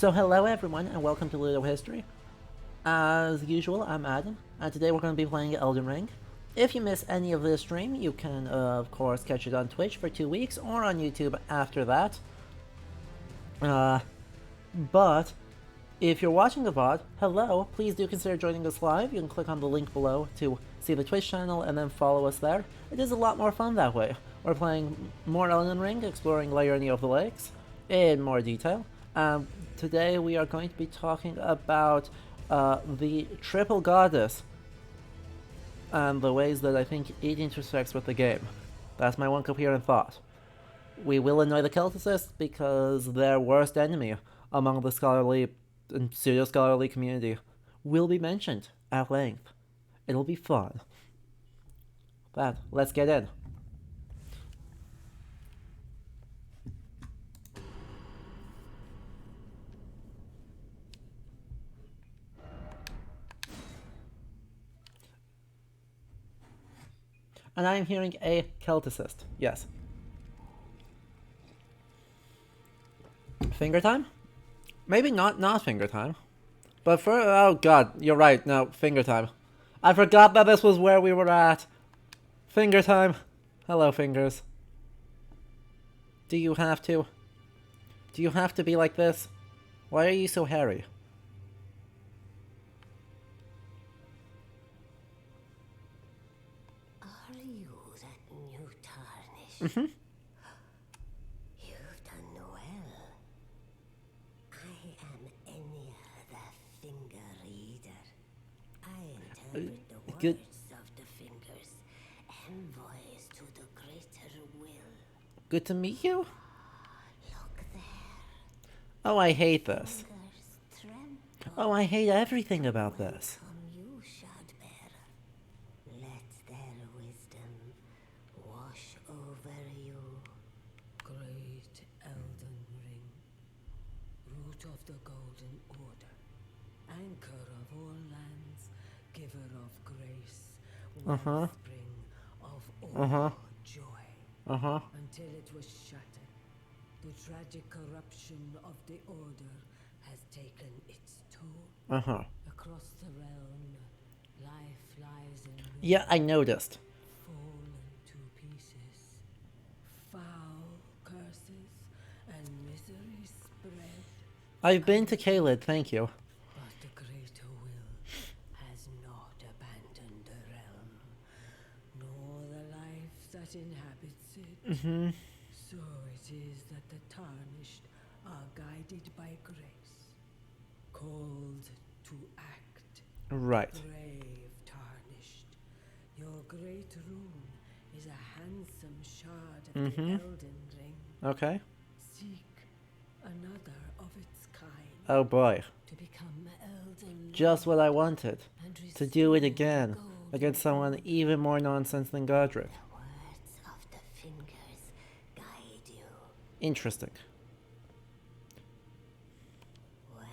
So hello everyone and welcome to Ludo History. As usual, I'm Adam, and today we're going to be playing Elden Ring. If you miss any of this stream, you can of course catch it on Twitch for 2 weeks or on YouTube after that. But if you're watching the VOD, hello, please do consider joining us live. You can click on the link below to see the Twitch channel and then follow us there. It is a lot more fun that way. We're playing more Elden Ring, exploring Layer of the Lakes in more detail. Today we are going to be talking about the Triple Goddess and the ways that I think it intersects with the game. That's my one coherent thought. We will annoy the Celticists because their worst enemy among the scholarly and pseudo-scholarly community will be mentioned at length. It'll be fun. But let's get in. And I am hearing a Celticist. Yes. Finger time? Maybe not finger time. But for... oh god, you're right. No, finger time. I forgot that this was where we were at. Finger time. Hello, fingers. Do you have to? Do you have to be like this? Why are you so hairy? Are you that new tarnish? Mm-hmm. You've done well. I am Enya, the finger reader. I interpret the good. words of the fingers, envoys to the greater will. Good to meet you? Look there. Oh, I hate this. Fingers trample Oh, I hate everything about this. from you, Shardbearer. Let their wisdom wash over you. Great Elden Ring, root of the Golden Order, anchor of all lands, giver of grace, wellspring of all joy. Until it was shattered, the tragic corruption of the Order has taken its toll. Across the realm, life lies in Yeah, I noticed. fallen to pieces. Foul curses and misery spread, I've been to Caelid, thank you. but the greater will has not abandoned the realm, nor the life that inhabits it. So it is that the tarnished are guided by grace, called to act. Right. Brave tarnished, your great rune is a handsome shard of the Elden Ring. Okay. Seek another of its kind Oh boy. to become Elden Just what I wanted. and To do it restore again. the golden Against someone even more nonsense than Godric. The words of the fingers guide you. Interesting. Well,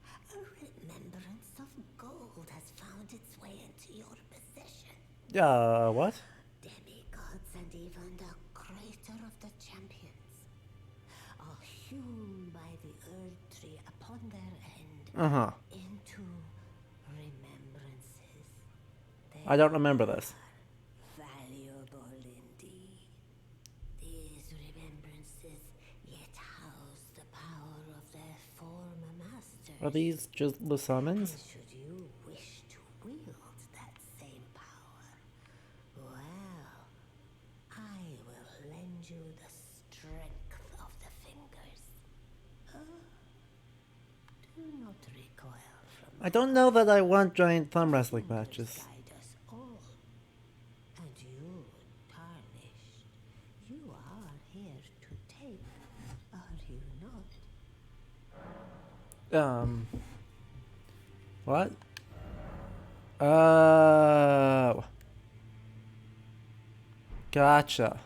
a remembrance of gold has found its way into your possession. What? Demigods and even the creator of the champions are hewn by the earth tree upon their end into remembrances. They I don't remember this. are valuable indeed. These remembrances yet house the power of their former masters. Are these just the summons? Should you wish to wield that same power, well, I will lend you the strength of the fingers. Do not recoil from I don't know that I want giant thumb wrestling fingers matches. guide us all. And you, tarnished, you are here to take, are you not? What? Oh. Gotcha.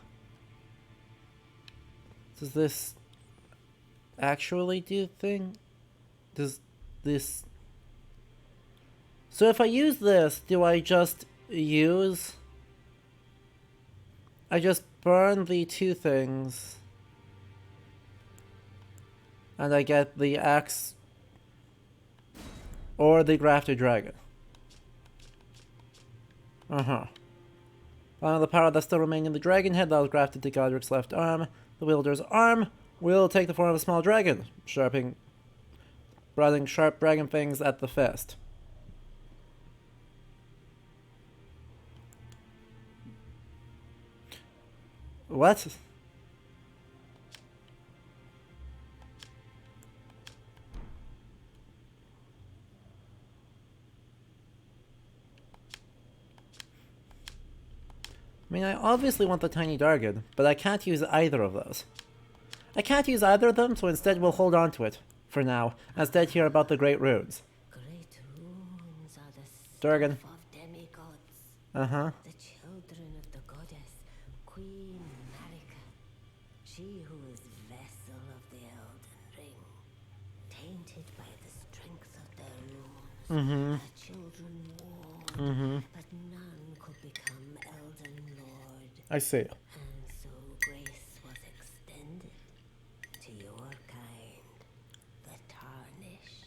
Does this actually do thing? Does this... So if I use this, do I just use... I just burn the two things And I get the axe or the grafted dragon. The power that still remains in the dragon head that was grafted to Godric's left arm. The wielder's arm will take the form of a small dragon, sharpening sharp dragon fangs at the fist. What? I mean, I obviously want the tiny dragon, but I can't use either of those. I can't use either of them, so instead we'll hold on to it for now, and instead hear about the great runes. Great runes are the Dragon. stuff of demigods. Uh-huh. The children of the goddess, Queen Marika. She who is vessel of the Elden Ring. Tainted by the strength of their runes. Her children warred, but none could become Elden Lord. I see. And so grace was extended to your kind, the tarnished.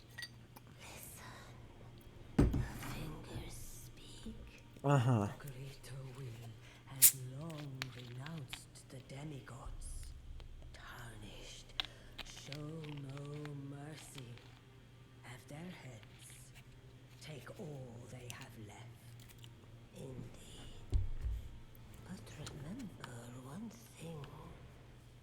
Listen, the fingers speak. Uh-huh. The greater will has long renounced the demigods. Tarnished, show no mercy. Have their heads. Take all they have left. Indeed. But remember one thing.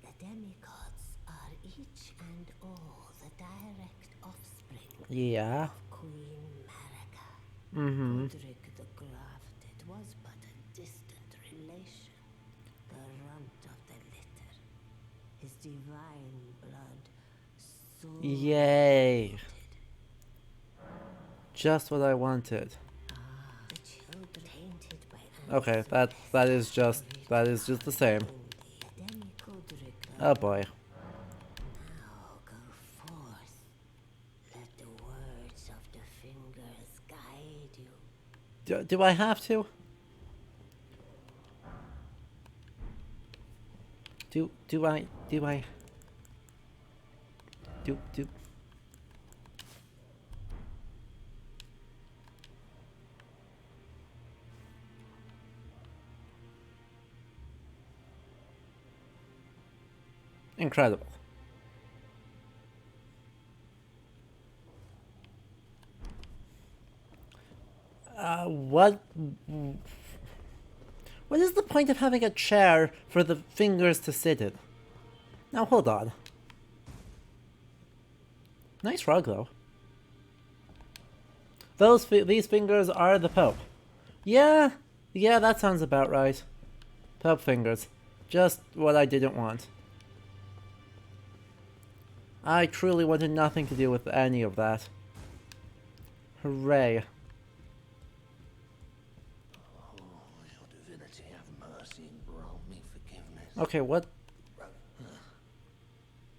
The demigods are each and all the direct offspring Yeah. of Queen Marika. Godric the Grafted was but a distant relation, the runt of the litter. His divine blood so Yay. Just what I wanted. the children tainted by Okay, that is just the same. the demi-Godric. Oh boy. Now go forth. Let the words of the fingers guide you. Do I have to? Do I? Incredible. What? What is the point of having a chair for the fingers to sit in? Now hold on. Nice rug though. These fingers are the Pope. Yeah, that sounds about right. Pope fingers. Just what I didn't want. I truly wanted nothing to do with any of that. Hooray. Oh, your divinity, have mercy and grant me forgiveness. Okay, what?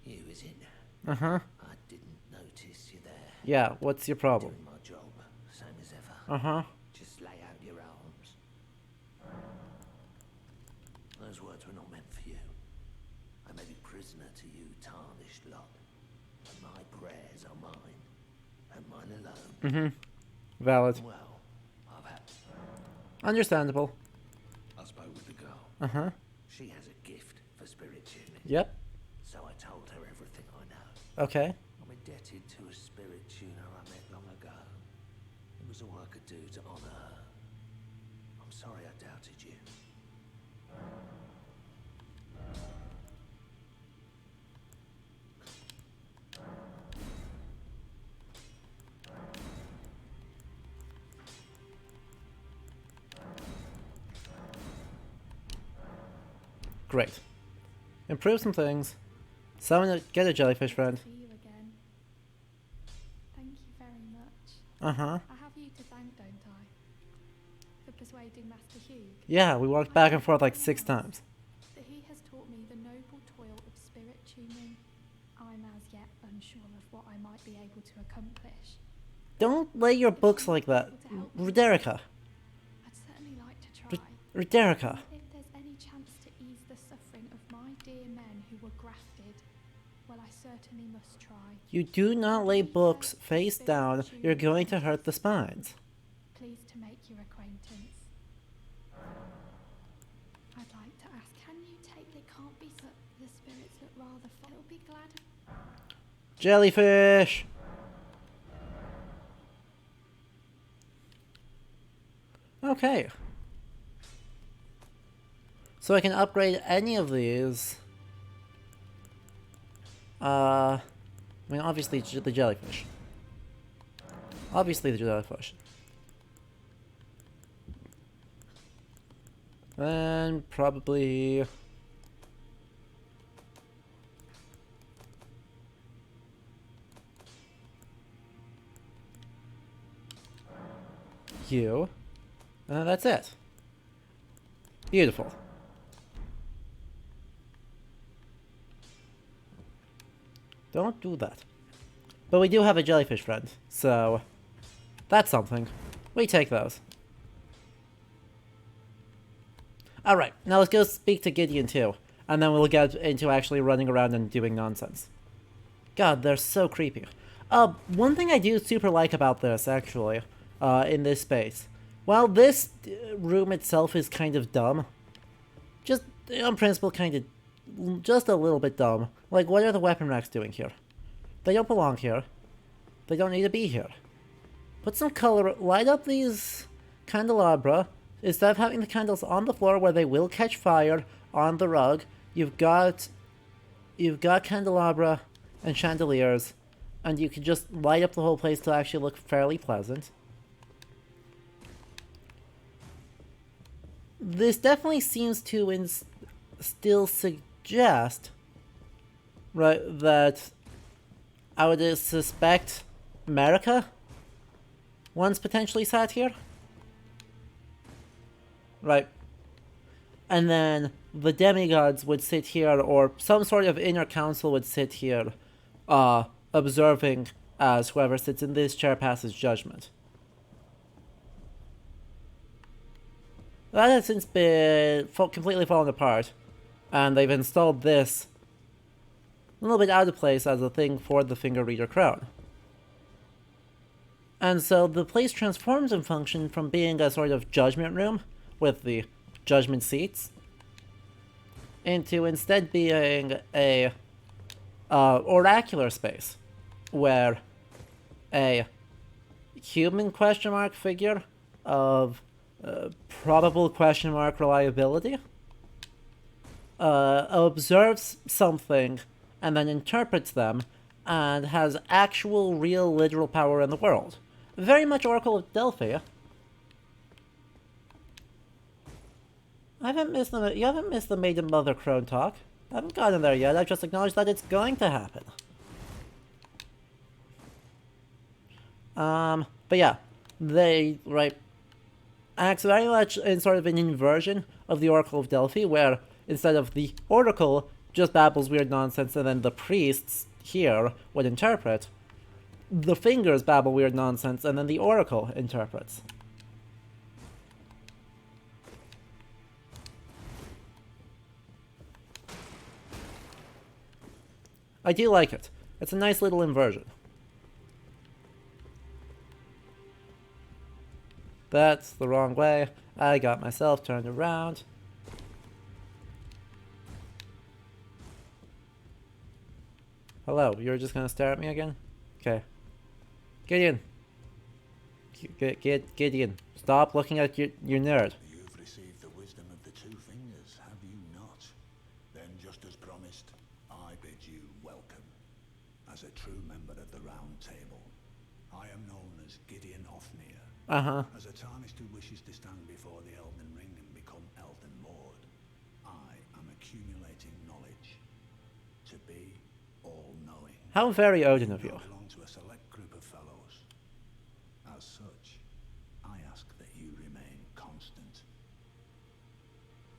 You, is it? Uh-huh. I didn't notice you there. Yeah, what's your problem? Doing my job, same as ever. Uh-huh. Just lay out your arms. Those words were not meant for you. I may be prisoner to you, tarnished lot. And my prayers are mine, and mine alone. Valid. Well, I've had... Understandable. I spoke with the girl. Uh-huh. She has a gift for spirit tuning. Yep. So I told her everything I know. Okay. I'm indebted to a spirit tuner I met long ago. It was all I could do to honor her. I'm sorry I doubted you. Great. Improve some things. Get a jellyfish friend. See you again. Thank you very much. Uh-huh. I have you to thank, don't I? For persuading Master Hugh. Yeah, we walked back and forth like 6 times. That he has taught me the noble toil of spirit tuning. I'm as yet unsure of what I might be able to accomplish. Don't lay your books like that. Roderica. I'd certainly like to try. Roderica. If there's any chance to ease the suffering of my dear men who were grafted, Well, I certainly must try. You do not lay books face down. You're going to hurt the spines. Pleased to make your acquaintance. I'd like to ask, can you take... They can't be... But the spirits look rather fun. It'll be glad... Jellyfish! Okay. So I can upgrade any of these. I mean, obviously the jellyfish. Obviously the jellyfish. And probably... you. And that's it. Beautiful. Don't do that. But we do have a jellyfish friend, so that's something. We take those. Alright, now let's go speak to Gideon too, and then we'll get into actually running around and doing nonsense. God, they're so creepy. One thing I do super like about this, actually, in this space, while this room itself is kind of dumb, just on principle kind of just a little bit dumb. Like, what are the weapon racks doing here? They don't belong here. They don't need to be here. Put some color, light up these candelabra. Instead of having the candles on the floor where they will catch fire on the rug, you've got candelabra and chandeliers, and you can just light up the whole place to actually look fairly pleasant. This definitely seems to still suggest, right, that I would suspect America once potentially sat here. Right. And then the demigods would sit here, or some sort of inner council would sit here, observing as whoever sits in this chair passes judgment. That has since been completely fallen apart, and they've installed this a little bit out of place as a thing for the finger reader crown. And so the place transforms in function from being a sort of judgment room with the judgment seats into instead being a oracular space where a human question mark figure of probable question mark reliability observes something and then interprets them and has actual real literal power in the world. Very much Oracle of Delphi. You haven't missed the Maiden Mother Crone talk. I haven't gotten there yet, I've just acknowledged that it's going to happen. But yeah, they, right, acts very much in sort of an inversion of the Oracle of Delphi, where instead of the Oracle just babbles weird nonsense and then the priests here would interpret, the fingers babble weird nonsense and then the Oracle interprets. I do like it. It's a nice little inversion. That's the wrong way. I got myself turned around. Hello, you're just gonna stare at me again? Okay. Gideon! Gideon, stop looking at your nerd. You've received the wisdom of the two fingers, have you not? Then, just as promised, I bid you welcome. As a true member of the Round Table, I am known as Gideon Ofnir. As a tarnished who wishes to stand before the Elden Ring and become Elden Lord, I am accumulating knowledge to be all-knowing. How very Odin of you. I belong to a select group of fellows. As such, I ask that you remain constant.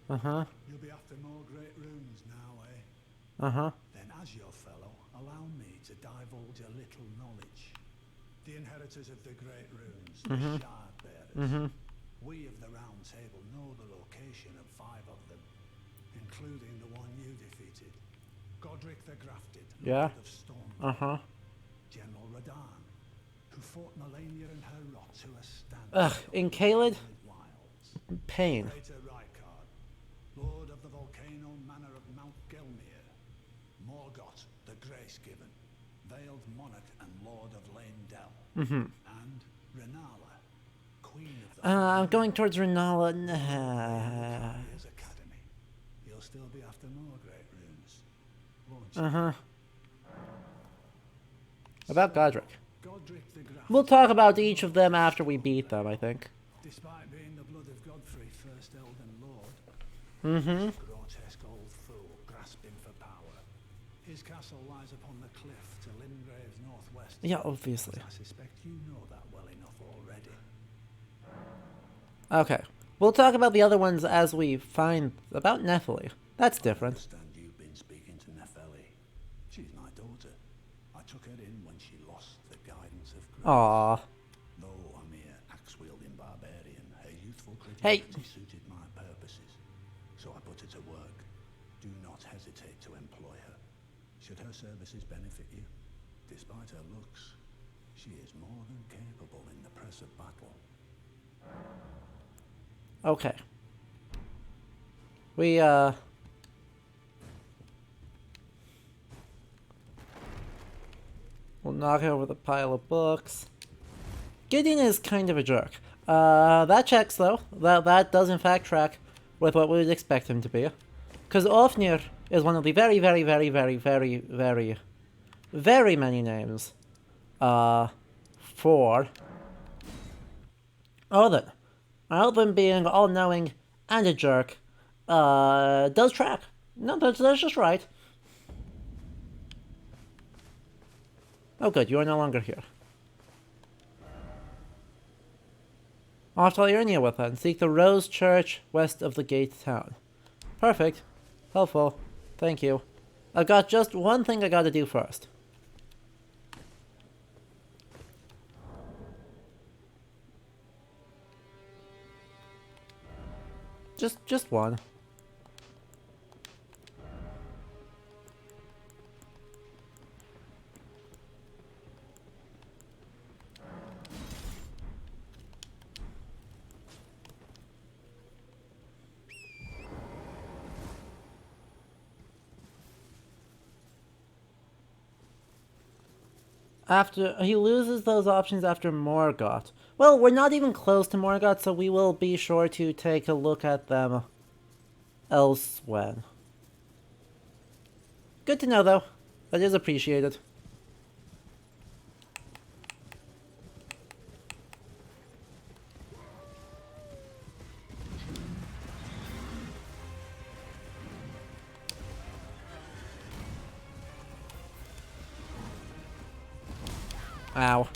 You'll be after more great runes now, eh? Then as your fellow, allow me to divulge a little knowledge. The inheritors of the great runes, the shard bearers. We of the Round Table know the location of 5 of them, including the one you defeated. Godric the Grafted, Yeah. Lord of Storm. Uh-huh. General Radan, who fought Melania and her rot to a standstill. Ugh, in Caelid? Wilds. Pain. Praetor Rykard, Lord of the Volcano Manor of Mount Gelmir. Morgoth, the Grace Given, Veiled Monarch and Lord of Leyndell. And Renala, Queen of the I'm going towards Renala. His Academy. You'll still be after more great runes, won't you? Uh-huh. About Godric. Godric the Grafted. We'll talk about each of them after we beat them, I think. Despite being the blood of Godfrey, first Elden Lord, grotesque old fool grasping for power. His castle lies upon the cliff to Limgrave's northwest. Yeah, obviously. I suspect you know that well enough already. Okay. We'll talk about the other ones as we find about Nephili. That's different. I understand you've been speaking to Nepheli. She's my daughter. I took her in when she lost the guidance of grace. Aww. Though a mere axe-wielding barbarian, her youthful Hey. credulity suited my purposes. So I put her to work. Do not hesitate to employ her. Should her services benefit you, despite her looks, she is more than capable in the press of battle. Okay. We'll knock over the pile of books. Gideon is kind of a jerk. That checks, though. That does in fact track with what we would expect him to be. Because Ofnir is one of the very, very, very, very, very, very, very many names for Odin. Elden being all-knowing and a jerk does track. No, that's just right. Oh good, you are no longer here. Off to Illyria with then. Seek the Rose Church west of the gate town. Perfect. Helpful. Thank you. I've got just one thing I gotta do first. Just one. After he loses those options after Morgoth. Well, we're not even close to Morgoth, so we will be sure to take a look at them elsewhere. Good to know, though. That is appreciated. Ow.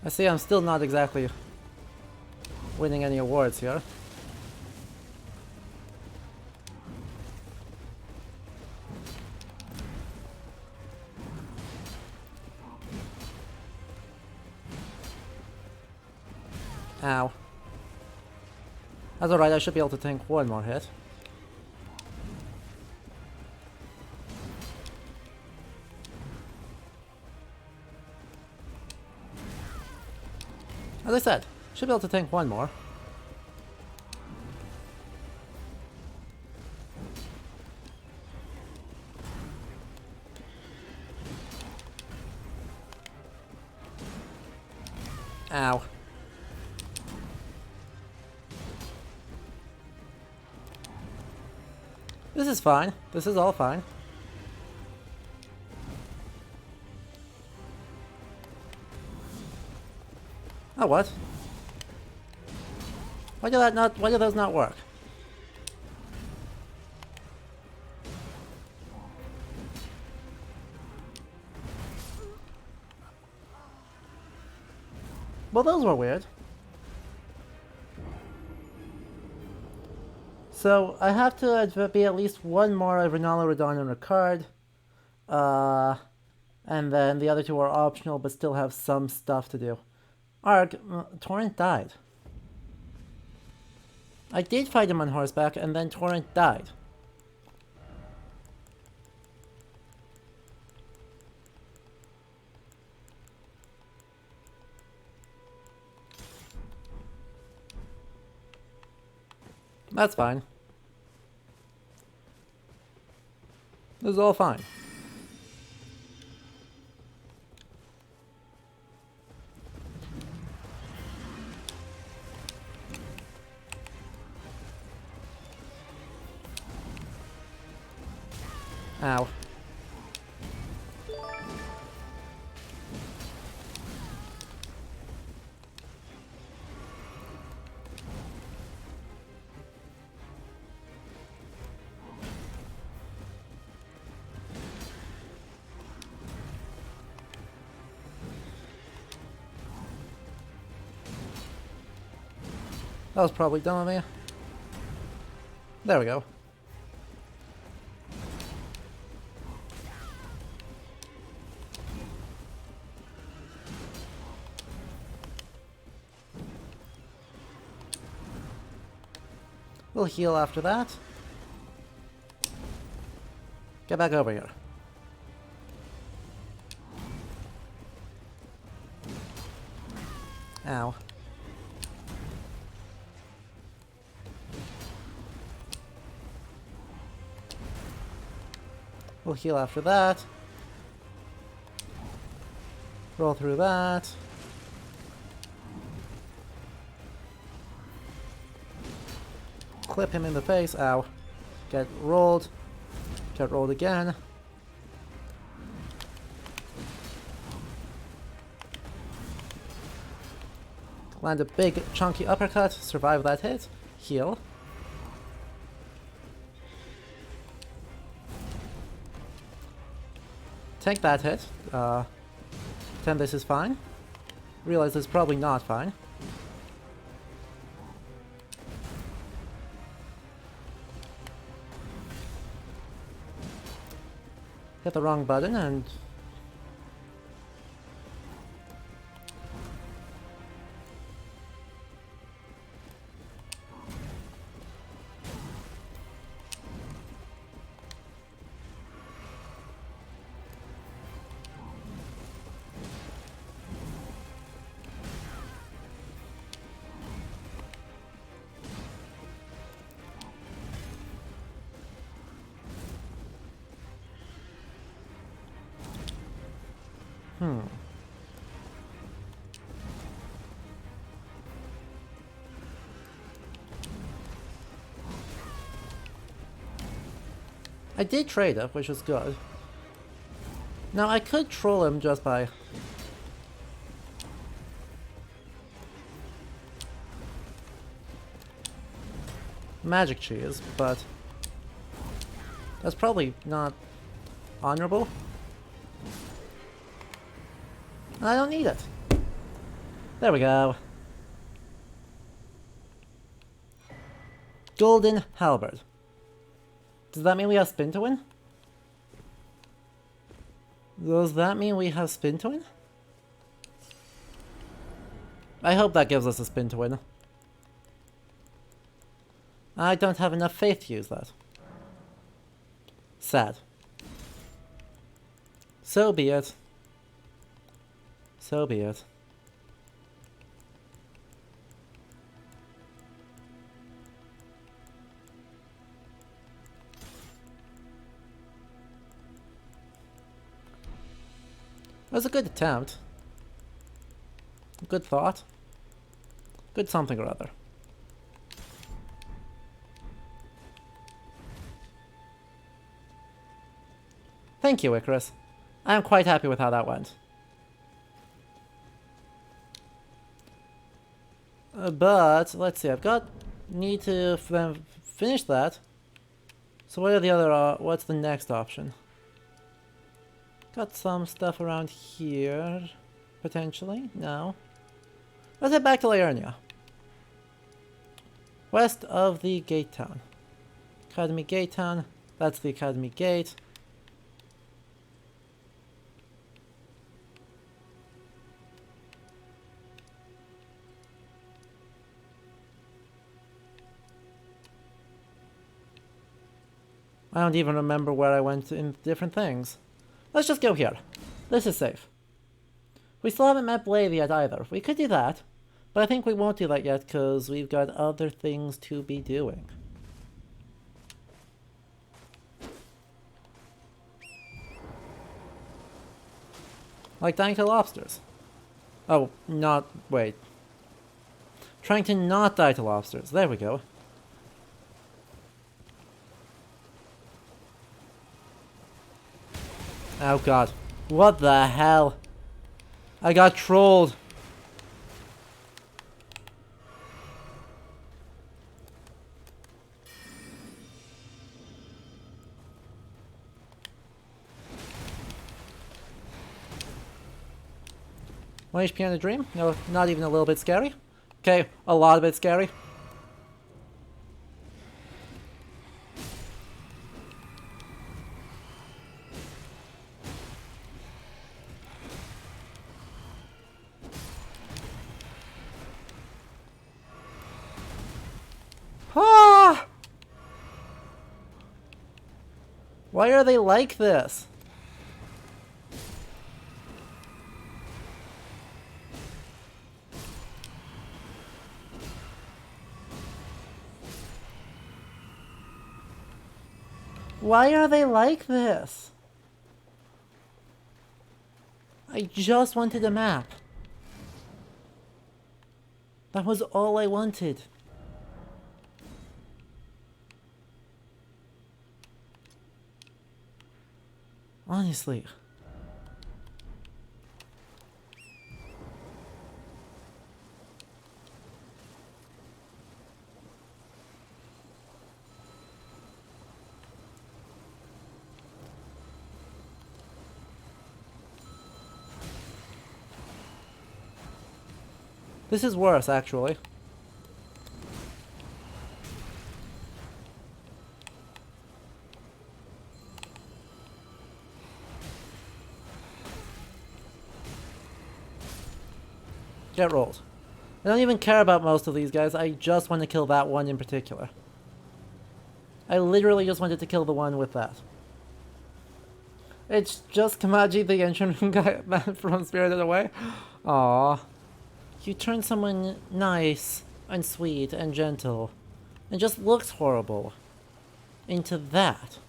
I see I'm still not exactly winning any awards here. Ow. That's alright, I should be able to tank one more hit. As I said, should be able to tank one more. Ow. This is fine. This is all fine. Oh, what? Why did those not work? Well, those were weird. So, I have to be at least one more Renala, Radon, and Ricard. And then the other two are optional, but still have some stuff to do. Arg, Torrent died. I did fight him on horseback, and then Torrent died. That's fine. This is all fine. Ow. That was probably dumb of me. There we go. We'll heal after that. Get back over here. Ow. We'll heal after that. Roll through that. Clip him in the face. Ow. Get rolled. Get rolled again. Land a big chunky uppercut. Survive that hit. Heal. Take that hit. Pretend this is fine. Realize this is probably not fine. Hit the wrong button and... I did trade up, which was good. Now I could troll him just by... magic cheese, but... that's probably not honorable. And I don't need it. There we go. Golden Halberd. Does that mean we have spin to win? Does that mean we have spin to win? I hope that gives us a spin to win. I don't have enough faith to use that. Sad. So be it. So be it. It was a good attempt. Good thought. Good something or other. Thank you, Icarus. I am quite happy with how that went. But let's see. Need to finish that. So what are the other? What's the next option? Got some stuff around here, potentially. No. Let's head back to Liurnia. West of the Gate Town. Academy Gate Town. That's the Academy Gate. I don't even remember where I went in different things. Let's just go here. This is safe. We still haven't met Blade yet either. We could do that, but I think we won't do that yet because we've got other things to be doing. Like dying to lobsters. Oh, not... wait. Trying to not die to lobsters. There we go. Oh god. What the hell? I got trolled. One HP on a dream? No, not even a little bit scary. Okay, a lot of bit scary. Ah! Why are they like this? Why are they like this? I just wanted a map. That was all I wanted. Honestly. This is worse, actually. Get rolled. I don't even care about most of these guys, I just want to kill that one in particular. I literally just wanted to kill the one with that. It's just Kamaji, the ancient guy from Spirited Away. Aww. You turn someone nice and sweet and gentle and just looks horrible into that.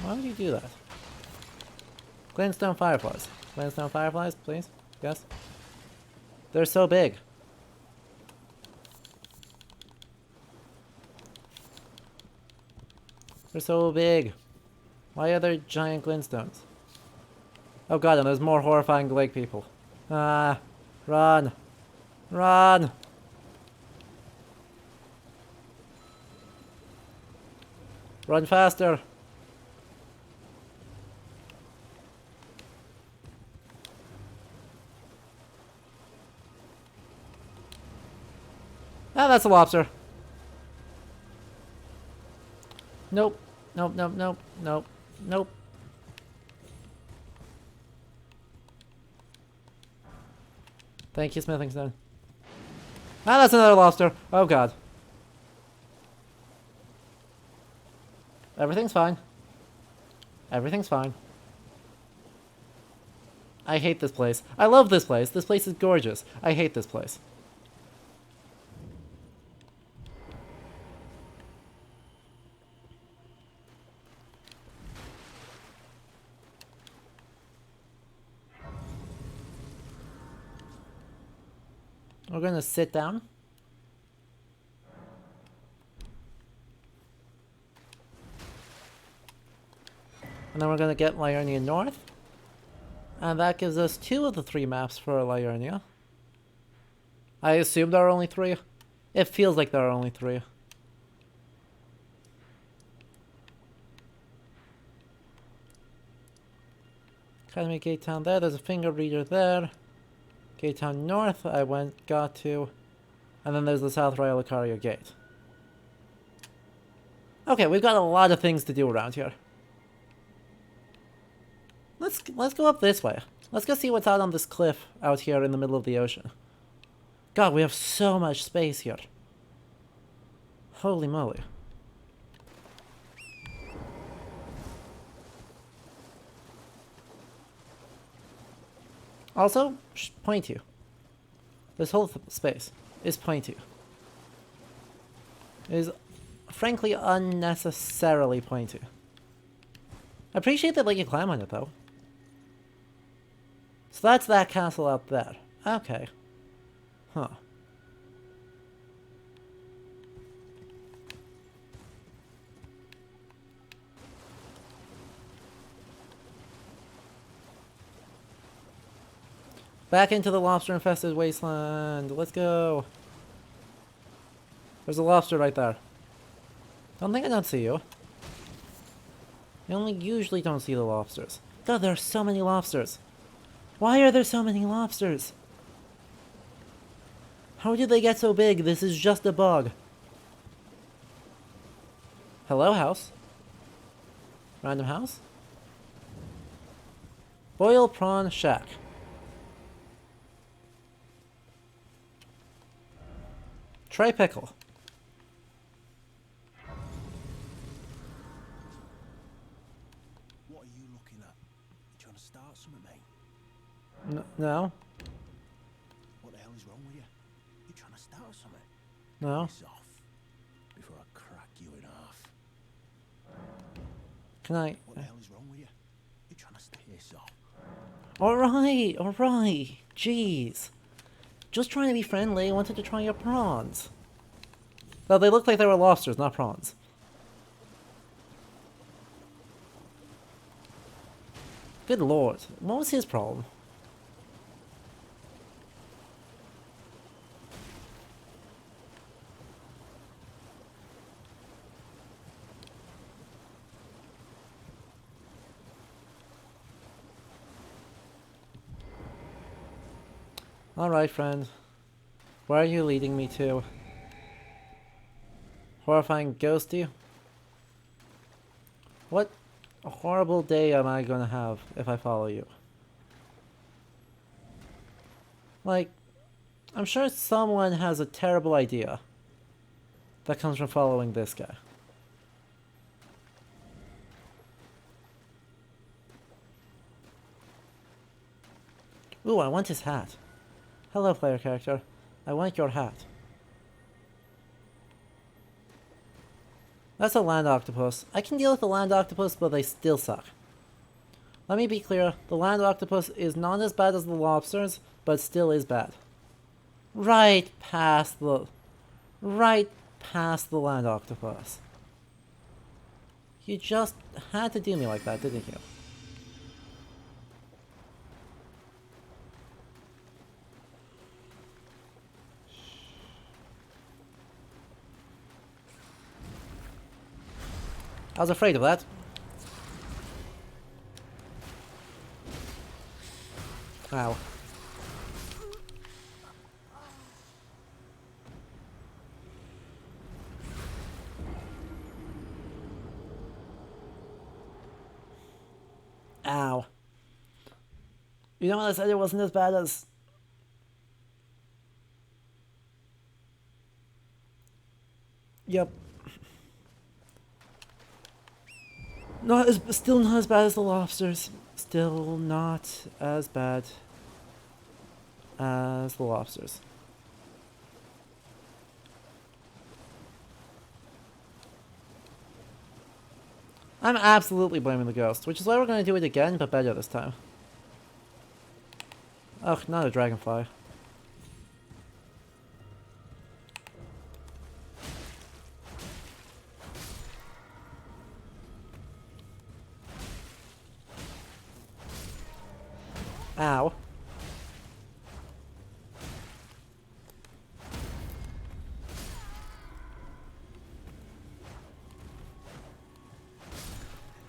Why would you do that? Glintstone fireflies. Glintstone fireflies, please. Yes. They're so big. They're so big. Why are there giant glintstones? Oh god, and there's more horrifying lake people. Ah, run. Run! Run faster! Ah, that's a lobster. Nope. Nope, nope, nope, nope, nope. Thank you, smithing stone. Ah, that's another lobster. Oh god. Everything's fine. Everything's fine. I hate this place. I love this place. This place is gorgeous. I hate this place. We're gonna sit down. And then we're gonna get Liurnia North. And that gives us 2 of the 3 maps for Liurnia. I assume there are only 3. It feels like there are only 3. Academy Gate Town there. There's a finger reader there. Gate Town North I got to. And then there's the South Royal Lucario Gate. Okay, we've got a lot of things to do around here. Let's go up this way. Let's go see what's out on this cliff out here in the middle of the ocean. God, we have so much space here. Holy moly. Also, point you. This whole space is point you. It is frankly unnecessarily pointy. I appreciate that you climb on it though. So that's that castle out there. Okay. Huh. Back into the lobster-infested wasteland. Let's go. There's a lobster right there. Don't think I don't see you. I only usually don't see the lobsters. God, there are so many lobsters. Why are there so many lobsters? How did they get so big? This is just a bug. Hello, house. Random house? Boil Prawn Shack. Try pickle. What are you looking at? You trying to start something, mate? No. What the hell is wrong with you? You trying to start something? No. Piss off before I crack you in half. Can I? What the hell is wrong with you? You trying to piss off? Alright. Jeez. Just trying to be friendly. I wanted to try your prawns. Though they looked like they were lobsters, not prawns. Good lord. What was his problem? Alright, friend. Where are you leading me to? Horrifying ghosty? What a horrible day am I gonna have if I follow you? Like, I'm sure someone has a terrible idea that comes from following this guy. Ooh, I want his hat. Hello, player character. I want your hat. That's a land octopus. I can deal with the land octopus, but they still suck. Let me be clear. The land octopus is not as bad as the lobsters, but still is bad. Right past the land octopus. You just had to do me like that, didn't you? I was afraid of that. Ow. Ow. You know what I said? It wasn't as bad as... Yep. Still not as bad as the lobsters. Still not as bad as the lobsters. I'm absolutely blaming the ghost, which is why we're going to do it again, but better this time. Ugh, not a dragonfly.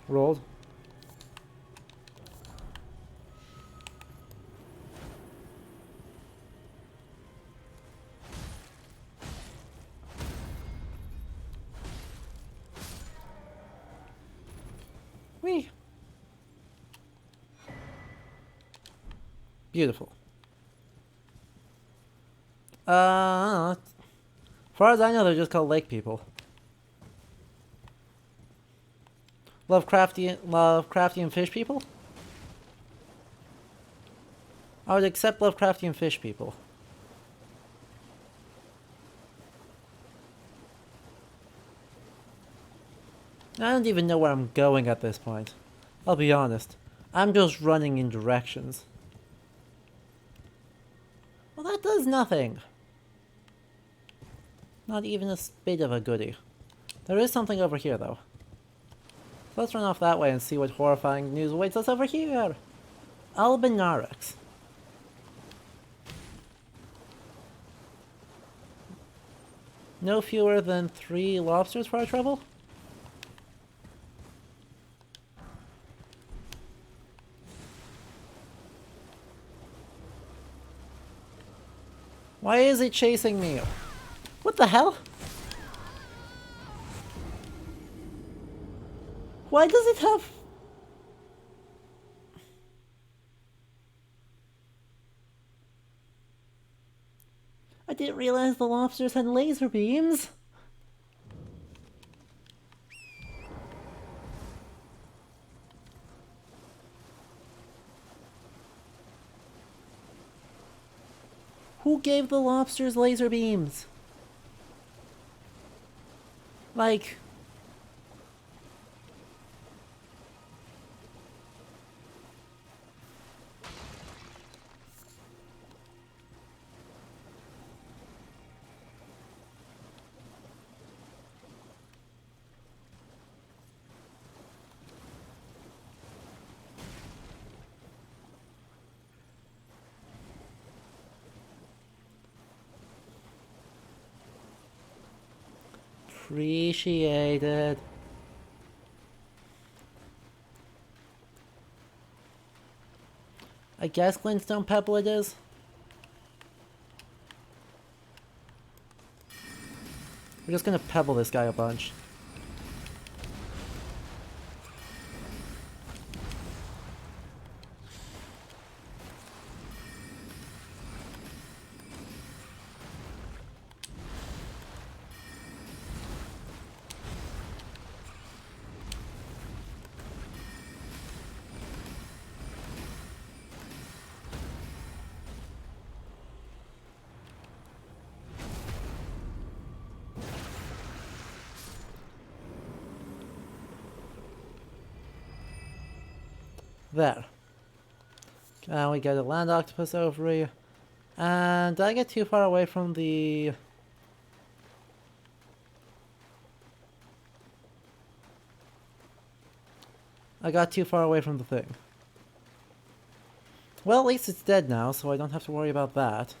Rolled. Whee! Beautiful. As far as I know, they're just called lake people. Lovecraftian fish people? I would accept Lovecraftian fish people. I don't even know where I'm going at this point. I'll be honest. I'm just running in directions. Well, that does nothing. Not even a bit of a goodie. There is something over here, though. So let's run off that way and see what horrifying news awaits us over here. Albinarex. No fewer than 3 lobsters for our trouble? Why is it chasing me? What the hell? Why does it have... I didn't realize the lobsters had laser beams. Who gave the lobsters laser beams? Like... Appreciated. I guess Glintstone Pebble it is. We're just gonna pebble this guy a bunch. There. Now we get a land octopus ovary. And did I get too far away from the... I got too far away from the thing. Well, at least it's dead now, so I don't have to worry about that.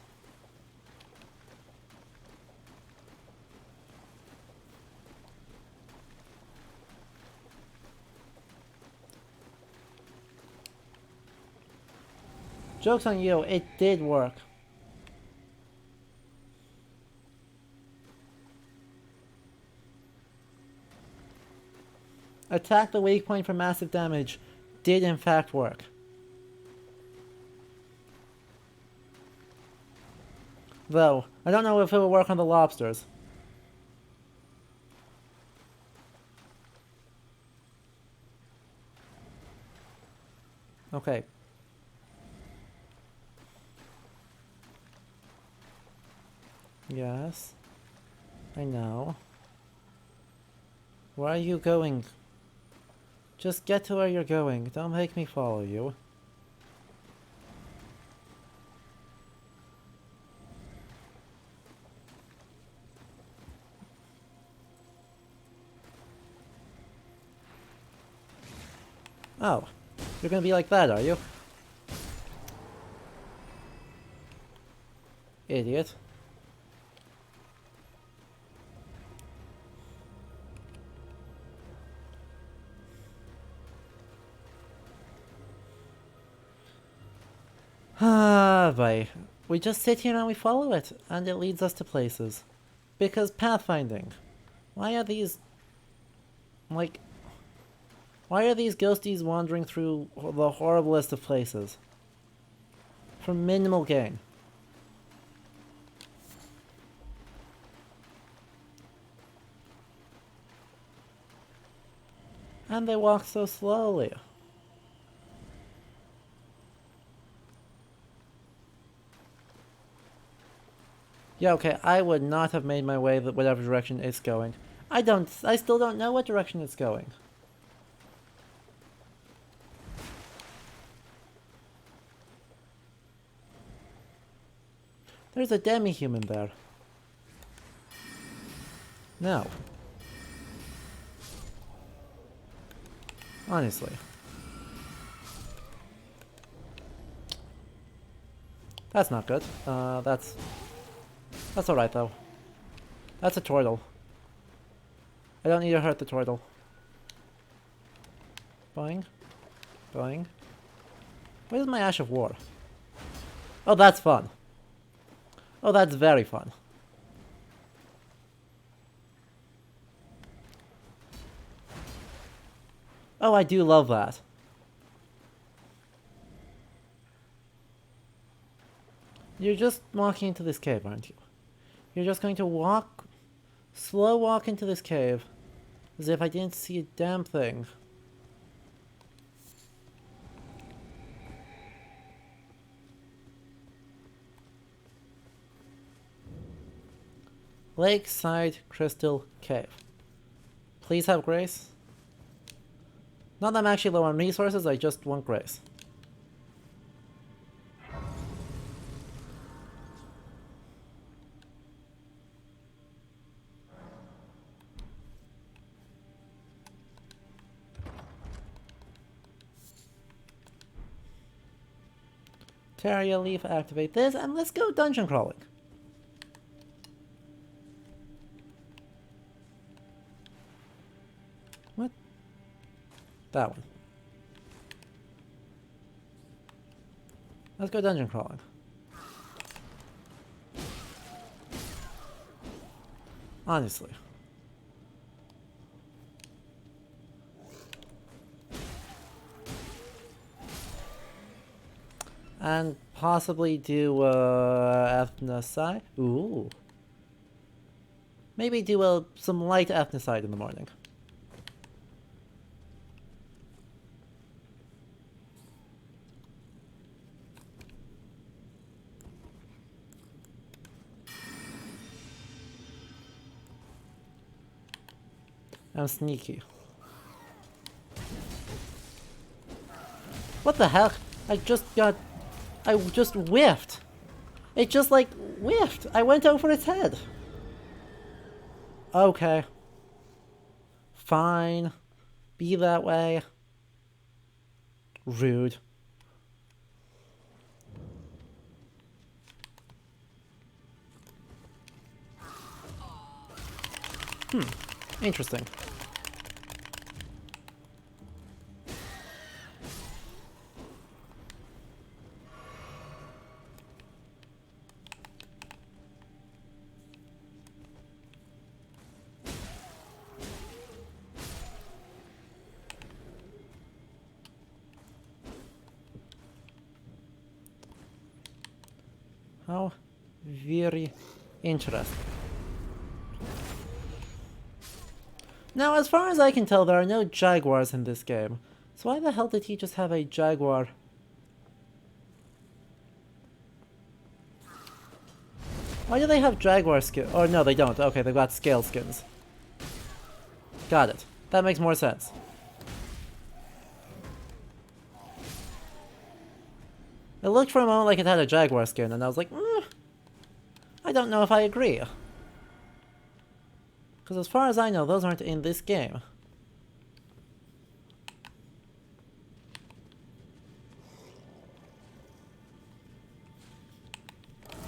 Joke's on you, it did work. Attack the weak point for massive damage did in fact work. Though, I don't know if it will work on the lobsters. Okay. Yes. I know. Where are you going? Just get to where you're going. Don't make me follow you. Oh. You're gonna be like that, are you? Idiot. Ah, boy. We just sit here and we follow it, and it leads us to places. Because pathfinding. Why are these... like... Why are these ghosties wandering through the horriblest of places? For minimal gain. And they walk so slowly. Yeah, okay, I would not have made my way whatever direction it's going. I still don't know what direction it's going. There's a demi-human there. No. Honestly. That's not good. That's alright though. That's a turtle. I don't need to hurt the turtle. Boing. Boing. Where's my Ash of War? Oh, that's fun. Oh, that's very fun. Oh, I do love that. You're just walking into this cave, aren't you? You're just going to walk, slow walk into this cave, as if I didn't see a damn thing. Lakeside Crystal Cave. Please have grace. Not that I'm actually low on resources, I just want grace. Terria Leaf, activate this, and let's go dungeon crawling. What? That one. Let's go dungeon crawling. Honestly. And possibly do ethnocide. Ooh. Maybe do some light ethnocide in the morning. I'm sneaky. What the heck? I just whiffed. It just like whiffed. I went over its head. Okay. Fine. Be that way. Rude. Interesting. How very interesting. Now, as far as I can tell, there are no jaguars in this game. So why the hell did he just have a jaguar? Why do they have jaguar skin? Oh, no, they don't. Okay, they've got scale skins. Got it. That makes more sense. It looked for a moment like it had a jaguar skin, and I was like, I don't know if I agree. Because as far as I know, those aren't in this game.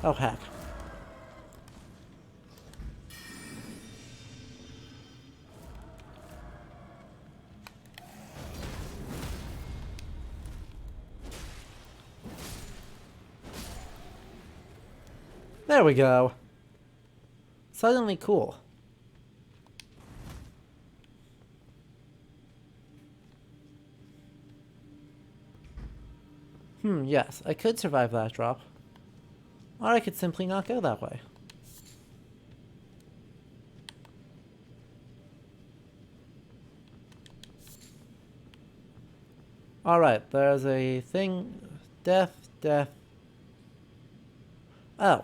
Oh, heck. There we go. Suddenly cool. Yes, I could survive that drop. Or I could simply not go that way. Alright, there's a thing... Death, death... Oh.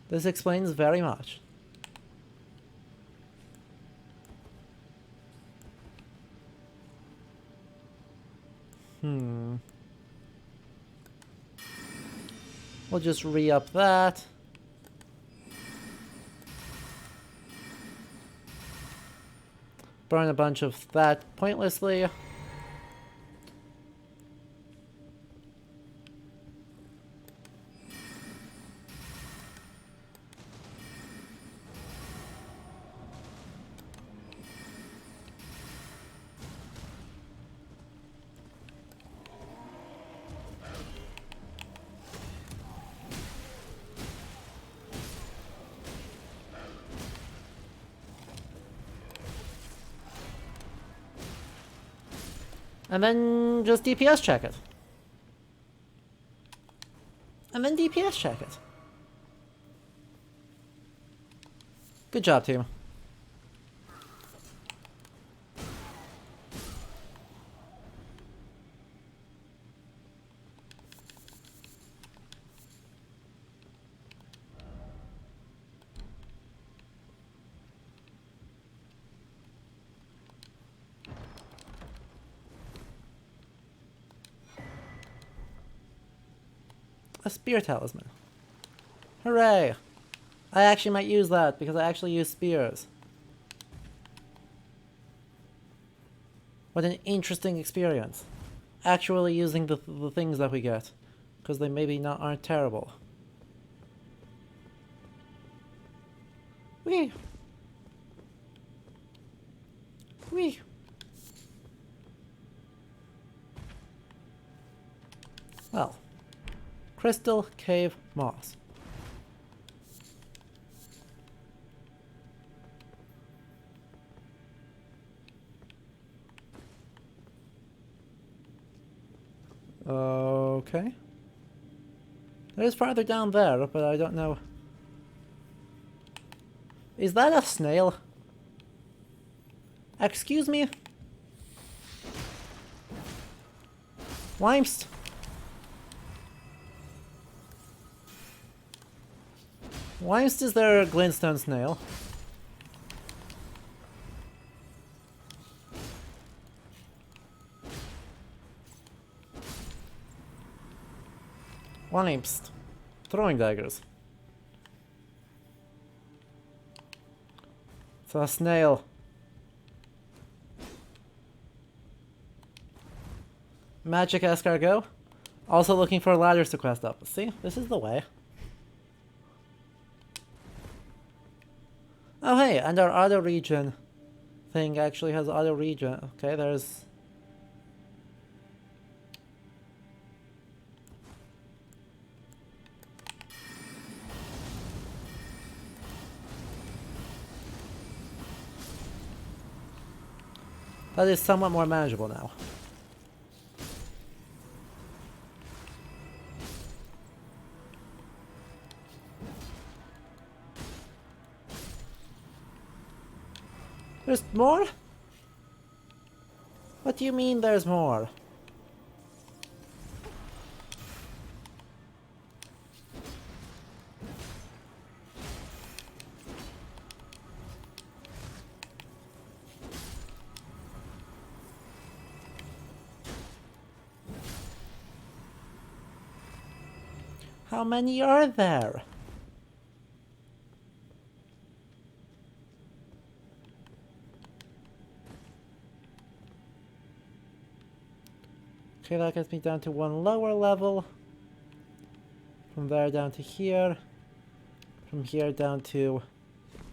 This explains very much. We'll just re-up that. Burn a bunch of that pointlessly. And then just DPS check it. And then DPS check it. Good job, team. A spear talisman. Hooray! I actually might use that because I actually use spears. What an interesting experience. Actually using the things that we get. Because they maybe aren't terrible. Whee! Whee! Well. Crystal Cave Moss. Okay. There's farther down there, but I don't know. Is that a snail? Excuse me? Limest. Why is there a glintstone snail? Limest. Throwing daggers. It's a snail. Magic escargot. Also looking for ladders to quest up. See, this is the way. Oh hey, and our auto region thing actually has auto region. Okay, there's... That is somewhat more manageable now. There's more? What do you mean there's more? How many are there? Okay, that gets me down to one lower level. From there down to here. From here down to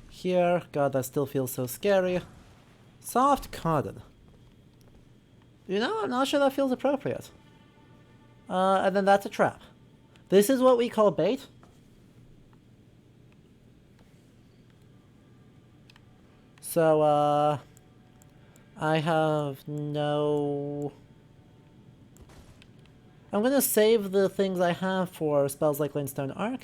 here. God, that still feels so scary. Soft cotton. You know, I'm not sure that feels appropriate. And then that's a trap. This is what we call bait. So, I have no... I'm gonna save the things I have for spells like Linstone Arc.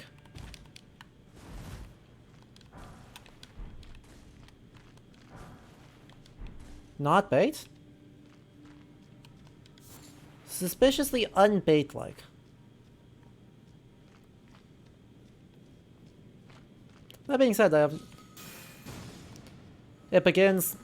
Not bait? Suspiciously unbait-like. That being said, it begins...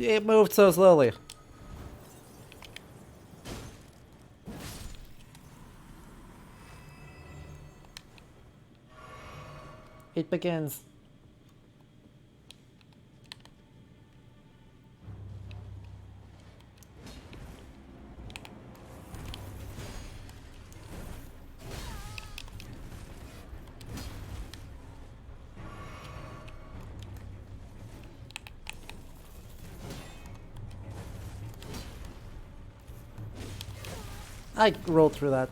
It moved so slowly. It begins. I rolled through that.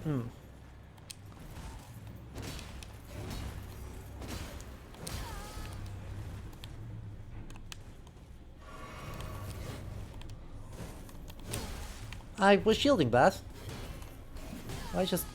I was shielding that. I just...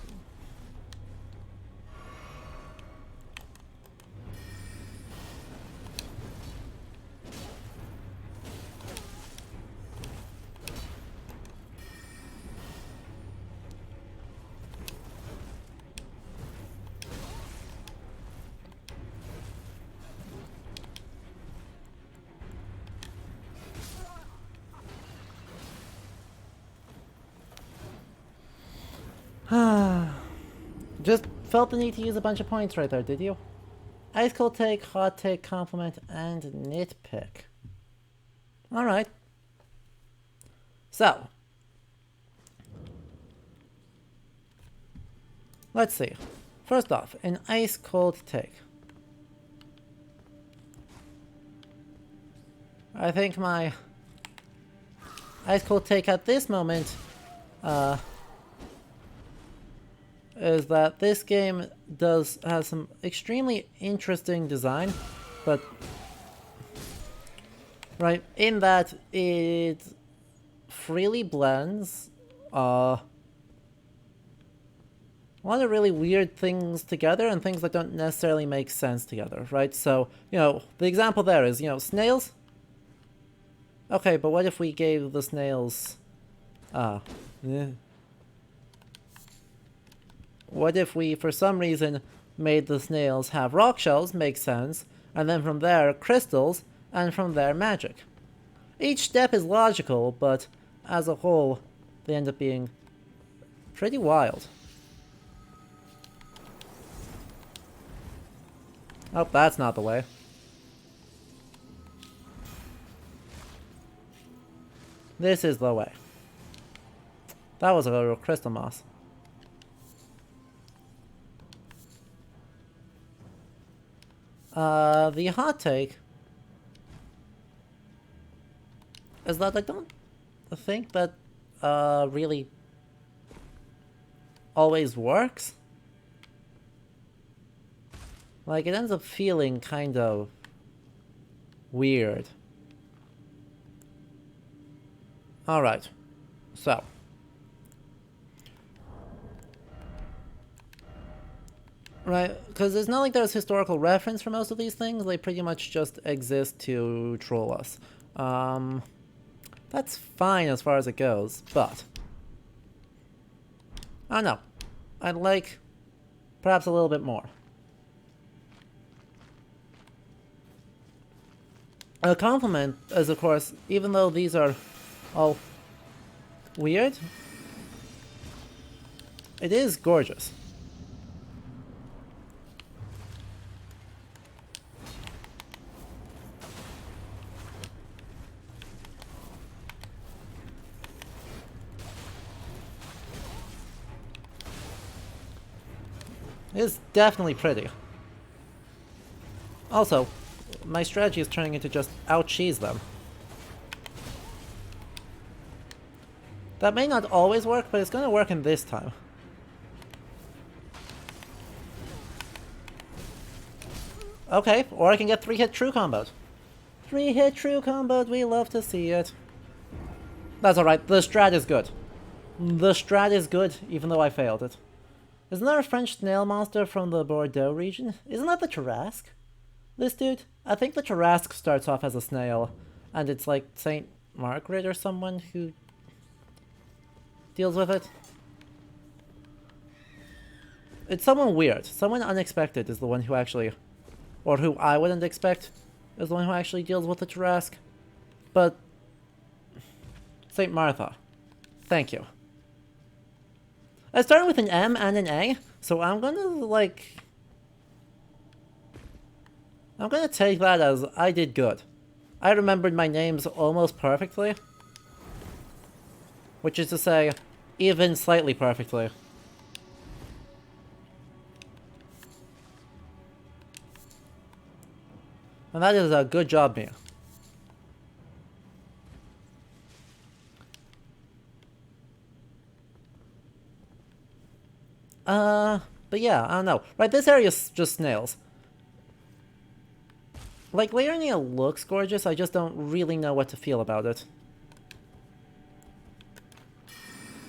Just felt the need to use a bunch of points right there, did you? Ice Cold Take, Hot Take, Compliment, and Nitpick. Alright. So. Let's see. First off, an Ice Cold Take. I think my Ice Cold Take at this moment, is that this game has some extremely interesting design, but right in that it freely blends a lot of really weird things together and things that don't necessarily make sense together, right? So, you know, the example there is, you know, snails. Okay, but what if we gave the snails what if we, for some reason, made the snails have rock shells, makes sense, and then from there, crystals, and from there, magic. Each step is logical, but as a whole, they end up being pretty wild. Oh, that's not the way. This is the way. That was a little crystal moss. The hot take is that I don't think that really always works. Like, it ends up feeling kind of weird. Alright, so. Right, because it's not like there's historical reference for most of these things, they pretty much just exist to troll us. That's fine as far as it goes, but... I don't know. I'd like perhaps a little bit more. A compliment is, of course, even though these are all weird, it is gorgeous. It's definitely pretty. Also, my strategy is turning into just out-cheese them. That may not always work, but it's gonna work in this time. Okay, or I can get 3-hit true combos. 3-hit true combos, we love to see it. That's alright, the strat is good. The strat is good, even though I failed it. Isn't there a French snail monster from the Bordeaux region? Isn't that the Tarrasque? This dude? I think the Tarrasque starts off as a snail, and it's like Saint Margaret or someone who deals with it. It's someone weird. Someone unexpected is the one who actually, or who I wouldn't expect, is the one who actually deals with the Tarrasque. But Saint Martha. Thank you. I started with an M and an A, so I'm gonna take that as I did good. I remembered my names almost perfectly. Which is to say, even slightly perfectly. And that is a good job, Mia. But yeah, I don't know. Right, this area is just snails. Like, Liurnia looks gorgeous, I just don't really know what to feel about it.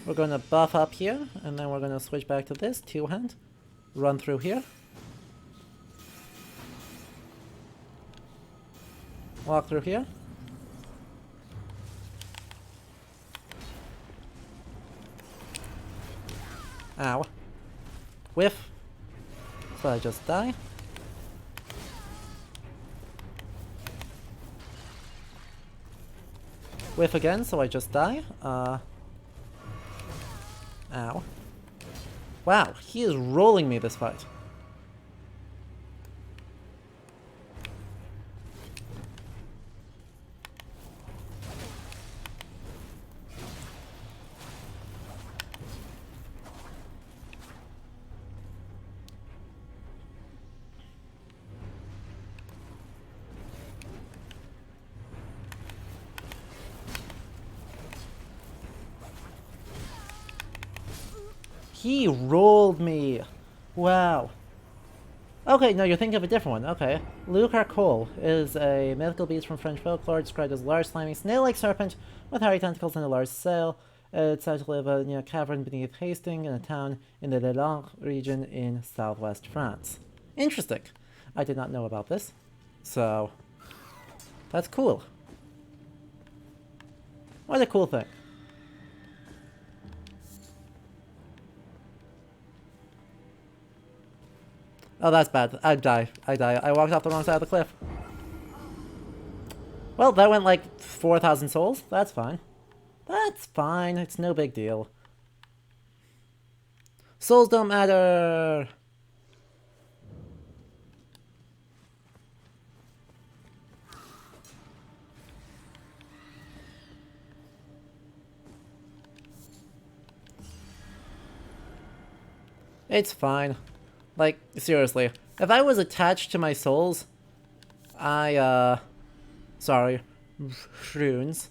We're gonna buff up here, and then we're gonna switch back to this, two-hand. Run through here. Walk through here. Ow. Whiff. So I just die. Whiff again, so I just die. Ow. Wow, he is rolling me this fight. He rolled me! Wow. Okay, no, you're thinking of a different one. Okay. Lucarcole is a mythical beast from French folklore described as a large, slimy, snail-like serpent with hairy tentacles and a large sail. It's said to live in a cavern beneath Hastings in a town in the Eldon region in southwest France. Interesting. I did not know about this. So, that's cool. What a cool thing. Oh, that's bad. I die. I walked off the wrong side of the cliff. Well, that went like 4,000 souls. That's fine. That's fine. It's no big deal. Souls don't matter! It's fine. Like, seriously. If I was attached to my souls, sorry. Runes.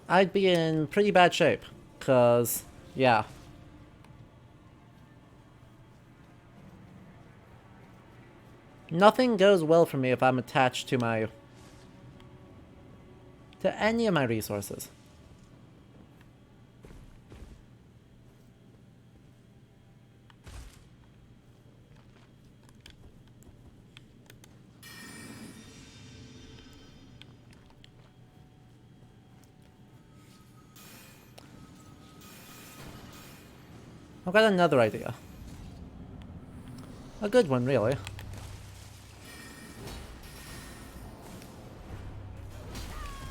I'd be in pretty bad shape. 'Cause, yeah. Nothing goes well for me if I'm attached to any of my resources. I've got another idea. A good one, really.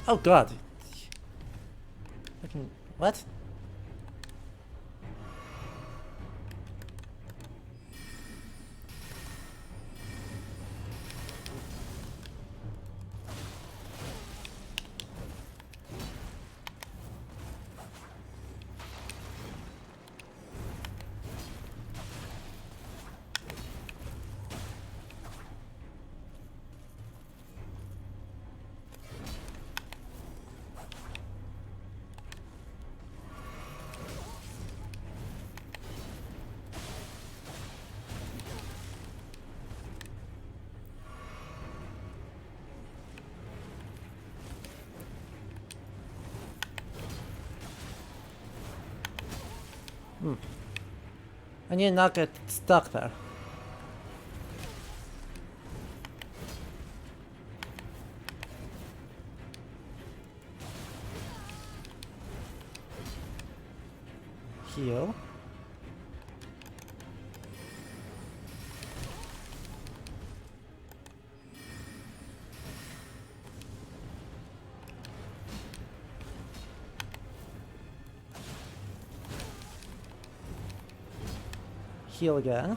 Oh god. What? I need to not get stuck there. Heal. Heal again.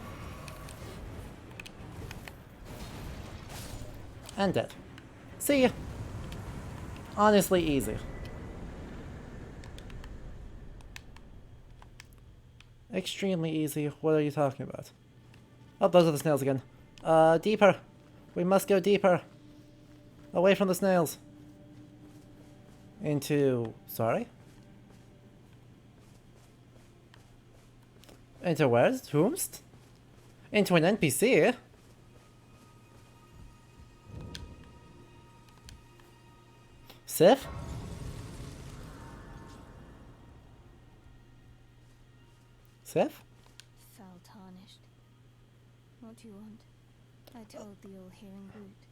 And dead. See? Honestly easy. Extremely easy. What are you talking about? Oh, those are the snails again. Deeper. We must go deeper. Away from the snails. Into... Sorry? Into where's Whomst? Into an NPC? Sif? Sif? Foul tarnished. What do you want? I told the all-hearing brute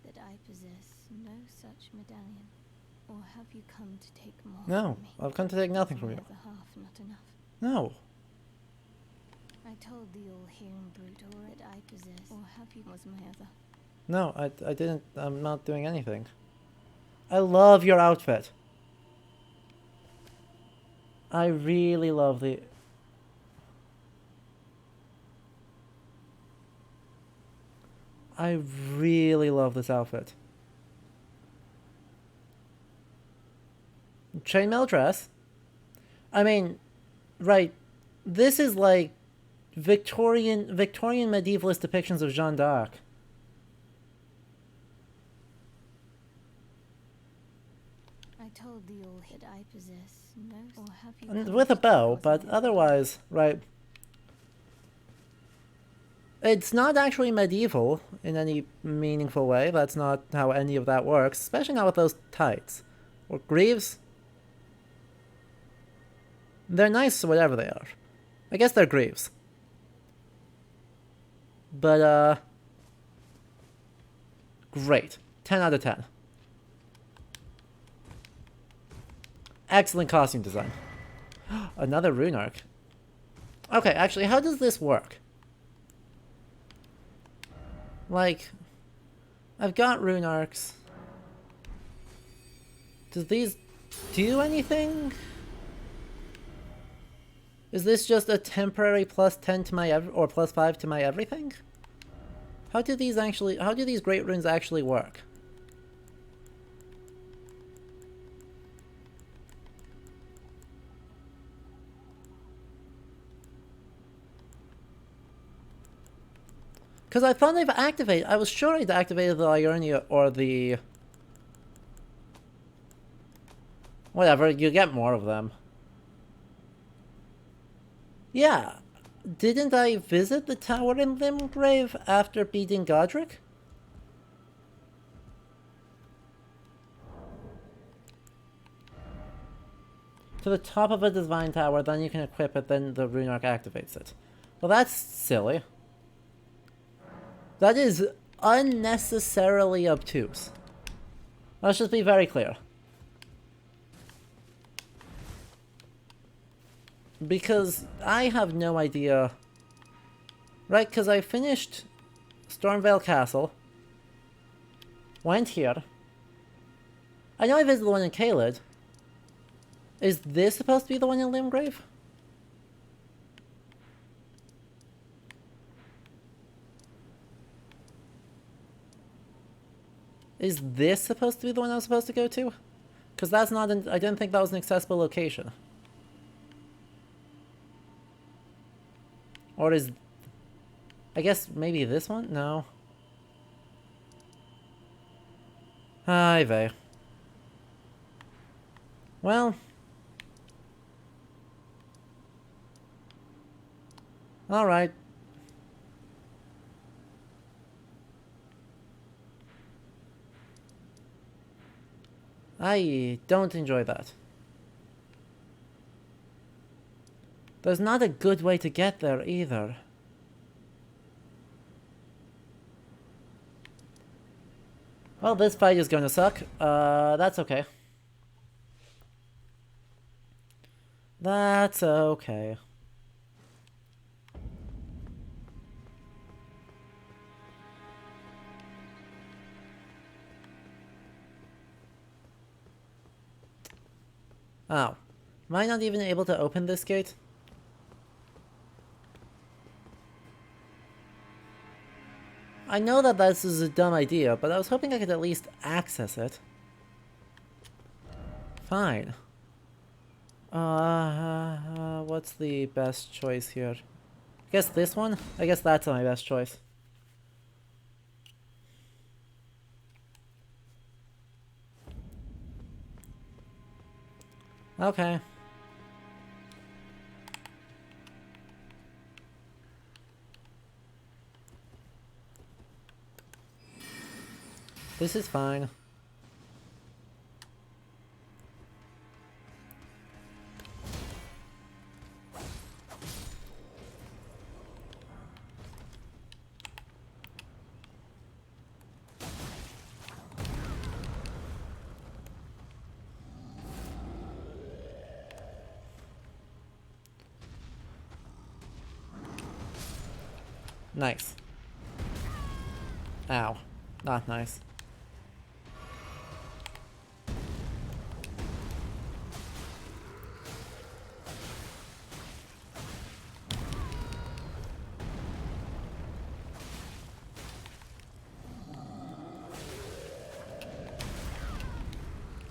that I possess no such medallion. Or have you come to take more No, from me? I've come to take nothing from My you. other half not enough. No. I told the all-hearing brute or that I possess. Or have you was my other. No, I didn't. I'm not doing anything. I love your outfit. I really love the... I really love this outfit. Chainmail dress? I mean, right, this is like Victorian medievalist depictions of Jeanne d'Arc. I told the all that I possess no. Or have you And come with a to bow, take but was my other? otherwise, right. It's not actually medieval in any meaningful way. That's not how any of that works, especially not with those tights. Or greaves. They're nice, whatever they are. I guess they're greaves. But, great. 10 out of 10. Excellent costume design. Another rune arc. Okay, actually, how does this work? Like, I've got rune arcs. Does these do anything? Is this just a temporary plus 10 to my or plus 5 to my everything? How do these great runes actually work? Because I thought I was sure I'd activated the Ionia or the... Whatever, you get more of them. Yeah. Didn't I visit the tower in Limgrave after beating Godric? To the top of a divine tower, then you can equip it, then the rune arc activates it. Well, that's silly. That is unnecessarily obtuse. Let's just be very clear. Because I have no idea... Right, because I finished Stormvale Castle. Went here. I know I visited the one in Caelid. Is this supposed to be the one in Limgrave? Is this supposed to be the one I was supposed to go to? Because that's not I didn't think that was an accessible location. Or is... I guess maybe this one? No. Ay vey. Well. Alright. I don't enjoy that. There's not a good way to get there either. Well, this fight is gonna suck. That's okay. That's okay. Oh. Am I not even able to open this gate? I know that this is a dumb idea, but I was hoping I could at least access it. Fine. What's the best choice here? I guess this one? I guess that's my best choice. Okay. This is fine. Nice. Ow. Not nice.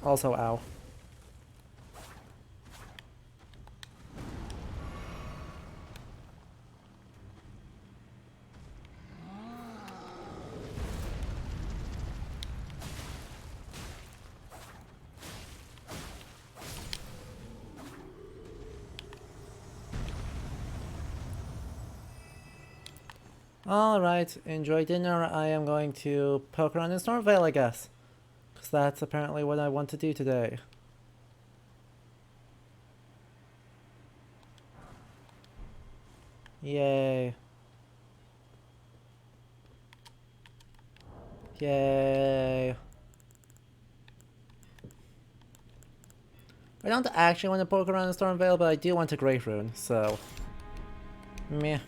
Also, ow. Alright, enjoy dinner. I am going to poke around in Stormvale, I guess. Because that's apparently what I want to do today. Yay. Yay. I don't actually want to poke around in Stormvale, but I do want a Great Rune, so... meh.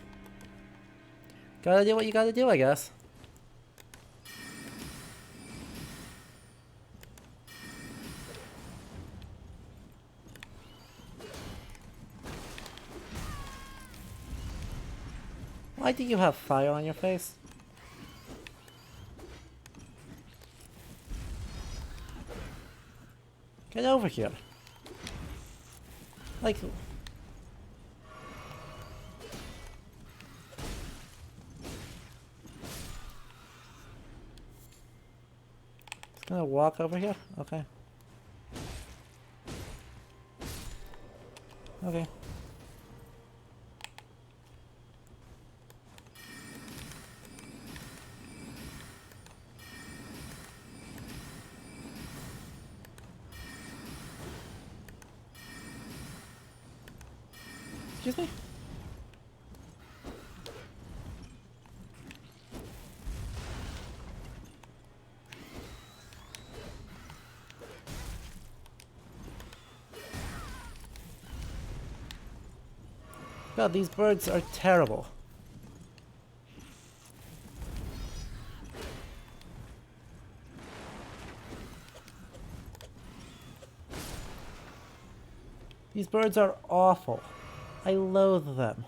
Gotta do what you gotta do, I guess. Why do you have fire on your face? Get over here. Like... Just gonna walk over here? Okay. Okay. Excuse me? God, these birds are terrible. These birds are awful. I loathe them.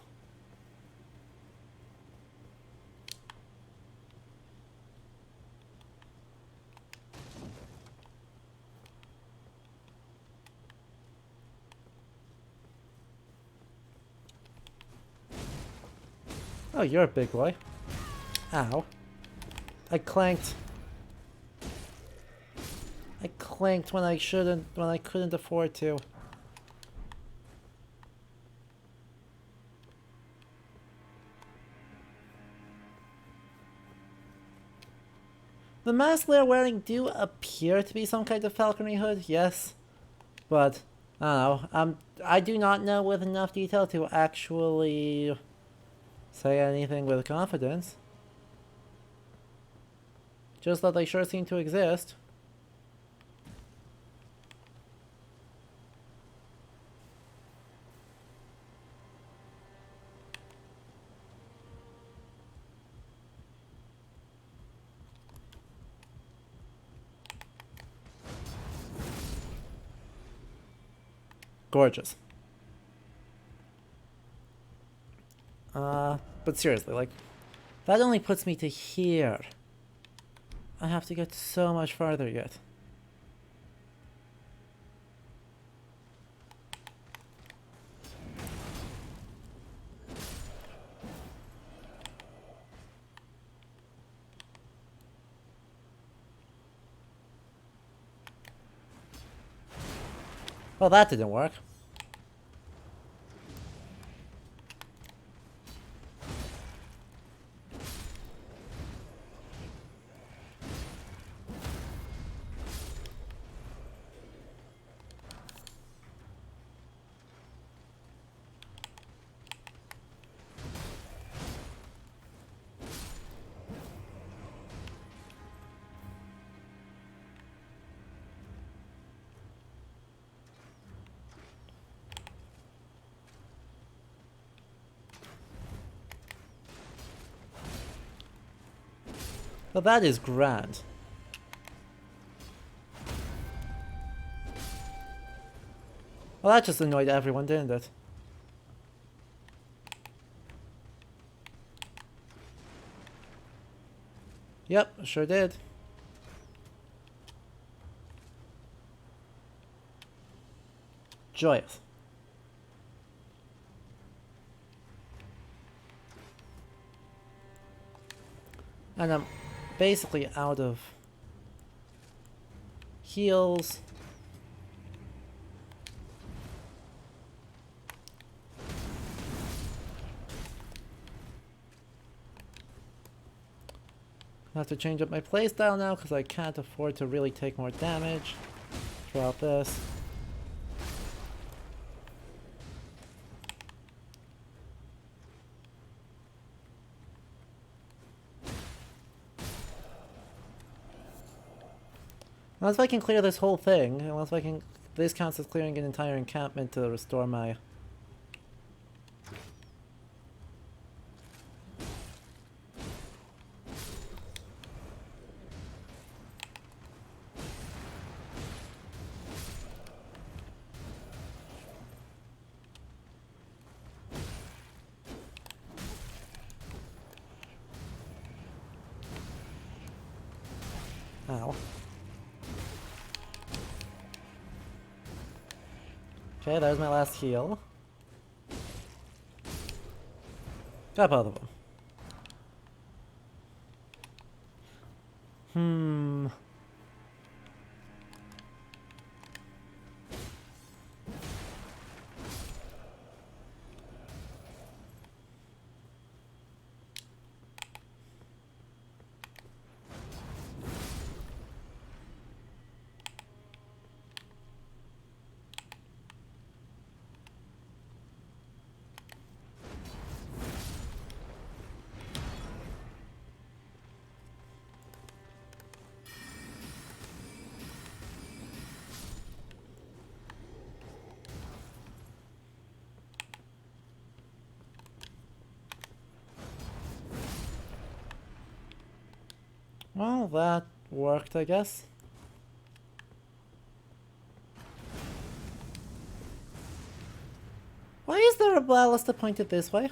Oh, you're a big boy. Ow. I clanked. I clanked when I shouldn't, when I couldn't afford to. The masks they're wearing do appear to be some kind of falconry hood, yes. But I don't know. I do not know with enough detail to actually say anything with confidence. Just that they sure seem to exist. Gorgeous. But seriously, like, that only puts me to here. I have to get so much farther yet. Well, that didn't work. Well, that is grand. Well, that just annoyed everyone, didn't it? Yep, sure did. Joyous. And I'm basically out of heals. I have to change up my playstyle now because I can't afford to really take more damage throughout this. Unless I can clear this whole thing, unless I can... This counts as clearing an entire encampment to restore my... Ow. Okay, there's my last heal. Got both of them. Well, that worked, I guess. Why is there a ballista pointed this way?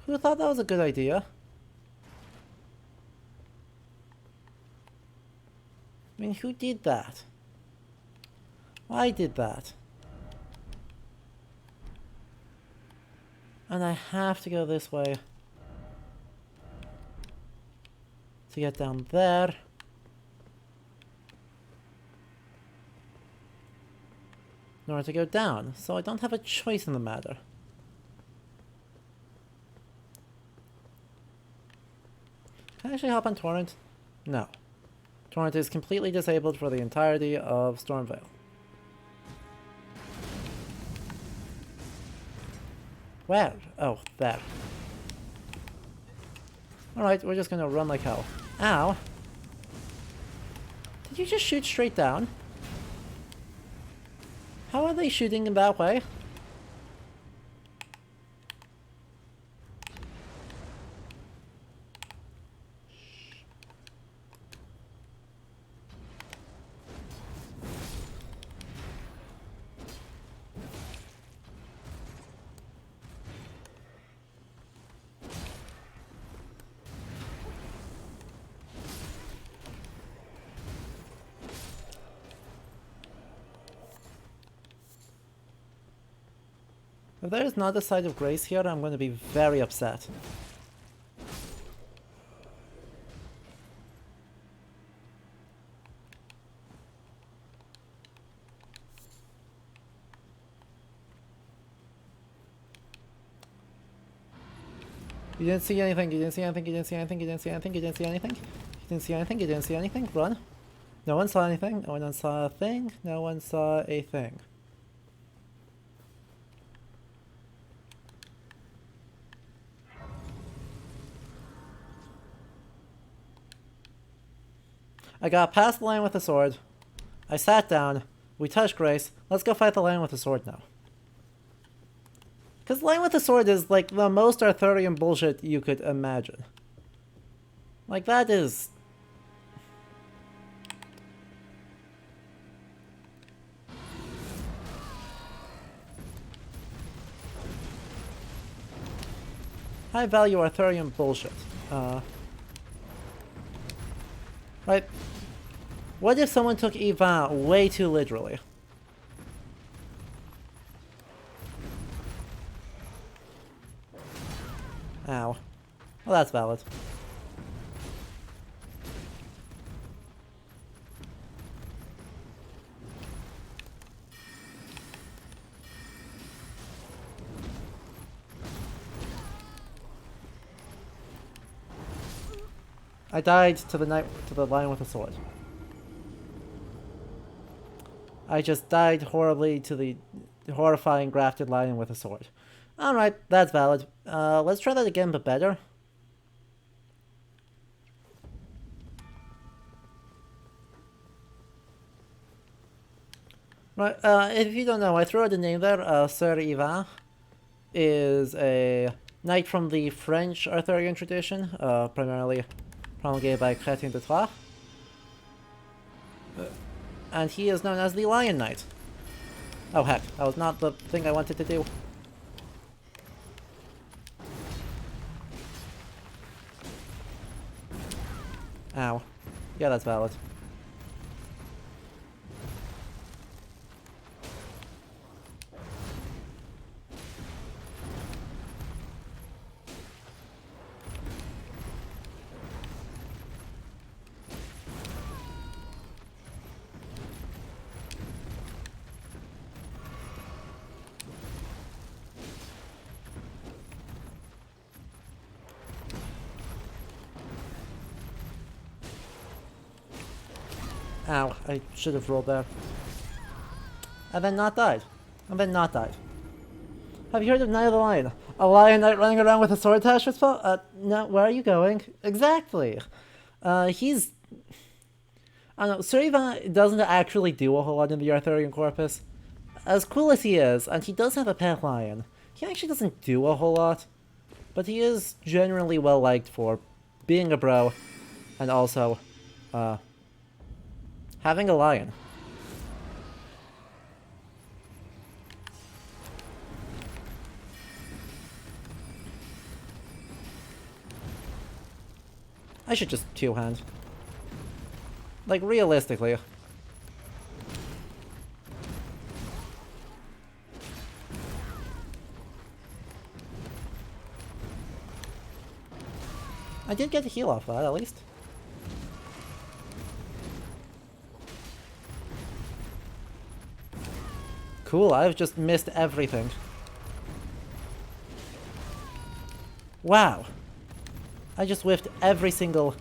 Who thought that was a good idea? I mean, who did that? I did that. And I have to go this way to get down there. In order to go down, so I don't have a choice in the matter. Can I actually hop on Torrent? No. Torrent is completely disabled for the entirety of Stormvale. Where? Oh, there. Alright, we're just gonna run like hell. Ow! Did you just shoot straight down? How are they shooting in that way? If there is not a side of grace here, I'm going to be very upset. You didn't see anything, you didn't see anything, you didn't see anything, you didn't see anything, you didn't see anything. You didn't see anything, you didn't see anything. Run. No one saw anything, no one saw a thing, no one saw a thing. I got past the lion with the sword. I sat down. We touched Grace. Let's go fight the lion with the sword now. Because lion with the sword is like the most Arthurian bullshit you could imagine. Like that is... high value Arthurian bullshit. Right. What if someone took Yvain way too literally? Ow. Well, that's valid. I died to the lion with a sword. I just died horribly to the horrifying grafted lion with a sword. Alright, that's valid. Let's try that again, but better. Right, if you don't know, I threw out the name there. Sir Yvain is a knight from the French Arthurian tradition, primarily promulgated by Chrétien de Troyes. And he is known as the Lion Knight. Oh heck, that was not the thing I wanted to do. Ow. Yeah, that's valid. Ow, I should have rolled there. And then not died. And then not died. Have you heard of Knight of the Lion? A lion knight running around with a sword attached to his foot? No, where are you going? Exactly. He's... I don't know, Sir Yvain doesn't actually do a whole lot in the Arthurian corpus. As cool as he is, and he does have a pet lion, he actually doesn't do a whole lot. But he is generally well liked for being a bro, and also, having a lion. I should just two-hand. Like, realistically. I did get a heal off that, at least. Cool, I've just missed everything. Wow. I just whiffed every single...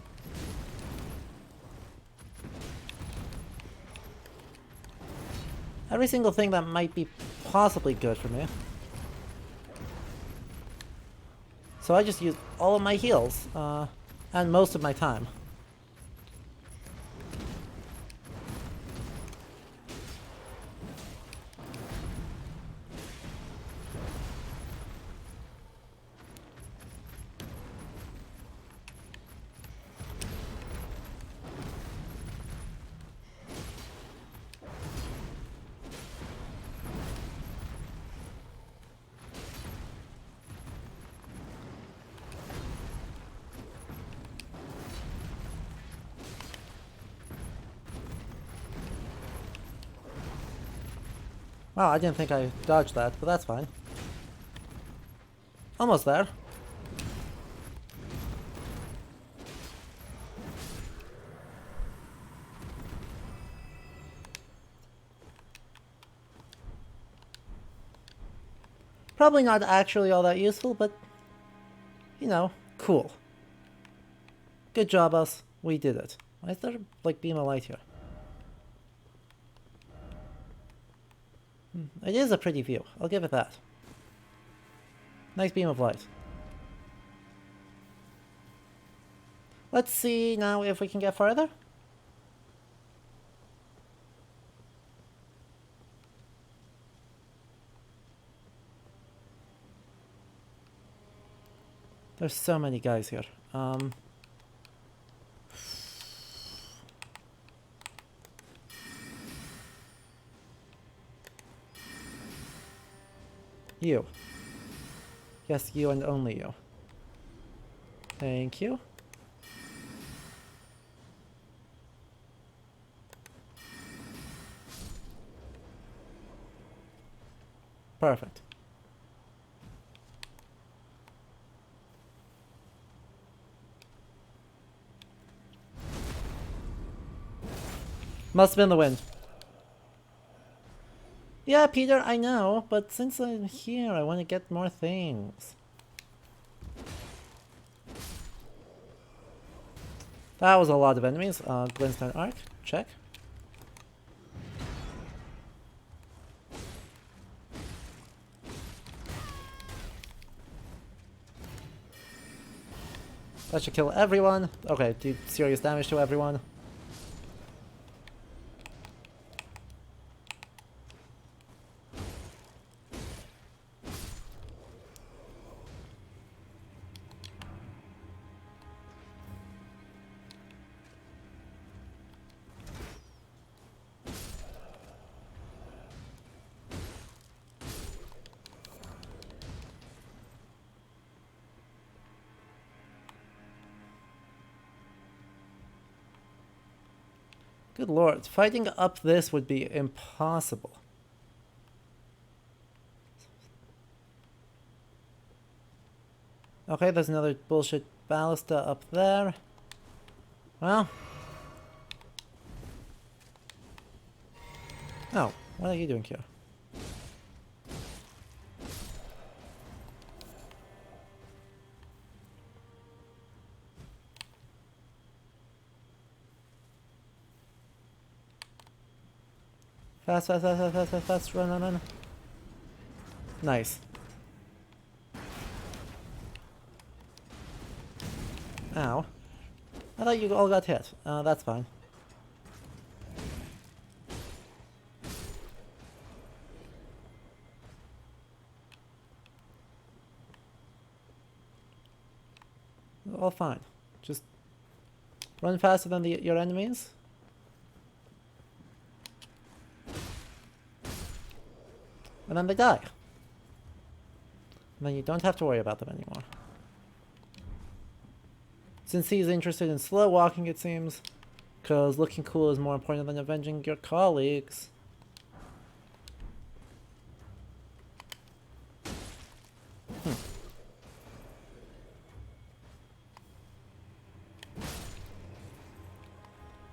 every single thing that might be possibly good for me. So I just used all of my heals, and most of my time. Wow, I didn't think I dodged that, but that's fine. Almost there. Probably not actually all that useful, but, you know, cool. Good job, us. We did it. Why is there, like, beam of light here? It is a pretty view. I'll give it that. Nice beam of light. Let's see now if we can get farther. There's so many guys here. You. Yes, you and only you. Thank you. Perfect. Must have been the wind. Yeah, Peter, I know, but since I'm here, I want to get more things. That was a lot of enemies. Glintstone Arc, check. That should kill everyone. Okay, do serious damage to everyone. Good lord, fighting up this would be impossible. Okay, there's another bullshit ballista up there. Well. Oh, what are you doing here? Fast, fast, fast, fast, fast, fast, fast, run, run, run. Nice. Ow. I thought you all got hit. That's fine. All fine. Just run faster than your enemies. And then they die. And then you don't have to worry about them anymore. Since he's interested in slow walking, it seems, because looking cool is more important than avenging your colleagues.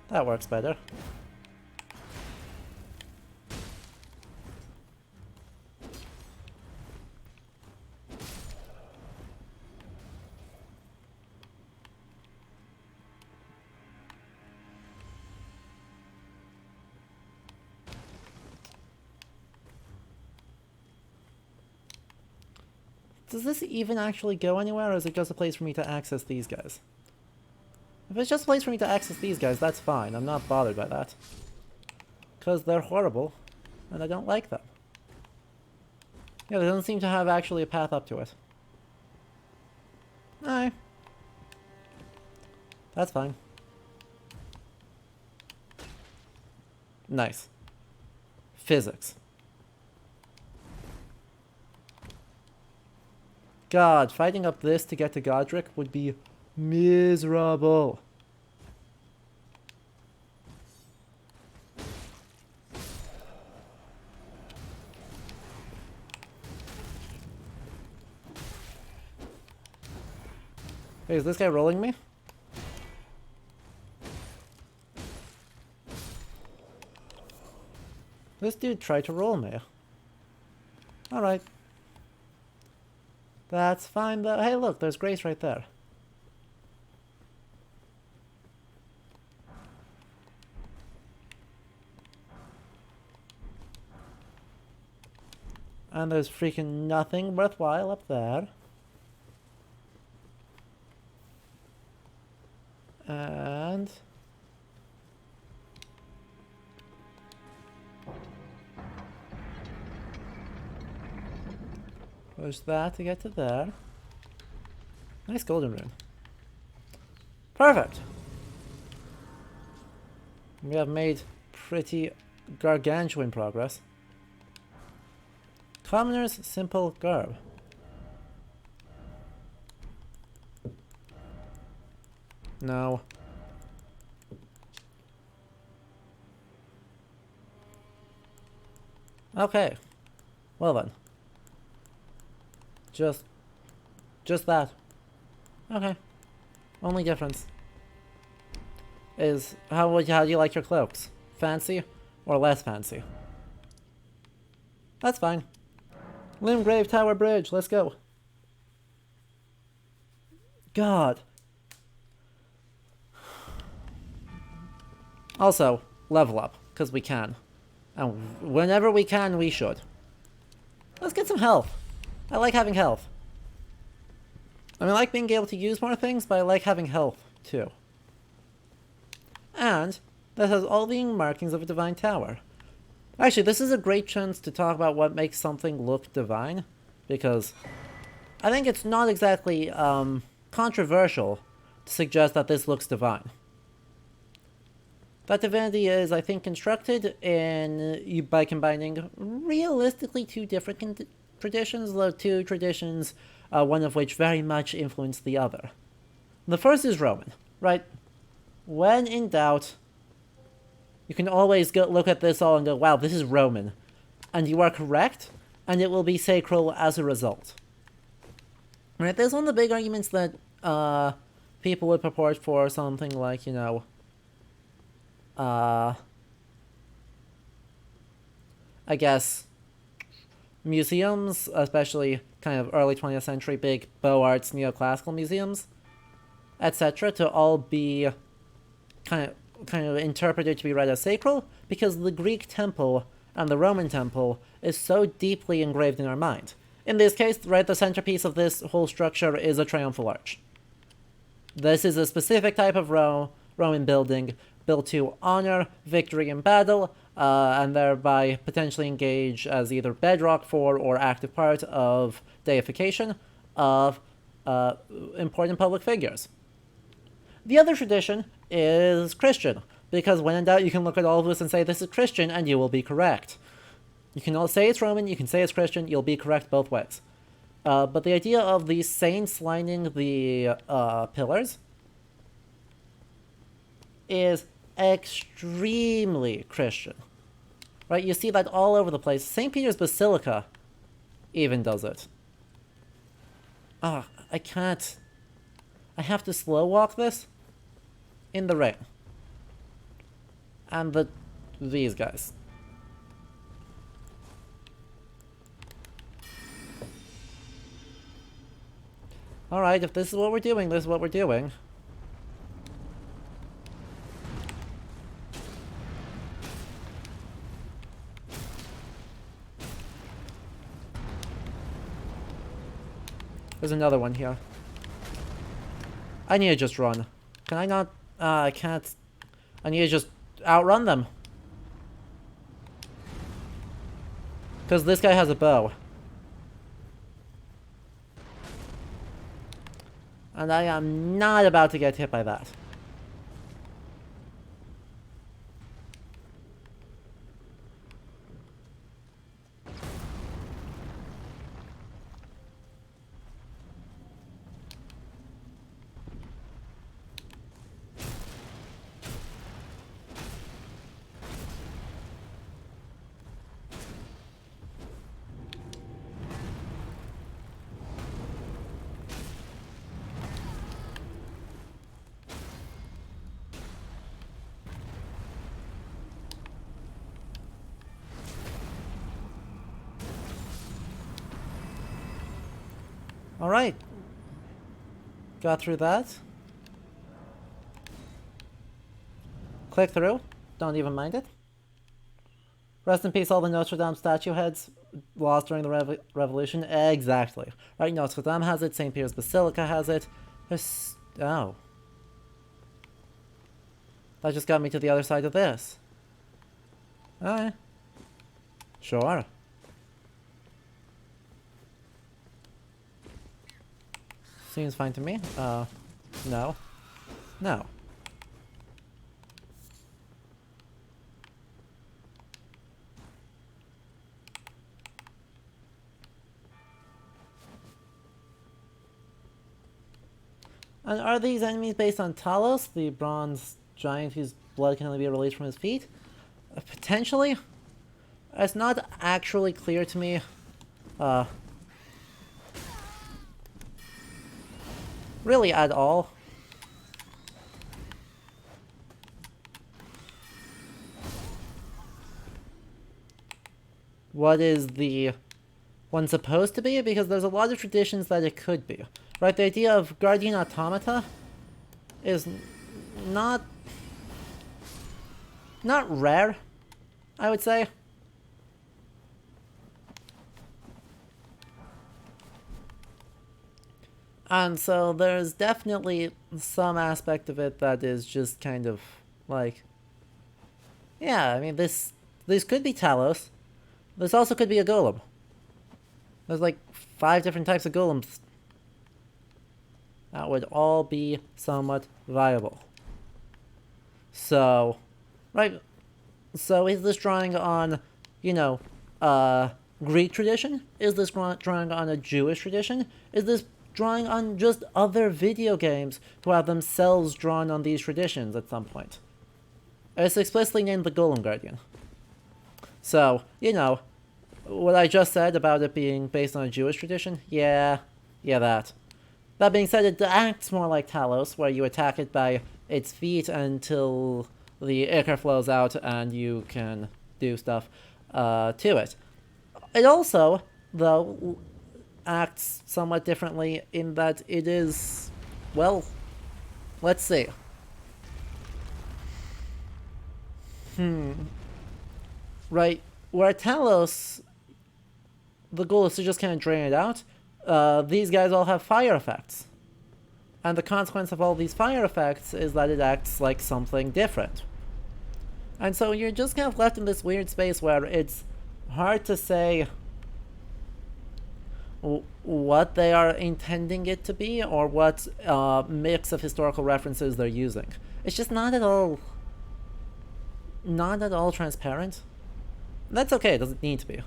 That works better. Does this even actually go anywhere, or is it just a place for me to access these guys? If it's just a place for me to access these guys, that's fine. I'm not bothered by that. Because they're horrible, and I don't like them. Yeah, there doesn't seem to have actually a path up to it. Alright. That's fine. Nice. Physics. God, fighting up this to get to Godric would be miserable. Hey, is this guy rolling me? This dude tried to roll me. Alright. That's fine though. Hey look, there's Grace right there. And there's freaking nothing worthwhile up there. And... push that to get to there. Nice golden rune. Perfect! We have made pretty gargantuan progress. Commoner's simple garb. No. Okay. Well then. Just that. Okay. Only difference is how do you like your cloaks? Fancy or less fancy? That's fine. Limgrave Tower Bridge, let's go. God. Also, level up, because we can. And whenever we can, we should. Let's get some health. I like having health. I mean, I like being able to use more things, but I like having health, too. And that has all the markings of a divine tower. Actually, this is a great chance to talk about what makes something look divine, because I think it's not exactly controversial to suggest that this looks divine. That divinity is, I think, constructed by combining realistically two different traditions, though two traditions, one of which very much influenced the other. The first is Roman, right? When in doubt, you can always look at this all and go, wow, this is Roman. And you are correct, and it will be sacral as a result. Right, there's one of the big arguments that people would purport for something like, you know, I guess museums, especially kind of early 20th century big Beaux Arts neoclassical museums, etc., to all be kind of interpreted to be read as sacral, because the Greek temple and the Roman temple is so deeply engraved in our mind. In this case, right, the centerpiece of this whole structure is a triumphal arch. This is a specific type of Roman building built to honor victory in battle, and thereby potentially engage as either bedrock for or active part of deification of important public figures. The other tradition is Christian, because when in doubt you can look at all of this and say this is Christian and you will be correct. You can all say it's Roman, you can say it's Christian, you'll be correct both ways. But the idea of the saints lining the pillars is extremely Christian. Right, you see that all over the place. St. Peter's Basilica even does it. I can't. I have to slow walk this in the rain. And these guys. Alright, if this is what we're doing, this is what we're doing. There's another one here. I need to just run. Can I not? I can't. I need to just outrun them. Because this guy has a bow. And I am not about to get hit by that. Alright. Got through that. Click through. Don't even mind it. Rest in peace all the Notre Dame statue heads lost during the revolution. Exactly. Right, Notre Dame has it. St. Peter's Basilica has it. There's... Oh. That just got me to the other side of this. Alright. Sure. Seems fine to me. No. No. And are these enemies based on Talos, the bronze giant whose blood can only be released from his feet? Potentially? It's not actually clear to me. Really at all. What is the one supposed to be? Because there's a lot of traditions that it could be. Right, the idea of guardian automata is not rare, I would say. And so there's definitely some aspect of it that is just kind of like, yeah, I mean, this could be Talos. This also could be a golem. There's like 5 different types of golems. That would all be somewhat viable. So, right, so is this drawing on, you know, Greek tradition? Is this drawing on a Jewish tradition? Is this drawing on just other video games to have themselves drawn on these traditions at some point? It's explicitly named the Golem Guardian. So, you know, what I just said about it being based on a Jewish tradition, yeah, that. That being said, it acts more like Talos, where you attack it by its feet until the ichor flows out and you can do stuff to it. It also, though, acts somewhat differently in that it is, well, let's see. Right, where Talos, the goal is to just kind of drain it out. These guys all have fire effects. And the consequence of all these fire effects is that it acts like something different. And so you're just kind of left in this weird space where it's hard to say what they are intending it to be or what mix of historical references they're using. It's just not at all transparent. That's okay, it doesn't need to be.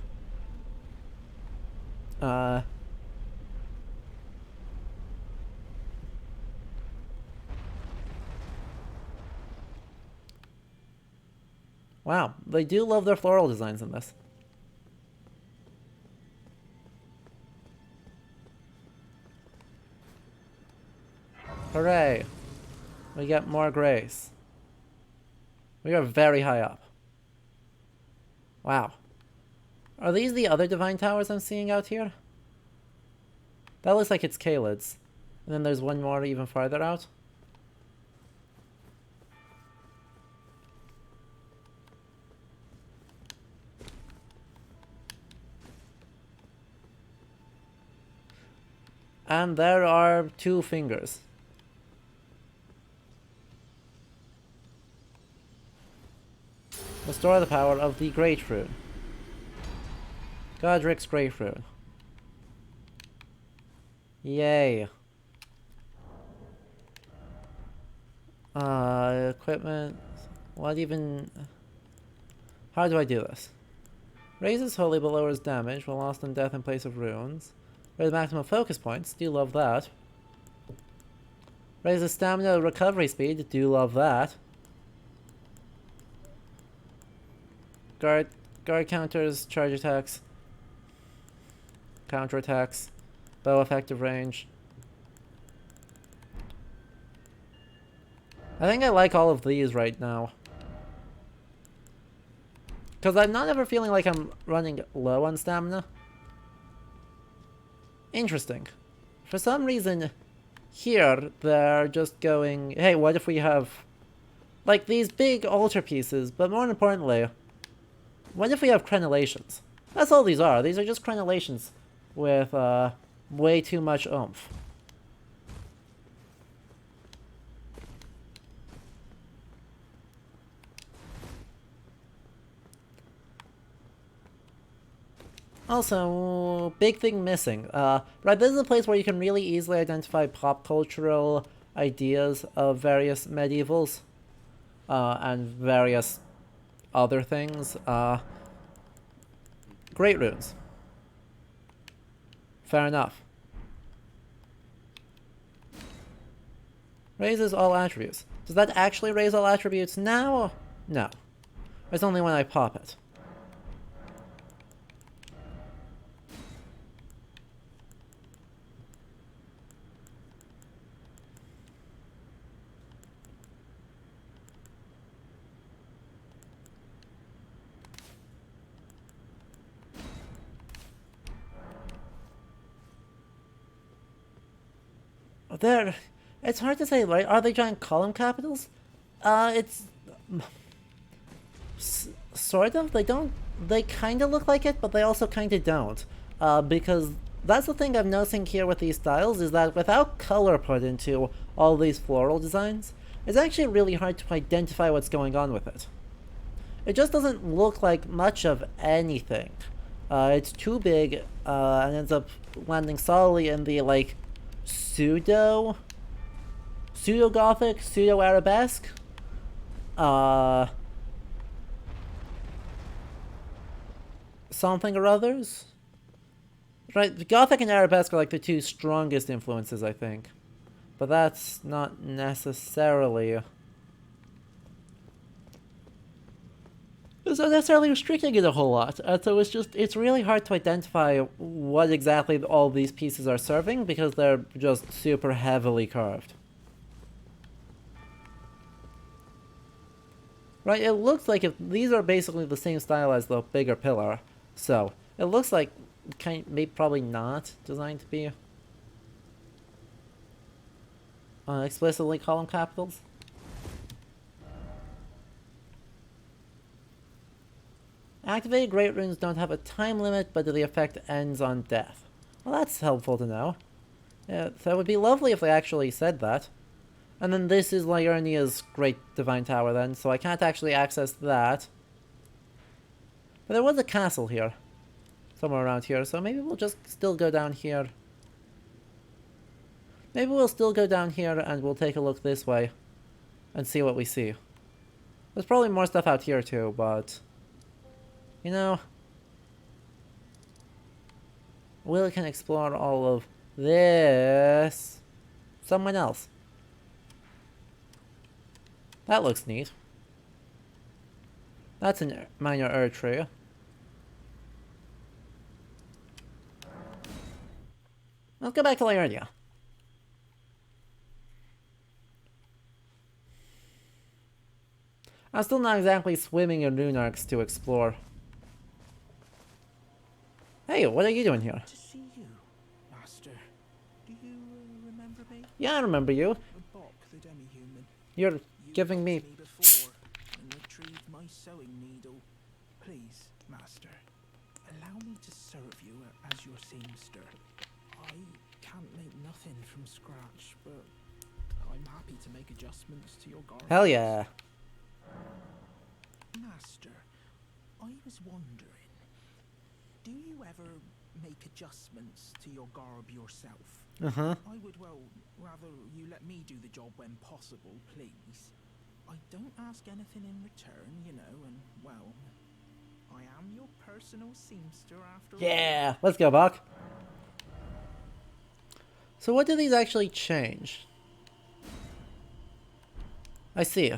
Wow, they do love their floral designs in this. Hooray! We get more grace. We are very high up. Wow. Are these the other divine towers I'm seeing out here? That looks like it's Kalid's. And then there's one more even farther out. And there are 2 fingers. Restore the power of the Great Rune. Godric's Great Rune. Yay. Equipment. What even... How do I do this? Raises holy but lowers damage when lost in death in place of runes. Raise maximum focus points. Do love that. Raises stamina recovery speed. Do love that. Guard counters, charge attacks, counter attacks, bow effective range. I think I like all of these right now. Because I'm not ever feeling like I'm running low on stamina. Interesting. For some reason, here, they're just going, hey, what if we have, like, these big altar pieces, but more importantly, what if we have crenellations? That's all these are. These are just crenellations with way too much oomph. Also, big thing missing. Right, this is a place where you can really easily identify pop cultural ideas of various medievals and various other things. Great runes. Fair enough. Raises all attributes. Does that actually raise all attributes now? No. It's only when I pop it. There, it's hard to say, right? Are they giant column capitals? It's sort of. They kind of look like it, but they also kind of don't. Because that's the thing I'm noticing here with these styles, is that without color put into all these floral designs, it's actually really hard to identify what's going on with it. It just doesn't look like much of anything. It's too big, and ends up landing solidly in the, like, pseudo-Gothic, pseudo-Arabesque, something or others. Right, Gothic and Arabesque are like the 2 strongest influences, I think. But that's not necessarily... It's not necessarily restricting it a whole lot, so it's really hard to identify what exactly all these pieces are serving, because they're just super heavily carved. Right, it looks like if these are basically the same style as the bigger pillar, so it looks like maybe probably not designed to be explicitly column capitals. Activated Great Runes don't have a time limit, but the effect ends on death. Well, that's helpful to know. Yeah, so it would be lovely if they actually said that. And then this is Liurnia's Great Divine Tower then, so I can't actually access that. But there was a castle here. Somewhere around here, so maybe we'll just still go down here. Maybe we'll still go down here and we'll take a look this way. And see what we see. There's probably more stuff out here too, but... You know, we can explore all of this. Someone else. That looks neat. That's a minor Ur tree. Let's go back to Liurnia. I'm still not exactly swimming in rune arcs to explore. Hey, what are you doing here? To see you, Master. Do you remember me? Yeah, I remember you. Bok, the demi-human. You're giving me... before and retrieved my sewing needle. Please, Master, allow me to serve you as your seamster. I can't make nothing from scratch, but I'm happy to make adjustments to your garments. Hell yeah. Master, I was wondering, do you ever make adjustments to your garb yourself? Uh-huh. I would, well, rather you let me do the job when possible, please. I don't ask anything in return, you know, and, well, I am your personal seamster after all. Yeah, let's go, Buck. So what do these actually change? I see.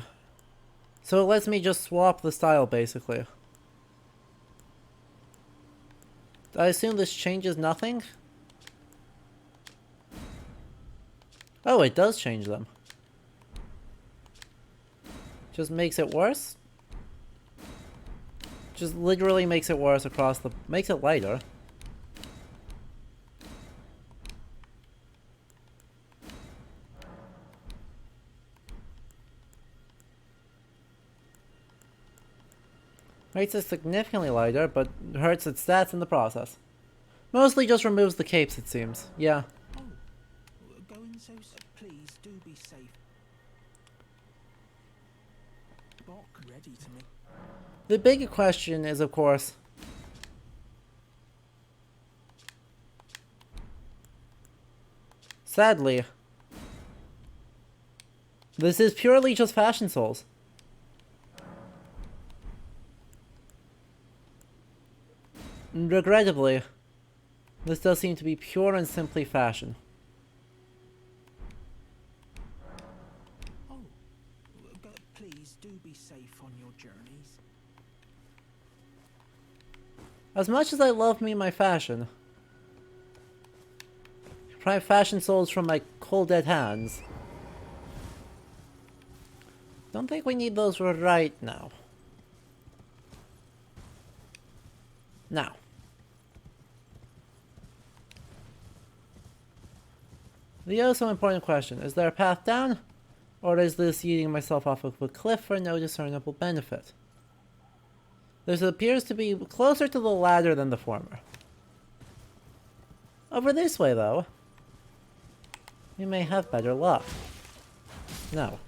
So it lets me just swap the style, basically. I assume this changes nothing? Oh, it does change them. Just makes it worse? Just literally makes it worse across the... makes it lighter. Makes it significantly lighter, but hurts its stats in the process. Mostly just removes the capes, it seems. Yeah. Oh, going so please do be safe. Bok ready to make. The big question is, of course... Sadly... this is purely just Fashion Souls. Regrettably, this does seem to be pure and simply fashion. Oh, please do be safe on your journeys. As much as I love me my fashion, prime Fashion Souls from my cold dead hands, don't think we need those right now. Now. The oh so important question, is there a path down? Or is this yeeting myself off of a cliff for no discernible benefit? This appears to be closer to the latter than the former. Over this way, though, we may have better luck. No.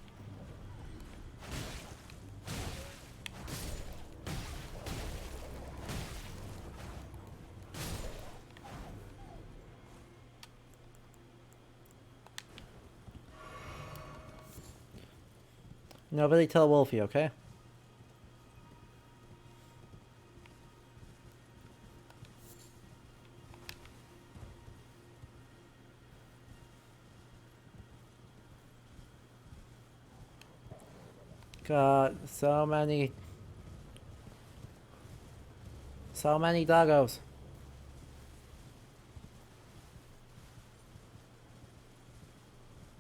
Nobody tell Wolfie, okay? God, so many doggos.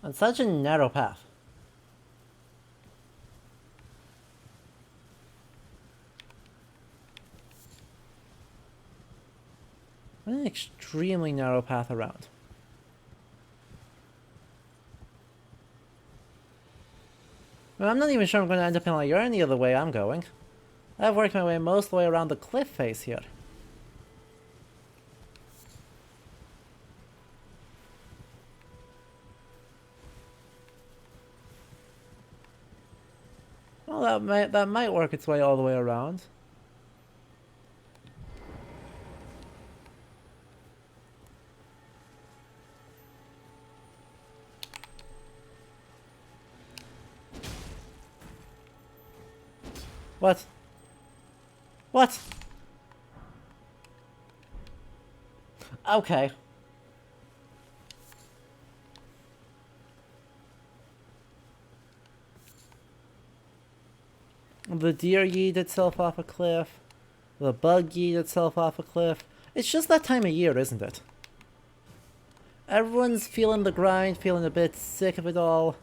On such a narrow path. An extremely narrow path around. Well, I'm not even sure I'm going to end up in like any other way I'm going. I've worked my way most of the way around the cliff face here. Well, that might work its way all the way around. What? What? Okay. The deer yeet itself off a cliff. The bug yeet itself off a cliff. It's just that time of year, isn't it? Everyone's feeling the grind, feeling a bit sick of it all,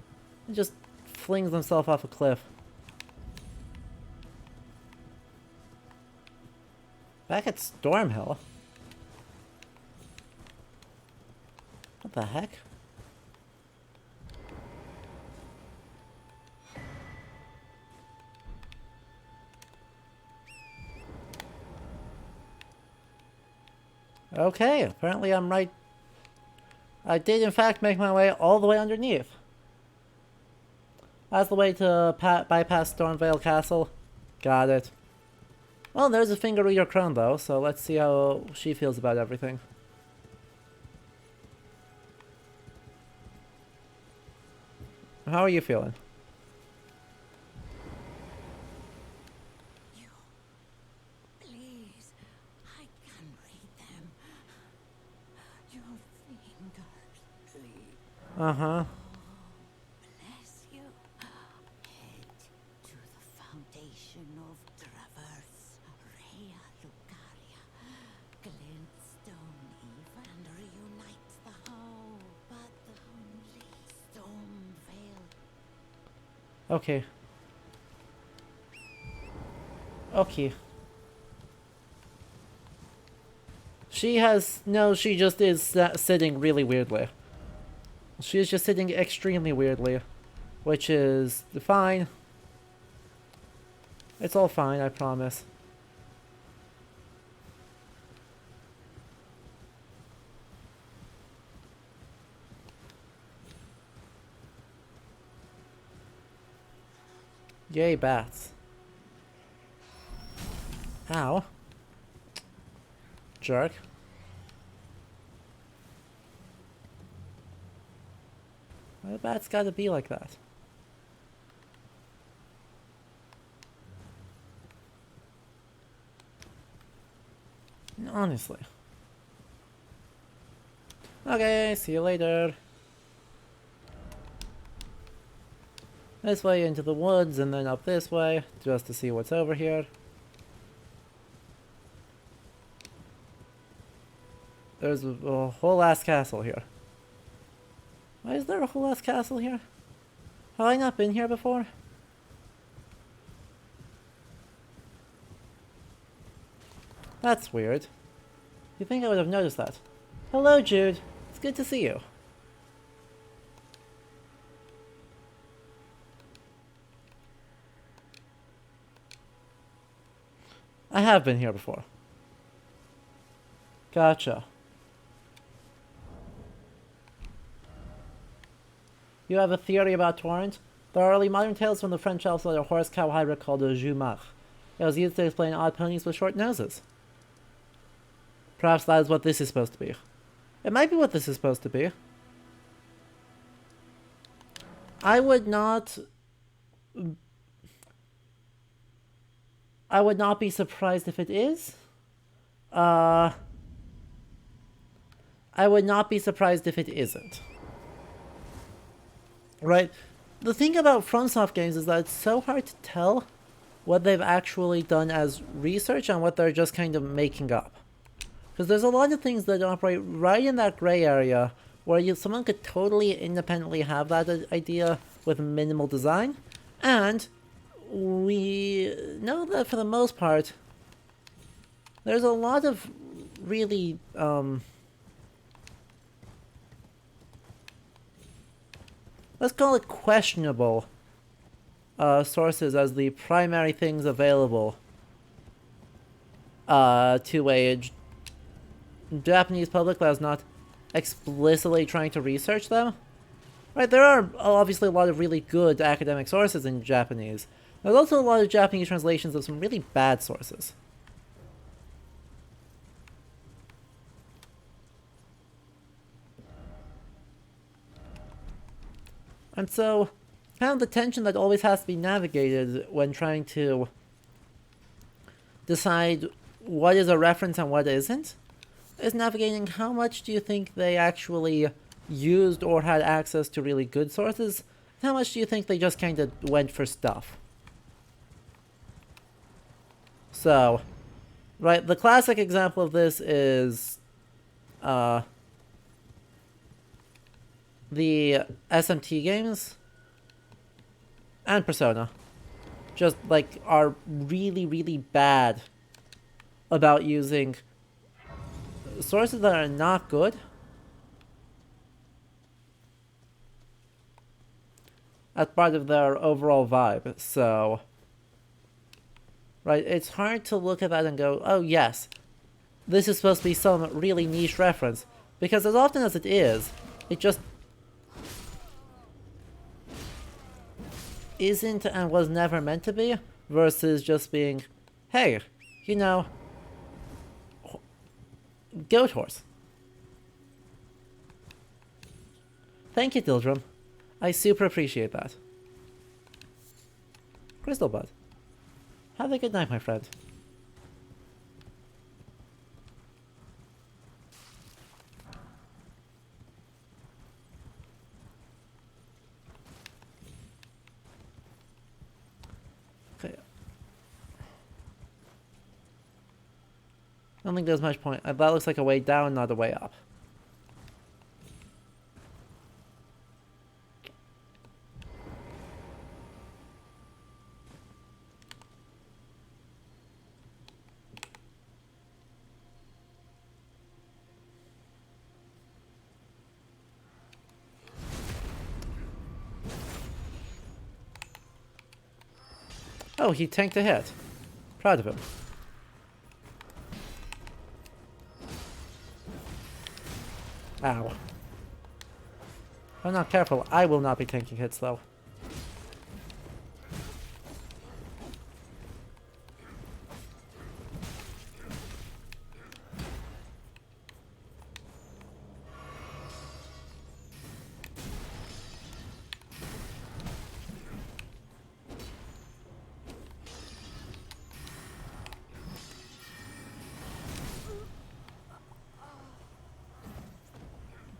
and just flings themselves off a cliff. Back at Stormhill? What the heck? Okay, apparently I'm right I did in fact make my way all the way underneath. That's the way to bypass Stormvale Castle. Got it. Well, there's a finger reader crone though, so let's see how she feels about everything. How are you feeling? You, please, I can read them. Your fingers bleed. Uh-huh. Bless you. Head to the foundation of Traverse, Rhea Lucaria, glintstone eve, and reunites the whole, but only Stormvale. Okay. Okay. She has... No, she just is sitting really weirdly. She is just sitting extremely weirdly. Which is fine. It's all fine, I promise. Yay, bats. Ow. Jerk. Why the bats gotta be like that? Honestly. Okay, see you later. This way into the woods and then up this way, just to see what's over here. There's a whole ass castle here. Why is there a whole ass castle here? Have I not been here before? That's weird. You'd think I would have noticed that. Hello, Jude. It's good to see you. I have been here before. Gotcha. You have a theory about Torrent? There are early modern tales from the French elves about a horse-cow hybrid called a jumach. It was used to explain odd ponies with short noses. Perhaps that is what this is supposed to be. It might be what this is supposed to be. I would not be surprised if it is. I would not be surprised if it isn't. Right? The thing about FromSoft games is that it's so hard to tell what they've actually done as research and what they're just kind of making up. Because there's a lot of things that operate right in that gray area where someone could totally independently have that idea with minimal design. And we know that for the most part, there's a lot of really, let's call it questionable sources as the primary things available to a Japanese public that is not explicitly trying to research them. Right, there are obviously a lot of really good academic sources in Japanese. There's also a lot of Japanese translations of some really bad sources. And so, kind of the tension that always has to be navigated when trying to decide what is a reference and what isn't, is navigating how much do you think they actually used or had access to really good sources, and how much do you think they just kind of went for stuff. So, right, the classic example of this is the SMT games and Persona just like are really, really bad about using sources that are not good as part of their overall vibe. So, right, it's hard to look at that and go, oh yes, this is supposed to be some really niche reference, because as often as it is, it just isn't and was never meant to be, versus just being, hey, you know, goat horse. Thank you, Dildrum. I super appreciate that. Crystal Bud. Have a good night, my friend. Okay. I don't think there's much point. That looks like a way down, not a way up. Oh, he tanked a hit. Proud of him. Ow. If I'm not careful, I will not be tanking hits, though.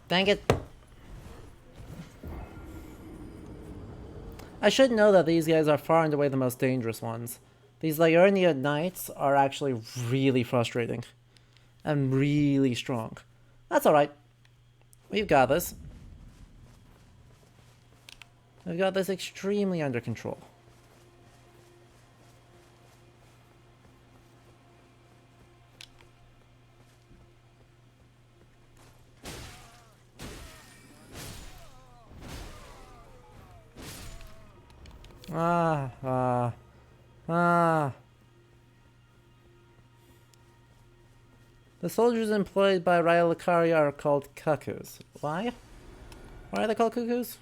Dang it. I should know that these guys are far and away the most dangerous ones. These Liurnia Knights are actually really frustrating. And really strong. That's alright. We've got this. We've got this extremely under control. The soldiers employed by Rylakaria are called cuckoos. Why? Why are they called cuckoos?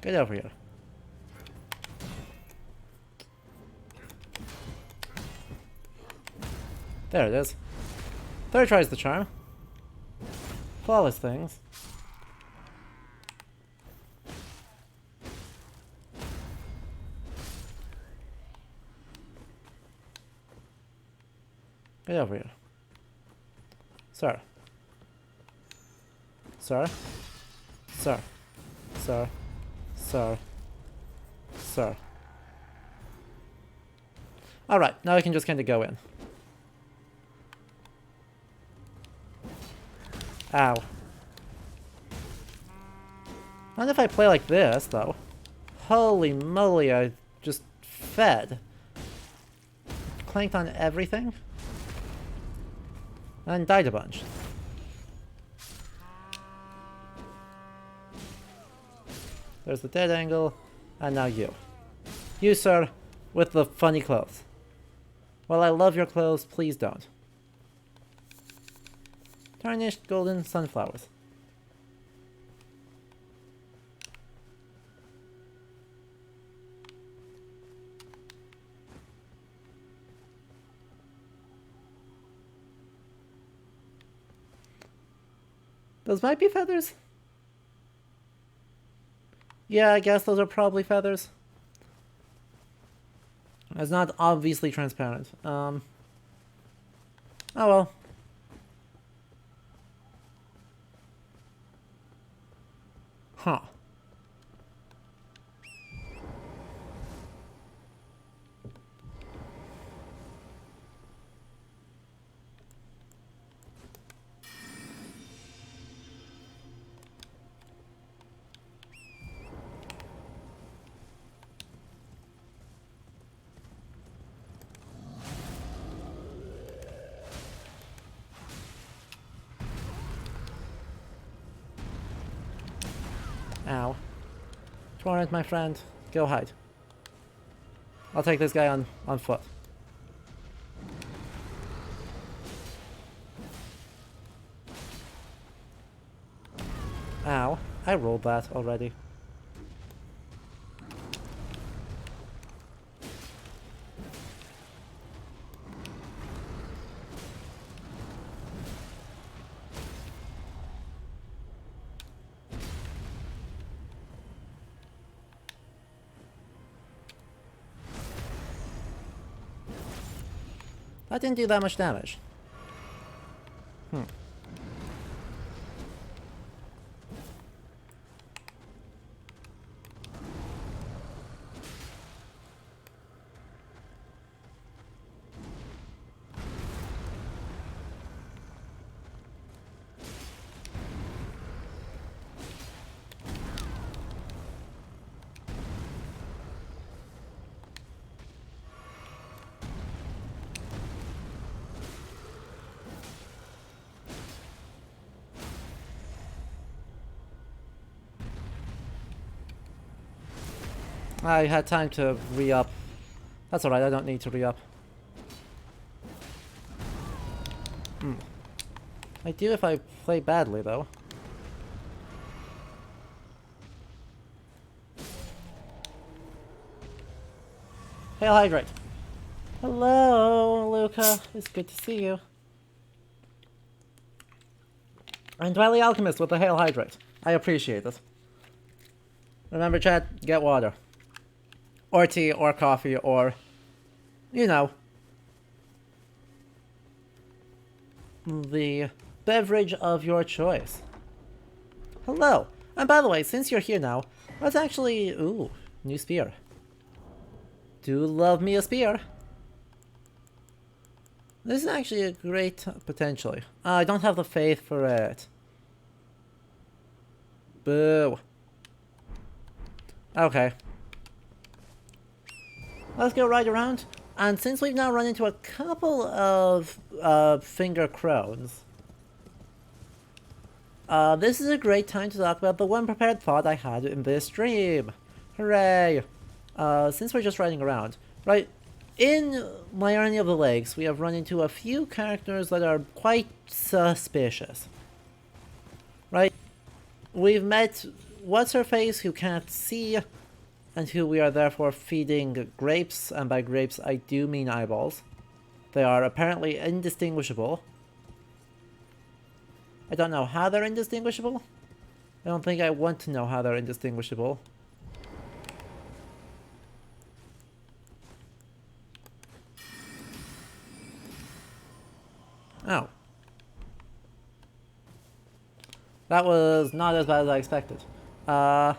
Get over here. There it is. Third tries the charm. Flawless things. Get over here. Sir. Sir. Sir. Sir. Sir. Sir. Alright, now I can just kind of go in. Ow. Not if I play like this, though. Holy moly, I just fed. Clanked on everything. And died a bunch. There's the dead angle, and now you. You, sir, with the funny clothes. While I love your clothes, please don't. Tarnished golden sunflowers. Those might be feathers. Yeah, I guess those are probably feathers. It's not obviously transparent. Oh well. Huh. Ow. Torrent, my friend. Go hide. I'll take this guy on foot. Ow. I rolled that already. That didn't do that much damage. I had time to re-up. That's alright, I don't need to re-up. I do if I play badly, though. Hail Hydrate! Hello, Luca. It's good to see you. And Dwelly Alchemist with the Hail Hydrate. I appreciate it. Remember, chat, get water. Or tea, or coffee, or, you know, the beverage of your choice. Hello! And by the way, since you're here now, let's actually... Ooh, new spear. Do love me a spear. This is actually a great... potentially. I don't have the faith for it. Boo. Okay. Let's go right around. And since we've now run into a couple of finger crones, this is a great time to talk about the one prepared thought I had in this stream. Hooray! Since we're just riding around, right? In My Journey of the Lakes, we have run into a few characters that are quite suspicious. Right? We've met What's-Her-Face, who can't see, and who we are therefore feeding grapes, and by grapes I do mean eyeballs. They are apparently indistinguishable. I don't know how they're indistinguishable. I don't think I want to know how they're indistinguishable. Oh. That was not as bad as I expected. Alright,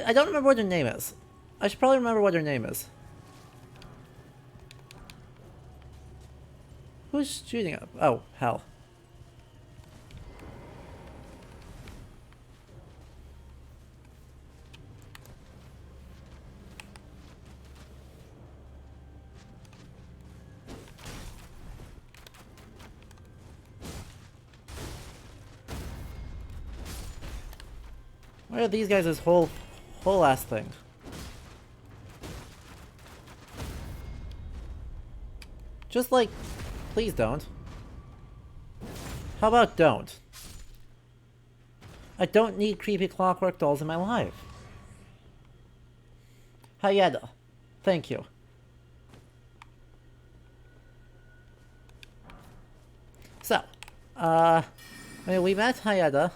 I don't remember what her name is. I should probably remember what her name is. Who's shooting up? Oh, hell. Why are these guys' whole ass thing? Just like, please don't. How about don't? I don't need creepy clockwork dolls in my life. Hayeda. Thank you. So, I mean, we met Hayeda.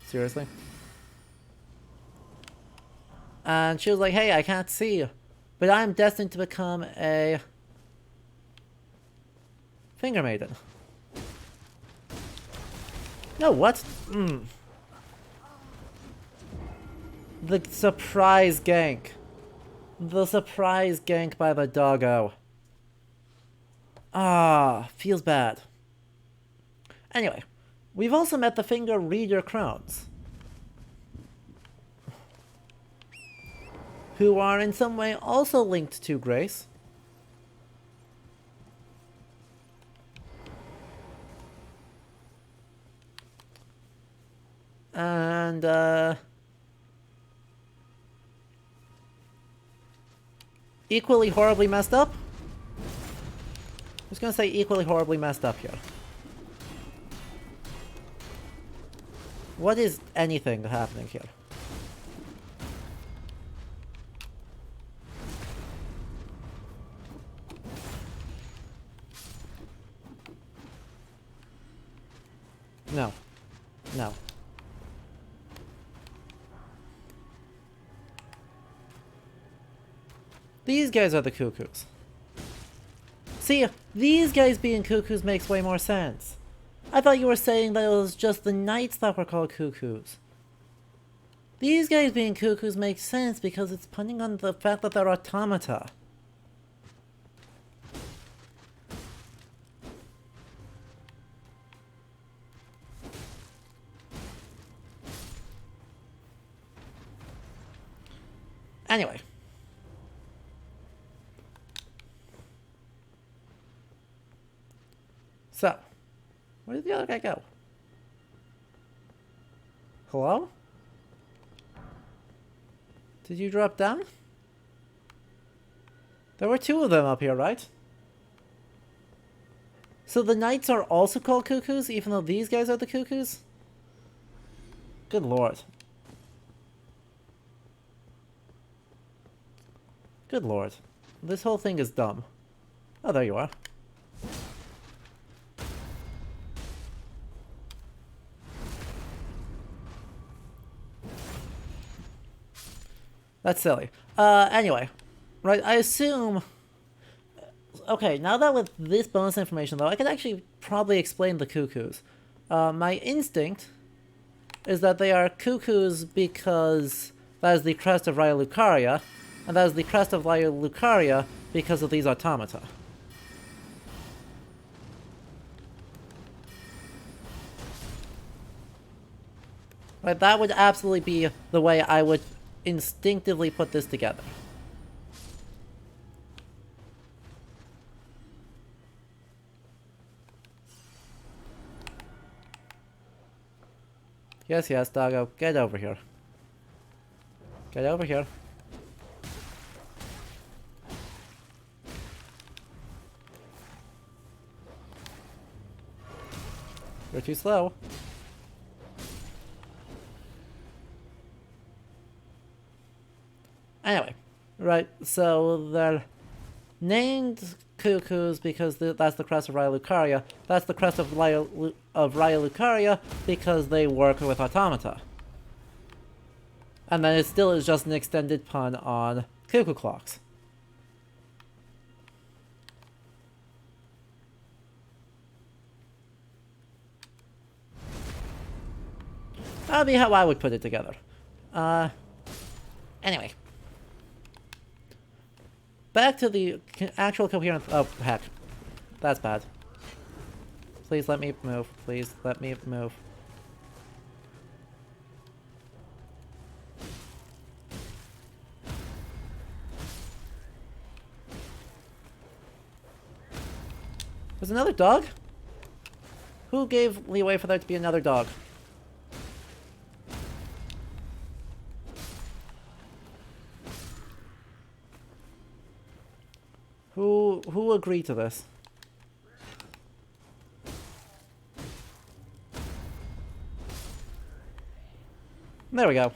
Seriously? And she was like, hey, I can't see you, but I'm destined to become a finger maiden. No, what? The surprise gank. The surprise gank by the doggo. Ah, feels bad. Anyway. We've also met the Finger Reader Crowns, who are in some way also linked to Grace. and equally horribly messed up. I was gonna say equally horribly messed up here. What is anything happening here? No. No. These guys are the cuckoos. See, these guys being cuckoos makes way more sense. I thought you were saying that it was just the knights that were called cuckoos. These guys being cuckoos makes sense because it's punning on the fact that they're automata. Anyway. So, where did the other guy go? Hello? Did you drop down? There were two of them up here, right? So the knights are also called cuckoos, even though these guys are the cuckoos? Good lord. Good lord. This whole thing is dumb. Oh, there you are. That's silly. Anyway. Right, I assume... Okay, now that with this bonus information, though, I could actually probably explain the cuckoos. My instinct is that they are cuckoos because that is the crest of Raya Lucaria, and that is the crest of Raya Lucaria because of these automata. Right, that would absolutely be the way I would instinctively put this together. Yes, yes, doggo, get over here. Get over here. You're too slow. Anyway, right, so they're named cuckoos because that's the crest of Raya Lucaria. That's the crest of Raya Lucaria because they work with automata. And then it still is just an extended pun on cuckoo clocks. That would be how I would put it together. Anyway. Back to the actual coherent... Oh, heck. That's bad. Please let me move. Please let me move. There's another dog? Who gave leeway for there to be another dog? Who agreed to this? There we go.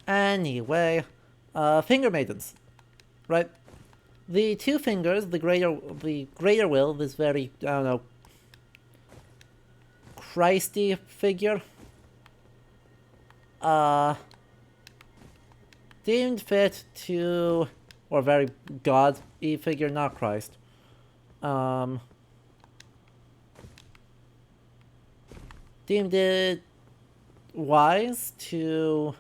Anyway, finger maidens, right? The two fingers, the greater will, this very, I don't know, Christy figure, deemed fit to, or very god-y figure, not Christ, deemed it wise to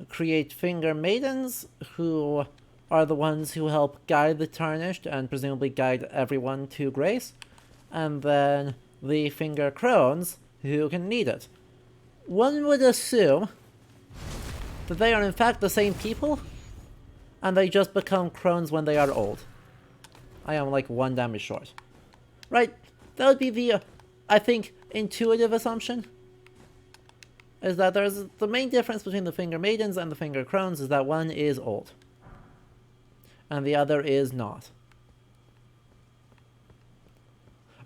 create finger maidens who are the ones who help guide the tarnished and presumably guide everyone to grace, and then the finger crones who can need it. One would assume that they are in fact the same people, and they just become crones when they are old. I am like one damage short. Right, that would be the I think, intuitive assumption is that there's the main difference between the Finger Maidens and the Finger Crones is that one is old and the other is not.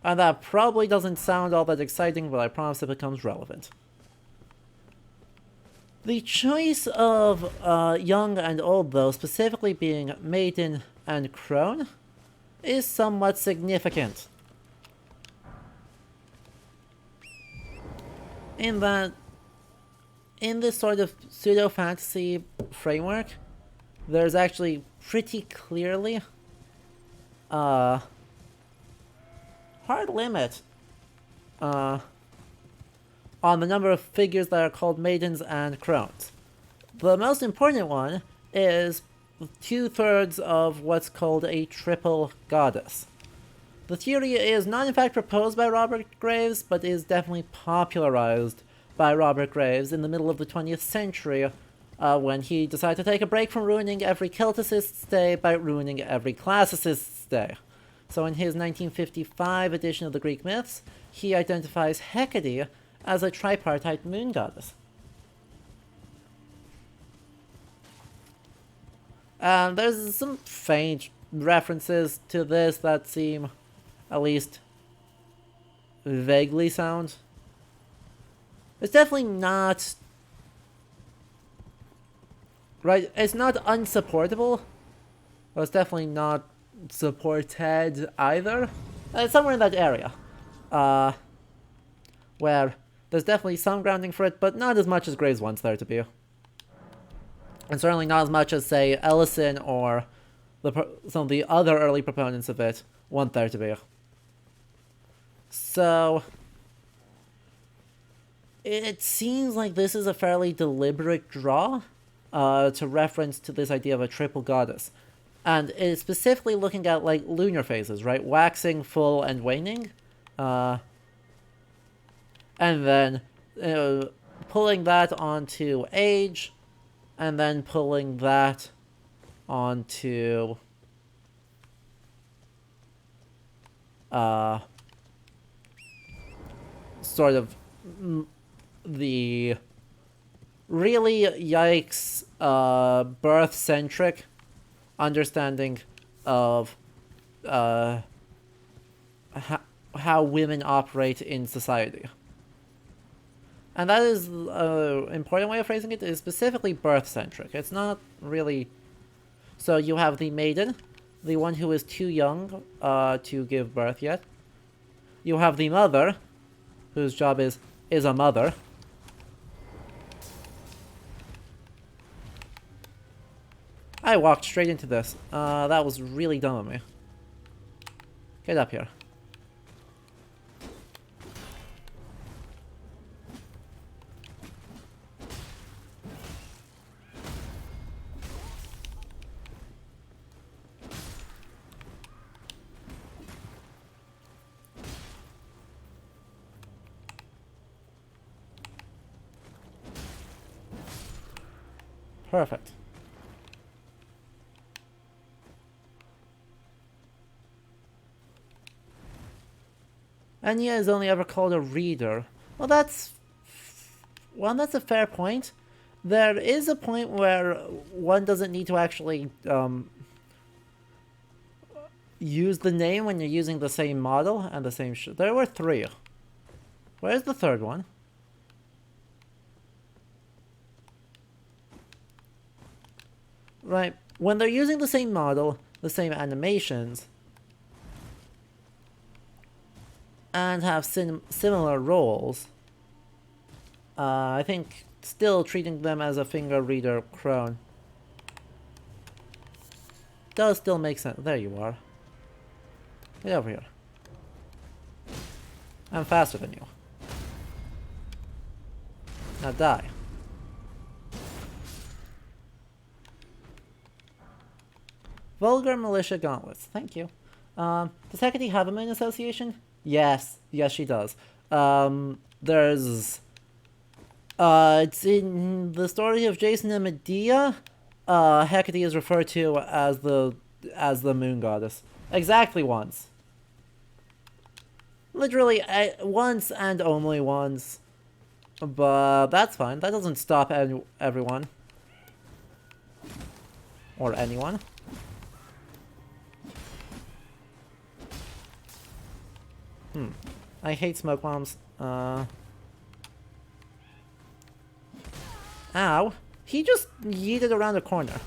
And that probably doesn't sound all that exciting, but I promise it becomes relevant. The choice of young and old, though, specifically being Maiden and Crone, is somewhat significant. In that, in this sort of pseudo-fantasy framework, there's actually pretty clearly a hard limit on the number of figures that are called maidens and crones. The most important one is 2/3 of what's called a triple goddess. The theory is not in fact proposed by Robert Graves, but is definitely popularized by Robert Graves in the middle of the 20th century when he decided to take a break from ruining every Celticist's day by ruining every classicist's day. So in his 1955 edition of the Greek myths, he identifies Hecate as a tripartite moon goddess. There's some faint references to this that seem at least vaguely sound. It's definitely not... Right, it's not unsupportable, but it's definitely not supported either. It's somewhere in that area. Where there's definitely some grounding for it, but not as much as Graves wants there to be. And certainly not as much as, say, Ellison or some of the other early proponents of it want there to be. So, it seems like this is a fairly deliberate draw to reference to this idea of a triple goddess. And it is specifically looking at, like, lunar phases, right? Waxing, full, and waning. And then pulling that onto age, and then pulling that onto sort of the really yikes birth-centric understanding of how women operate in society. And that is an important way of phrasing it, is specifically birth-centric. It's not really... So you have the maiden, the one who is too young to give birth yet. You have the mother, whose job is a mother. I walked straight into this. That was really dumb of me. Get up here. Perfect. Anya is only ever called a reader. Well, that's a fair point. There is a point where one doesn't need to actually use the name when you're using the same model and the same there were 3. Where's the 3rd one? Right, when they're using the same model, the same animations, and have similar roles, I think still treating them as a finger reader crone does still make sense. There you are. Get over here. I'm faster than you. Now die. Vulgar Militia Gauntlets. Thank you. Does Hecate have a moon association? Yes. Yes, she does. There's... it's in the story of Jason and Medea. Hecate is referred to as the moon goddess. Exactly once. Literally once and only once. But that's fine. That doesn't stop everyone. Or anyone. I hate smoke bombs. Ow. He just yeeted around the corner.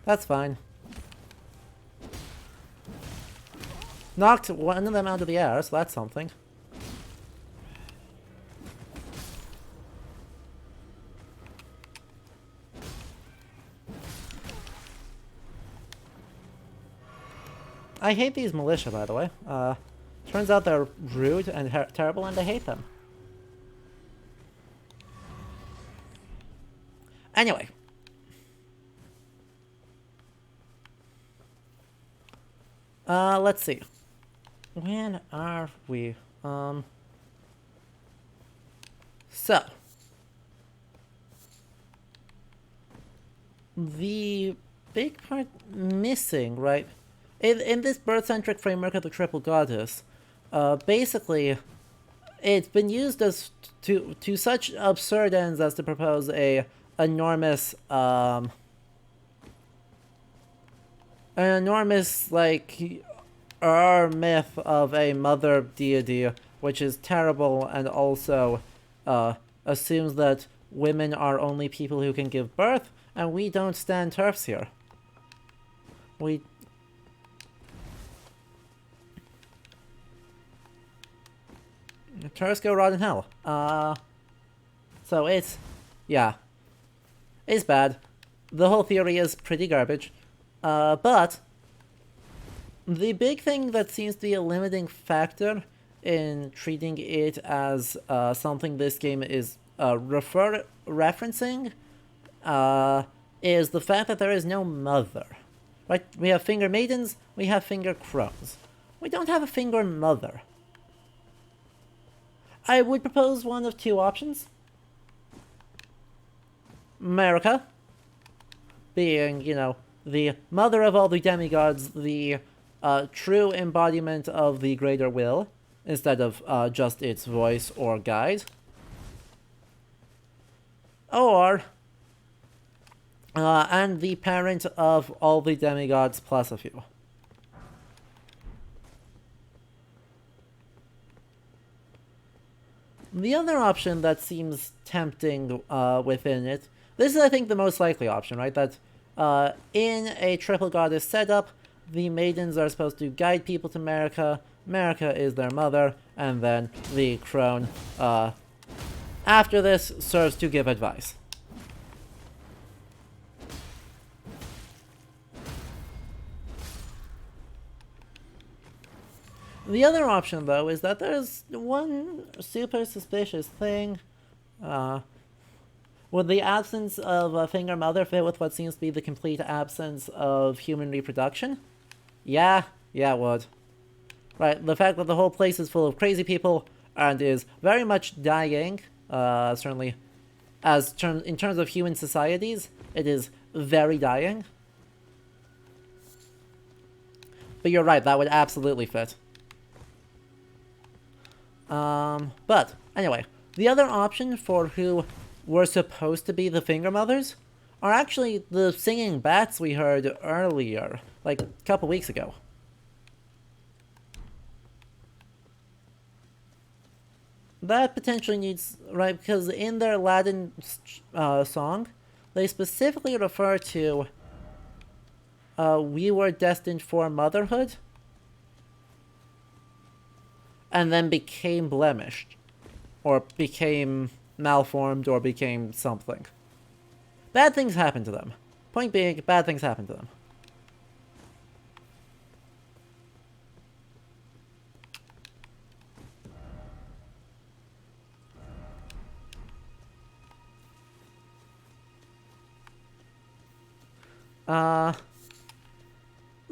That's fine. Knocked one of them out of the air, so that's something. I hate these militia, by the way. Turns out they're rude and terrible, and I hate them. Anyway. Let's see. When are we? So. The big part missing, right? In this birth-centric framework of the Triple Goddess, basically, it's been used as to such absurd ends as to propose a enormous, an enormous, like, myth of a mother deity, which is terrible and also assumes that women are only people who can give birth, and we don't stand TERFs here. We... TERFs go rot in hell. So it's... yeah. It's bad. The whole theory is pretty garbage. But... the big thing that seems to be a limiting factor in treating it as something this game is referencing is the fact that there is no mother. Right? We have finger maidens, we have finger crones. We don't have a finger mother. I would propose one of two options. America, being, you know, the mother of all the demigods, the true embodiment of the greater will, instead of just its voice or guide. Or, and the parent of all the demigods plus a few. The other option that seems tempting within it, this is I think the most likely option, right? That in a triple goddess setup, the maidens are supposed to guide people to Marika, Marika is their mother, and then the crone, after this, serves to give advice. The other option, though, is that there's one super suspicious thing. Would the absence of a finger mother fit with what seems to be the complete absence of human reproduction? Yeah, it would. Right, the fact that the whole place is full of crazy people and is very much dying, certainly, in terms of human societies, it is very dying. But you're right, that would absolutely fit. But, anyway, the other option for who were supposed to be the finger mothers are actually the singing bats we heard earlier, like a couple weeks ago. That potentially needs, right, because in their Latin song, they specifically refer to we were destined for motherhood, and then became blemished, or became malformed, or became something. Bad things happen to them. Point being, bad things happen to them.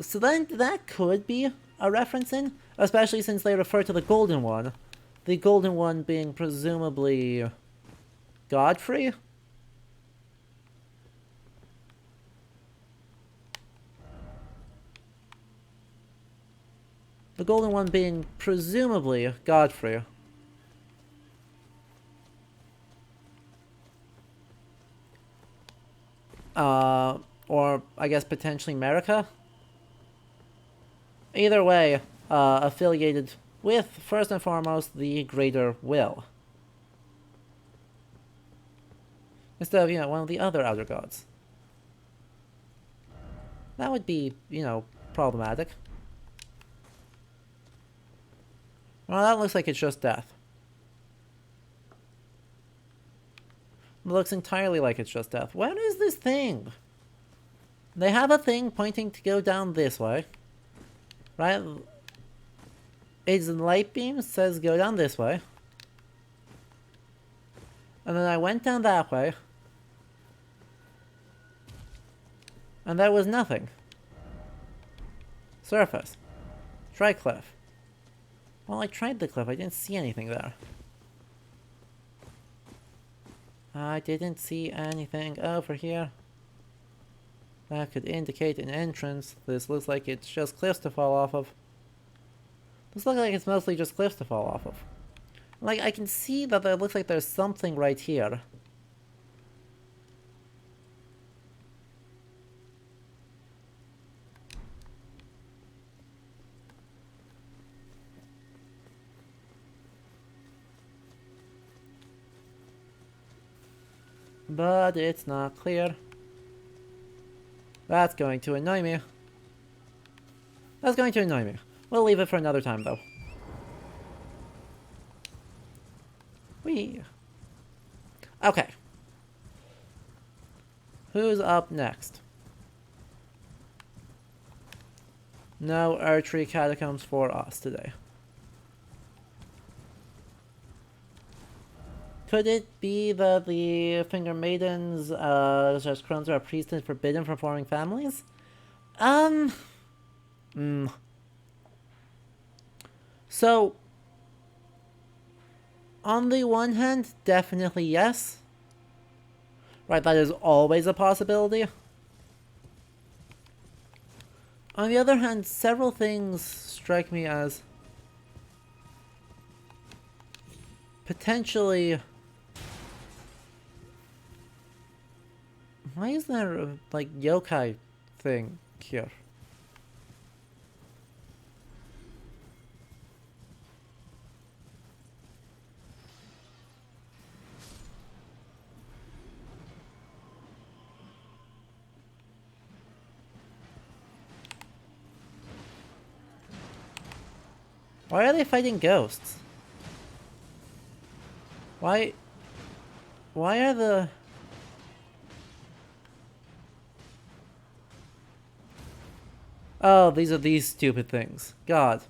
So then that could be a reference in, especially since they refer to the Golden One. The Golden One being presumably Godfrey? The golden one being presumably Godfrey. Or I guess potentially America. Either way, affiliated with, first and foremost, the Greater Will. Instead of, one of the other Outer Gods. That would be, problematic. Well, that looks like it's just death. It looks entirely like it's just death. What is this thing? They have a thing pointing to go down this way. Right? Its light beam says go down this way. And then I went down that way. And there was nothing. Surface. Try cliff. Well, I tried the cliff. I didn't see anything there. I didn't see anything over here. That could indicate an entrance. This looks like it's just cliffs to fall off of. This looks like it's mostly just cliffs to fall off of. Like, I can see that it looks like there's something right here. But it's not clear. That's going to annoy me. That's going to annoy me. We'll leave it for another time, though. Whee! Okay. Who's up next? No archery catacombs for us today. Could it be that the Finger Maidens, as crones are priesthood forbidden from forming families? So, on the one hand, definitely yes. Right, that is always a possibility. On the other hand, several things strike me as potentially... Why is there a, like, yokai thing here? Why are they fighting ghosts? Why are the... Oh, these are these stupid things. God.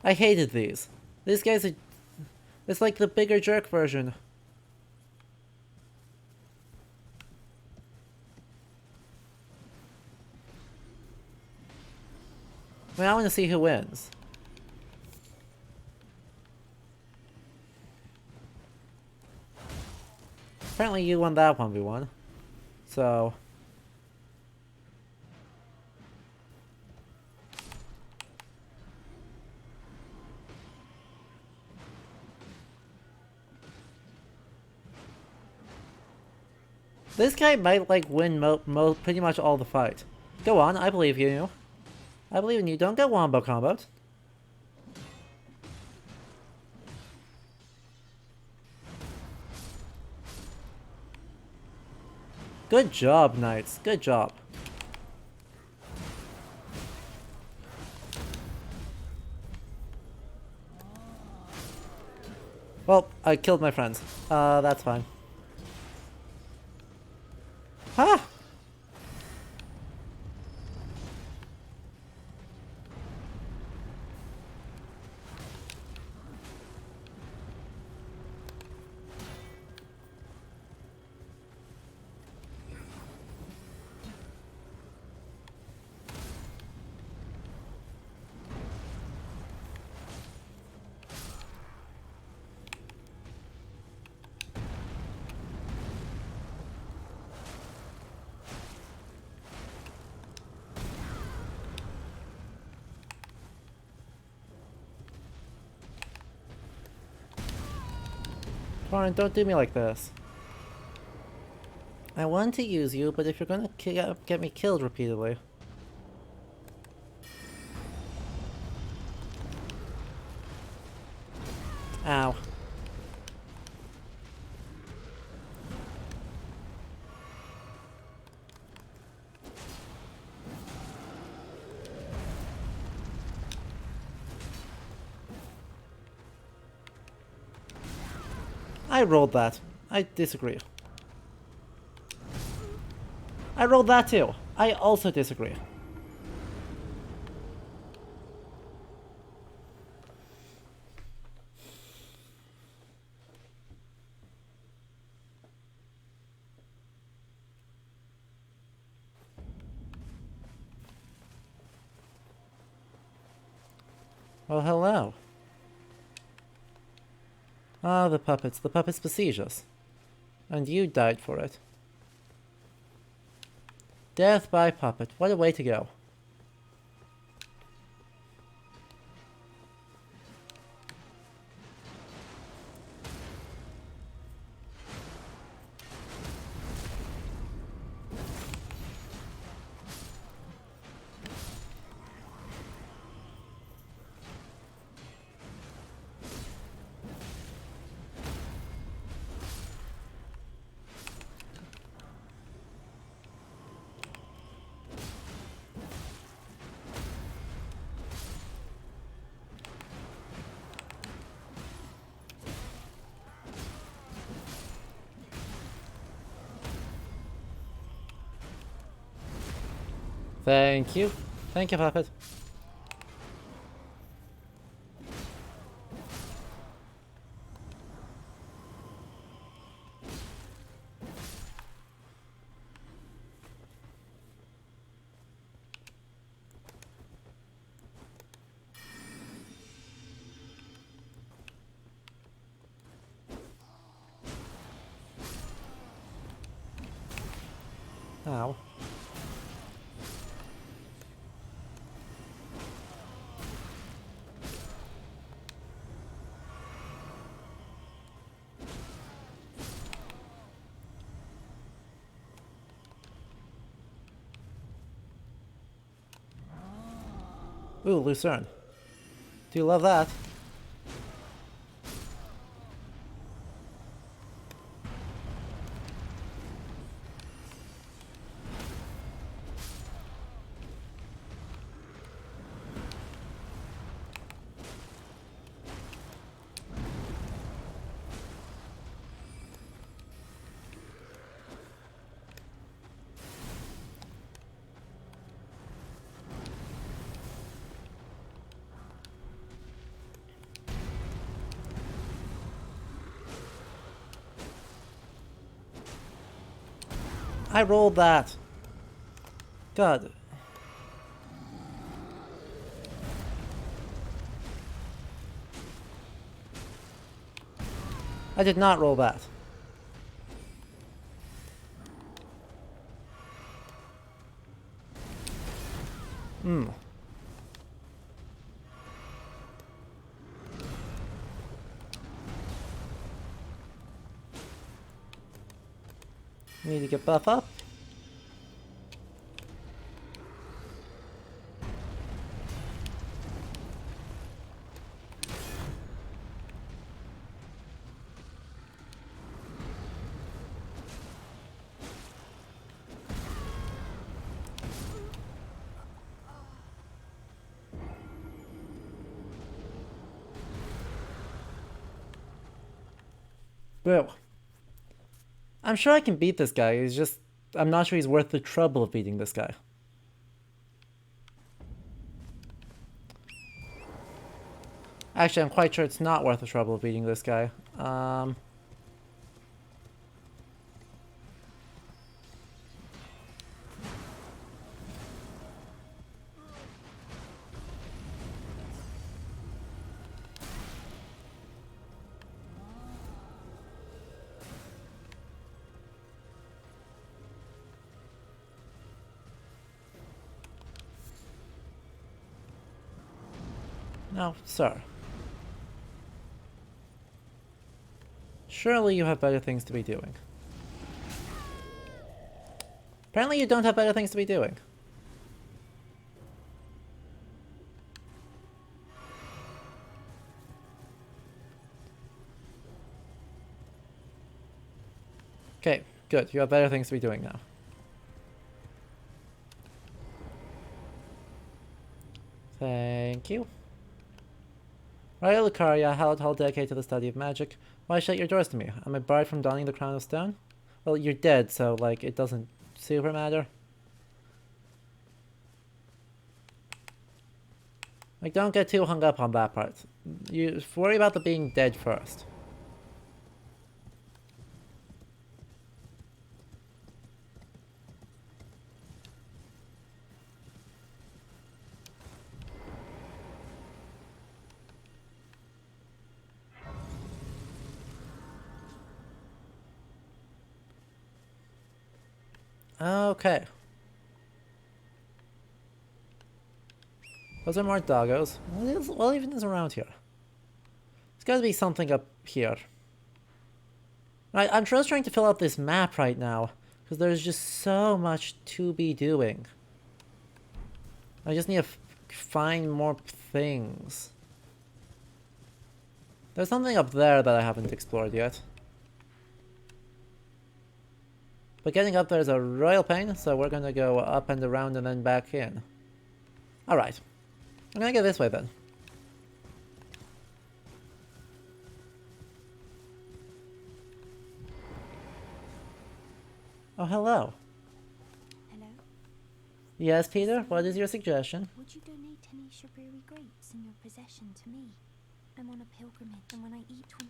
I hated these. These guys are... It's like the bigger jerk version. I mean, I want to see who wins. Apparently you won that 1v1. So... This guy might, like, win pretty much all the fight. Go on, I believe you. I believe in you. Don't get wombo comboed. Good job, Knights. Good job. Well, I killed my friends. That's fine. Ha! Warren, don't do me like this. I want to use you, but if you're gonna get me killed repeatedly... Ow. I rolled that. I disagree. I rolled that too. I also disagree. Well, hello. Ah, the puppets. The puppet's facetious. And you died for it. Death by puppet. What a way to go. Thank you. Thank you, puppet. Ow. Ooh, Lucerne. Do you love that? I rolled that. God. I did not roll that. Hmm. Need to get buff up. Boo. I'm sure I can beat this guy, he's just... I'm not sure he's worth the trouble of beating this guy. Actually, I'm quite sure it's not worth the trouble of beating this guy. No, sir. Surely you have better things to be doing. Apparently you don't have better things to be doing. Okay, good. You have better things to be doing now. Thank you. Right, Lucaria, hallowed whole decade to the study of magic. Why shut your doors to me? Am I barred from donning the crown of stone? Well, you're dead, so, like, it doesn't super matter. Like, don't get too hung up on that part. You worry about the being dead first. Okay. Those are more doggos. What even is around here? There's gotta be something up here. I'm just trying to fill out this map right now, because there's just so much to be doing. I just need to find more things. There's something up there that I haven't explored yet. But getting up there is a royal pain, so we're gonna go up and around and then back in. Alright. I'm gonna go this way then. Oh, hello. Hello? Yes, Peter? What is your suggestion? Would you donate any shrubbery grapes in your possession to me? I'm on a pilgrimage, and when I eat one...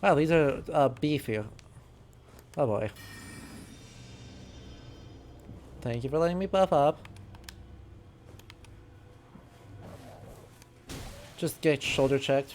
Wow, these are beefy. Oh boy. Thank you for letting me buff up. Just get shoulder checked.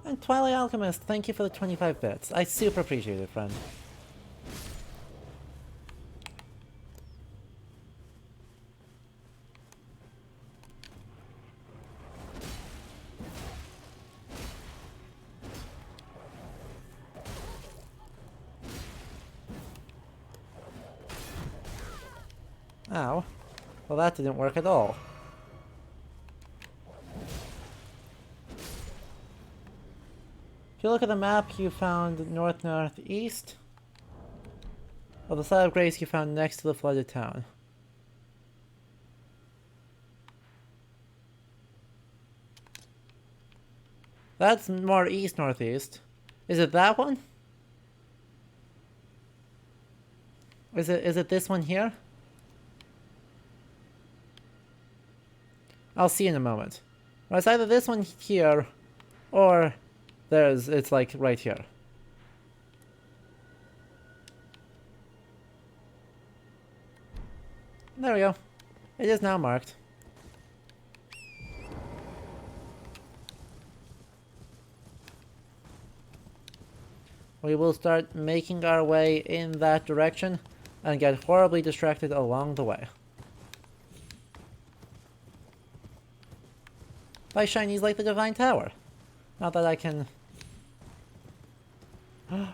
And Twilight Alchemist, thank you for the 25 bits. I super appreciate it, friend. Ow. Well, that didn't work at all. If you look at the map, you found north-northeast of the side of grace you found next to the flooded town. That's more east-northeast. Is it that one? Is it this one here? I'll see in a moment. Well, it's either this one here, or it's like right here. There we go. It is now marked. We will start making our way in that direction and get horribly distracted along the way. By shinies like the Divine Tower. Not that I can... I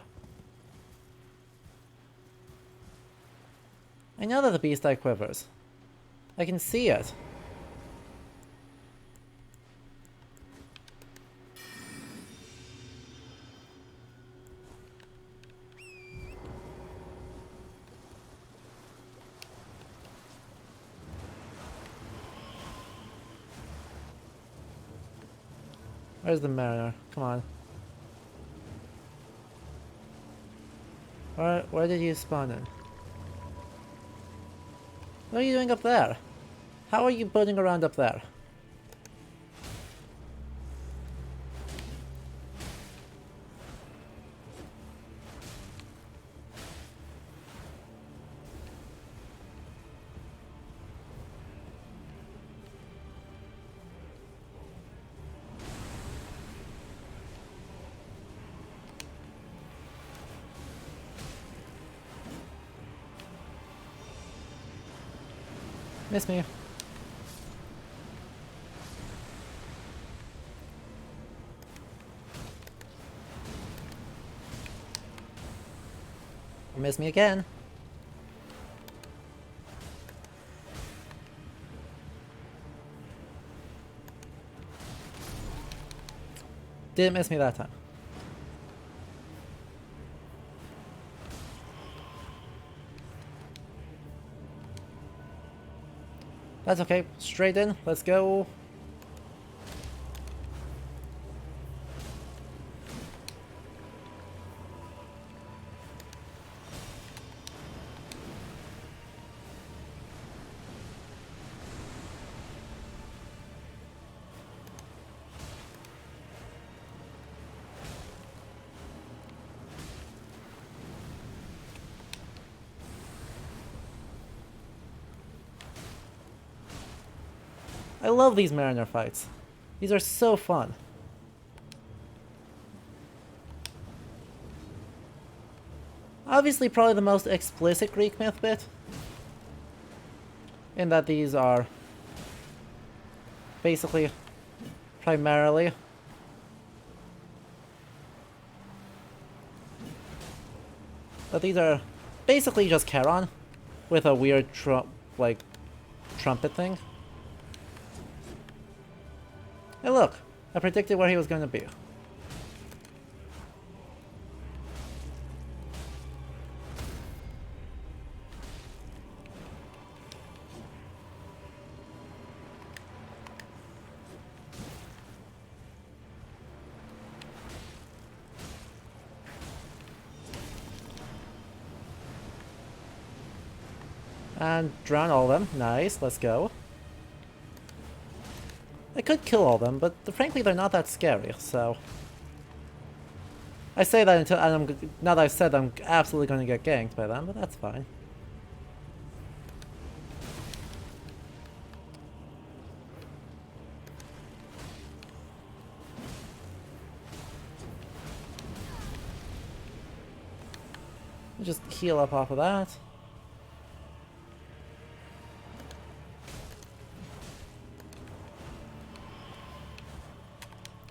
know that the beast eye quivers. I can see it. Where's the mariner? Come on. Where did you spawn in? What are you doing up there? How are you boating around up there? Miss me. Miss me again. Didn't miss me that time. That's okay. Straight in. Let's go. I love these Mariner fights. These are so fun. Obviously, probably the most explicit Greek myth bit, in that these are basically, primarily, that these are basically just Charon with a weird trumpet thing. Hey look, I predicted where he was going to be. And drown all of them. Nice, let's go. I could kill all of them, but frankly they're not that scary, so... I say that until now that I've said I'm absolutely going to get ganked by them, but that's fine. Just heal up off of that.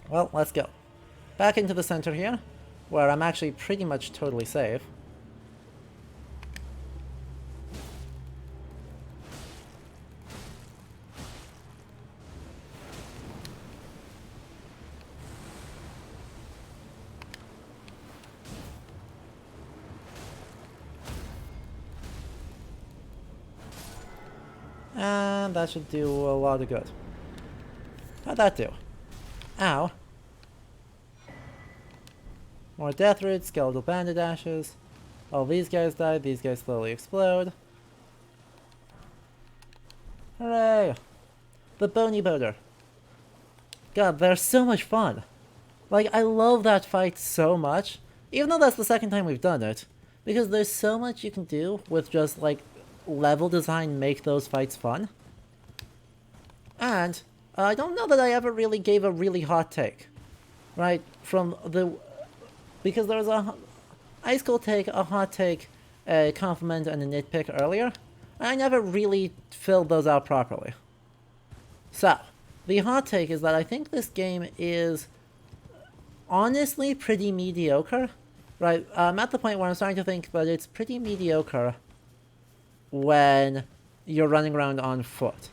Well, let's go. Back into the center here, where I'm actually pretty much totally safe. And that should do a lot of good. How'd that do? Ow. More death roots, skeletal bandit ashes. All these guys died, these guys slowly explode. Hooray! The bony boater. God, they're so much fun. Like, I love that fight so much. Even though that's the second time we've done it. Because there's so much you can do with just, like, level design make those fights fun. And I don't know that I ever really gave a really hot take. Right? From the... Because there was a ice cold take, a hot take, a compliment, and a nitpick earlier. And I never really filled those out properly. So, the hot take is that I think this game is honestly pretty mediocre. Right? I'm at the point where I'm starting to think that it's pretty mediocre when you're running around on foot.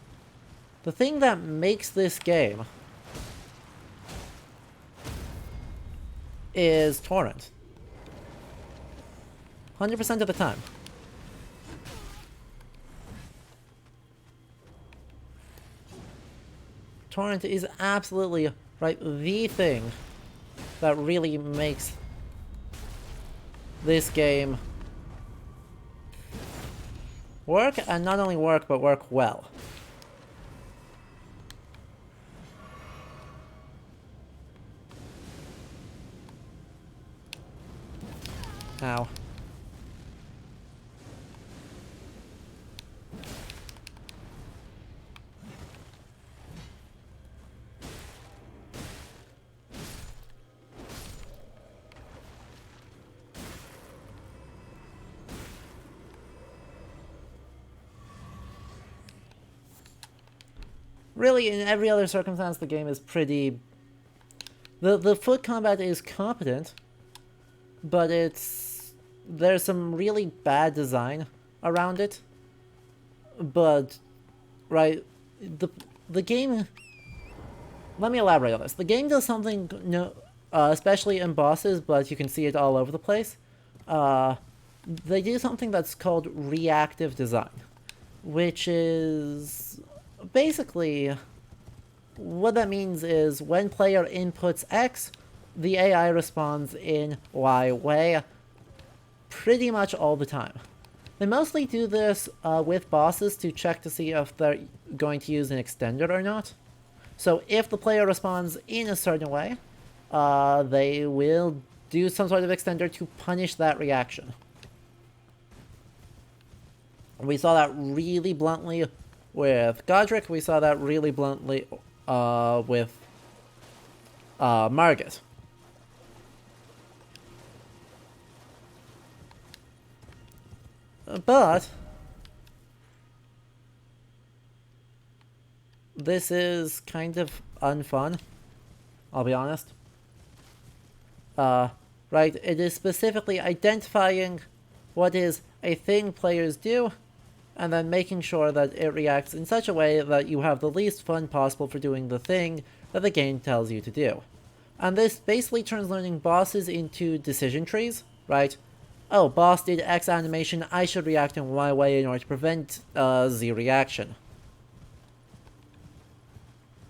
The thing that makes this game is Torrent. 100% of the time. Torrent is absolutely, right, the thing that really makes this game work, and not only work, but work well. Ow. Really, in every other circumstance, the game is pretty... The foot combat is competent, but there's some really bad design around it. But, right, the game... Let me elaborate on this. The game does something, especially in bosses, but you can see it all over the place. They do something that's called reactive design, which is... Basically, what that means is when player inputs X, the AI responds in Y way pretty much all the time. They mostly do this with bosses to check to see if they're going to use an extender or not. So if the player responds in a certain way, they will do some sort of extender to punish that reaction. We saw that really bluntly with Godric, we saw that really bluntly with Margit. But this is kind of unfun, I'll be honest. Right, it is specifically identifying what is a thing players do, and then making sure that it reacts in such a way that you have the least fun possible for doing the thing that the game tells you to do. And this basically turns learning bosses into decision trees, right? Oh, boss did X animation, I should react in Y way in order to prevent Z reaction.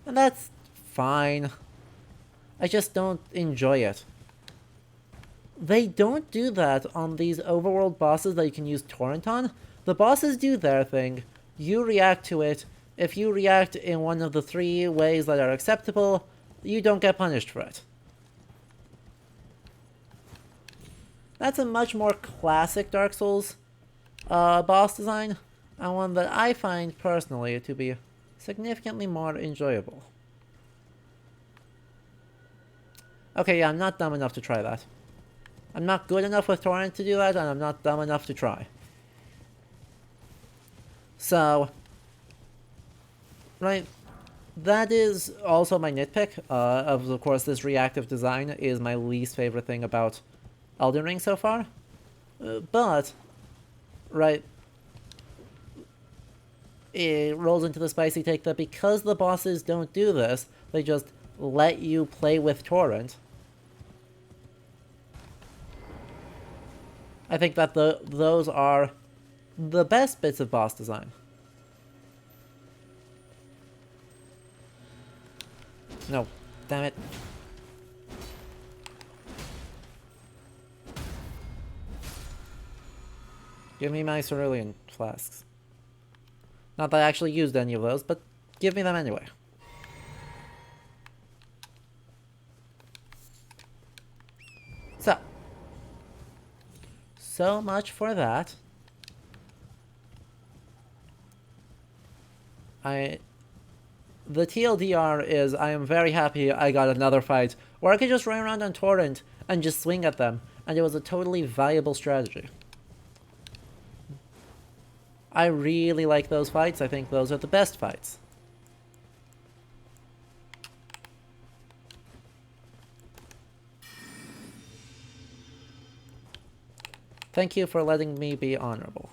And that's fine. I just don't enjoy it. They don't do that on these overworld bosses that you can use torrent on. The bosses do their thing, you react to it. If you react in one of the 3 ways that are acceptable, you don't get punished for it. That's a much more classic Dark Souls boss design, and one that I find personally to be significantly more enjoyable. Okay, yeah, I'm not dumb enough to try that. I'm not good enough with torrent to do that, and I'm not dumb enough to try. So, right, that is also my nitpick. Of course, this reactive design is my least favorite thing about Elden Ring so far. But, right, it rolls into the spicy take that because the bosses don't do this, they just let you play with torrent. I think that those are the best bits of boss design. No, damn it. Give me my cerulean flasks. Not that I actually used any of those, but give me them anyway. So much for that. The TLDR is I am very happy I got another fight where I could just run around on torrent and just swing at them, and it was a totally viable strategy. I really like those fights. I think those are the best fights. Thank you for letting me be honorable.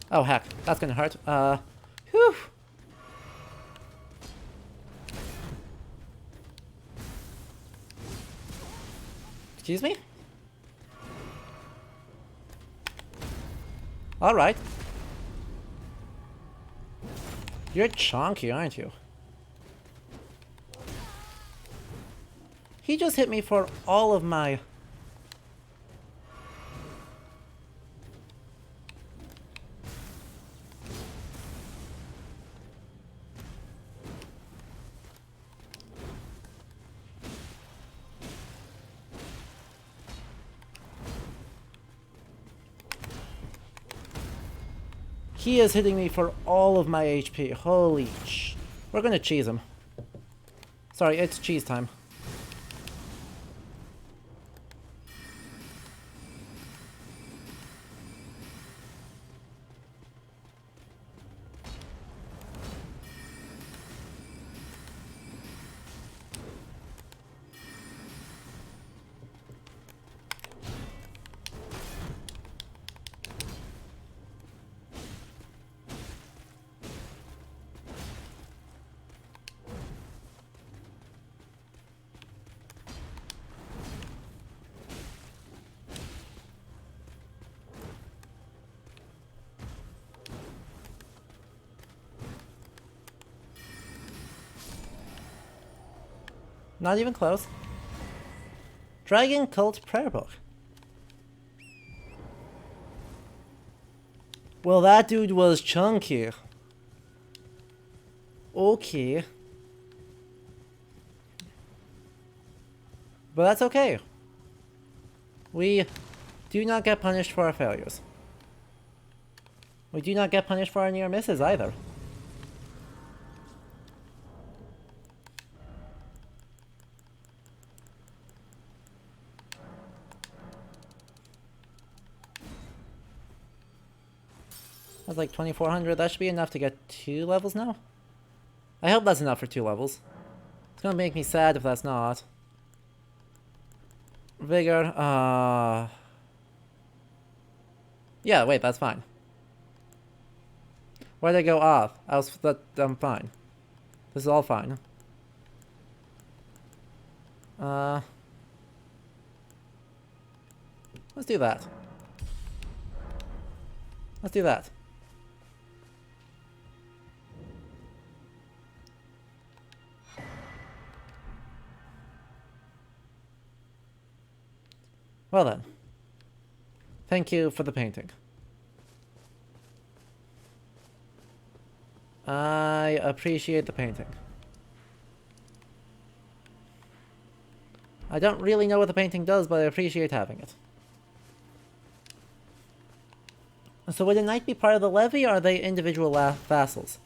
Oh heck, that's gonna hurt. Whew. Excuse me? Alright. You're chonky, aren't you? He just hit me for all of my... He is hitting me for all of my HP. Holy sh... We're gonna cheese him. Sorry, it's cheese time. Not even close. Dragon Cult Prayer Book. Well, that dude was chunky. Okay. But that's okay. We do not get punished for our failures. We do not get punished for our near misses either. That's like 2400. That should be enough to get 2 levels now. I hope that's enough for 2 levels. It's gonna make me sad if that's not. Vigor, yeah, wait, that's fine. Why'd I go off? I'm fine. This is all fine. Let's do that. Let's do that. Well then. Thank you for the painting. I appreciate the painting. I don't really know what the painting does, but I appreciate having it. So would a knight be part of the levy, or are they individual vassals?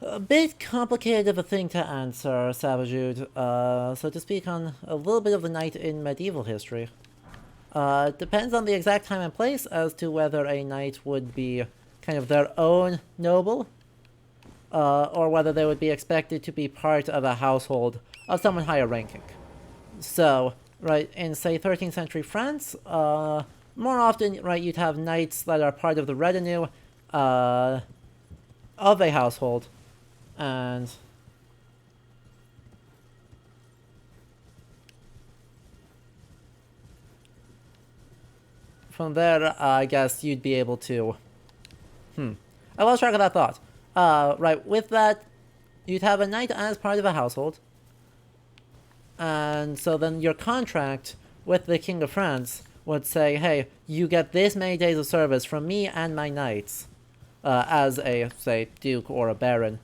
A bit complicated of a thing to answer, Savajude. So to speak on a little bit of the knight in medieval history. It depends on the exact time and place as to whether a knight would be kind of their own noble, or whether they would be expected to be part of a household of someone higher ranking. So, right, in say 13th century France, more often, right, you'd have knights that are part of the retinue of a household, and from there, I guess you'd be able to... I lost track of that thought. Right, with that, you'd have a knight as part of a household. And so then your contract with the King of France would say, hey, you get this many days of service from me and my knights, as a, say, duke or a baron.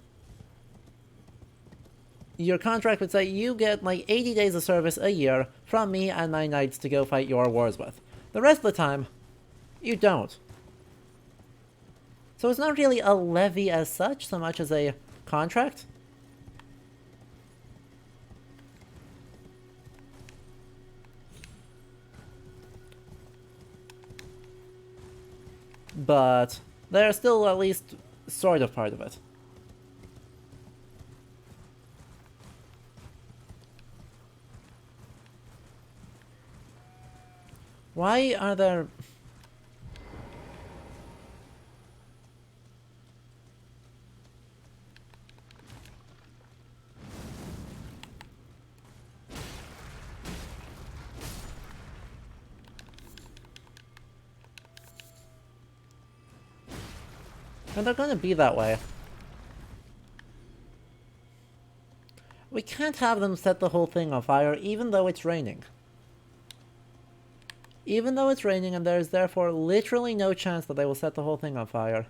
Your contract would say you get like 80 days of service a year from me and my knights to go fight your wars with. The rest of the time, you don't. So it's not really a levy as such, so much as a contract. But they're still at least sort of part of it. Why are there... And they're gonna be that way. We can't have them set the whole thing on fire, even though it's raining. Even though it's raining, and there is therefore literally no chance that they will set the whole thing on fire.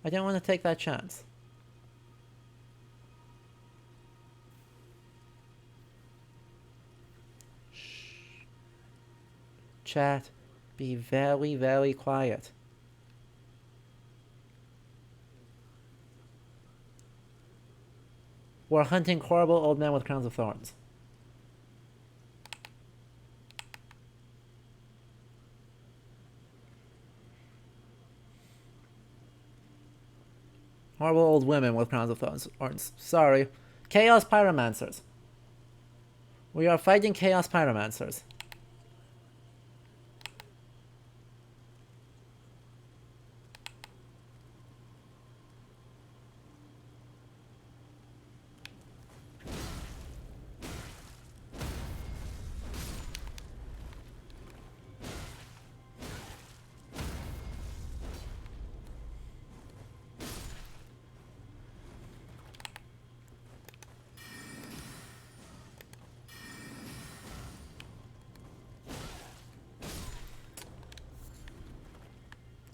I don't want to take that chance. Shh. Chat. Be very, very quiet. We're hunting horrible old men with crowns of thorns. Horrible old women with crowns of thorns. Sorry. Chaos Pyromancers. We are fighting Chaos Pyromancers.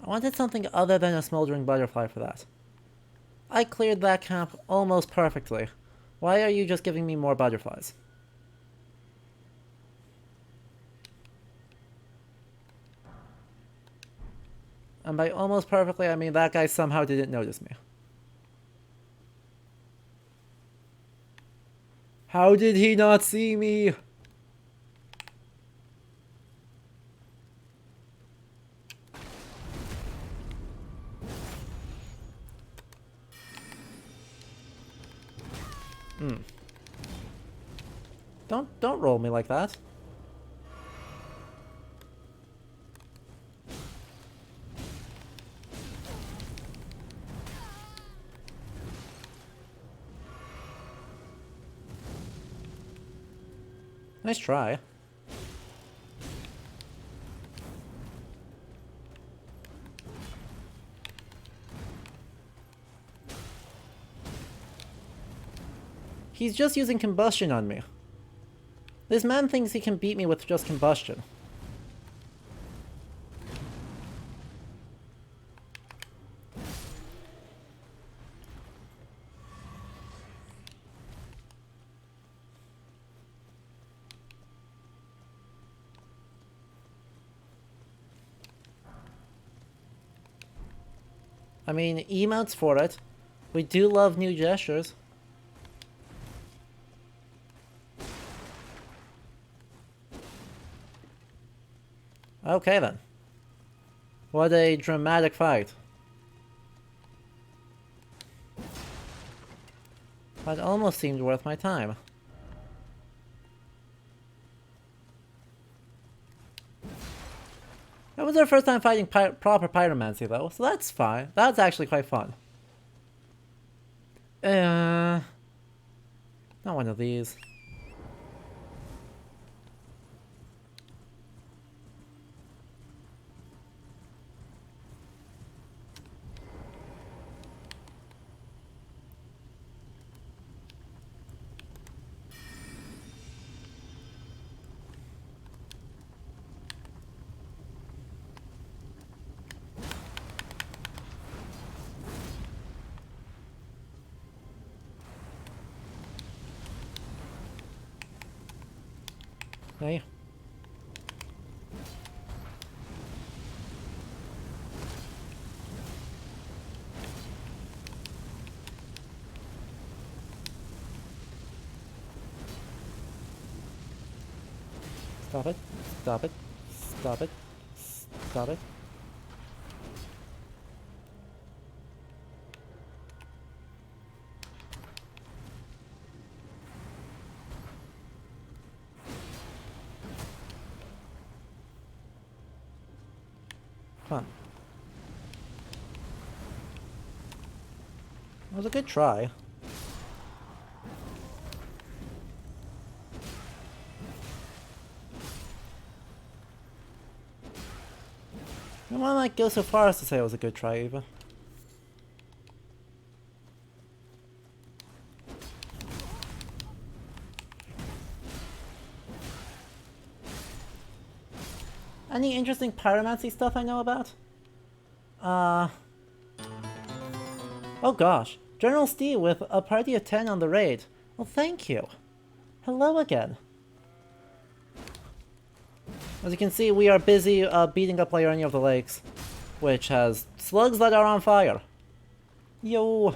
I wanted something other than a smoldering butterfly for that. I cleared that camp almost perfectly. Why are you just giving me more butterflies? And by almost perfectly, I mean that guy somehow didn't notice me. How did he not see me? Don't roll me like that. Nice try. He's just using combustion on me. This man thinks he can beat me with just combustion. I mean, emotes for it. We do love new gestures. Okay then. What a dramatic fight. That almost seemed worth my time. That was our first time fighting proper pyromancy though, so that's fine. That's actually quite fun. Not one of these. Hey. Stop it. Stop it. Stop it. Stop it. Fun. That was a good try. I don't want to like go so far as to say it was a good try, Eva. Any interesting pyromancy stuff I know about? Oh gosh. General Steve with a party of 10 on the raid. Well, thank you. Hello again. As you can see, we are busy beating up Liurnia of the Lakes, which has slugs that are on fire. Yo!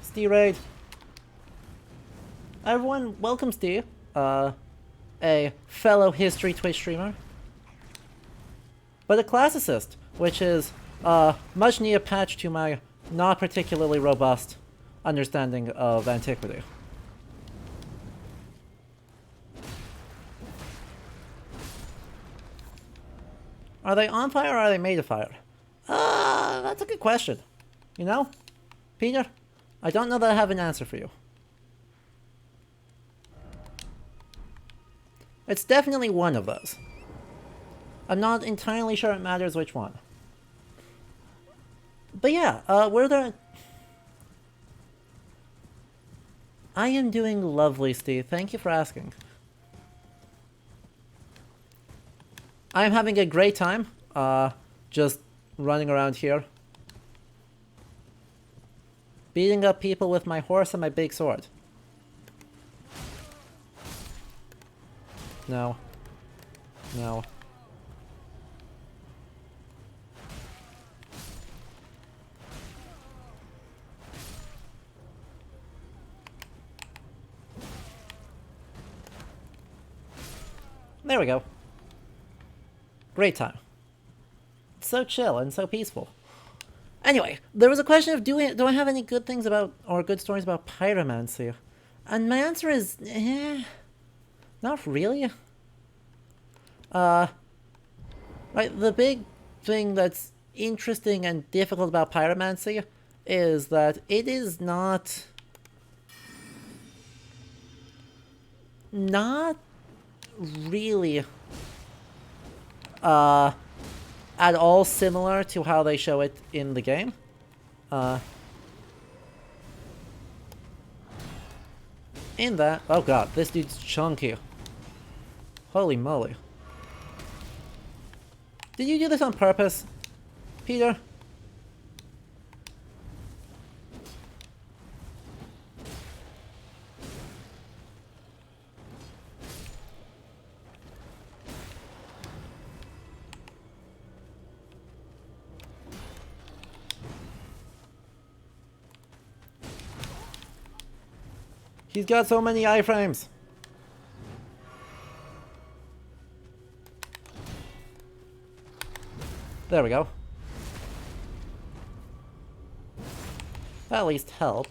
Steve Raid. Everyone, welcome Steve. A fellow history Twitch streamer. But a classicist, which is much needed patch to my not particularly robust understanding of antiquity. Are they on fire or are they made of fire? That's a good question. You know, Peter, I don't know that I have an answer for you. It's definitely one of those. I'm not entirely sure it matters which one. But yeah, were there... I am doing lovely, Steve. Thank you for asking. I'm having a great time, just running around here. Beating up people with my horse and my big sword. No. No. There we go. Great time. It's so chill and so peaceful. Anyway, there was a question of do I have any good things about, or good stories about pyromancy? And my answer is, not really. Right, the big thing that's interesting and difficult about pyromancy is that it is not really at all similar to how they show it in the game. In that, oh god, this dude's chunky. Holy moly. Did you do this on purpose, Peter? He's got so many iframes. There we go. That at least help.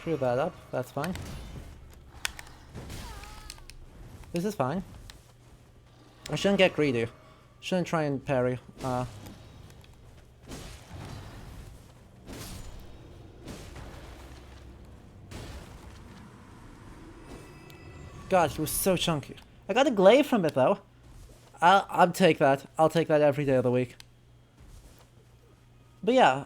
Screw that up, that's fine. This is fine. I shouldn't get greedy. Shouldn't try and parry. God, he was so chunky. I got a glaive from it though. I'll take that. I'll take that every day of the week. But yeah,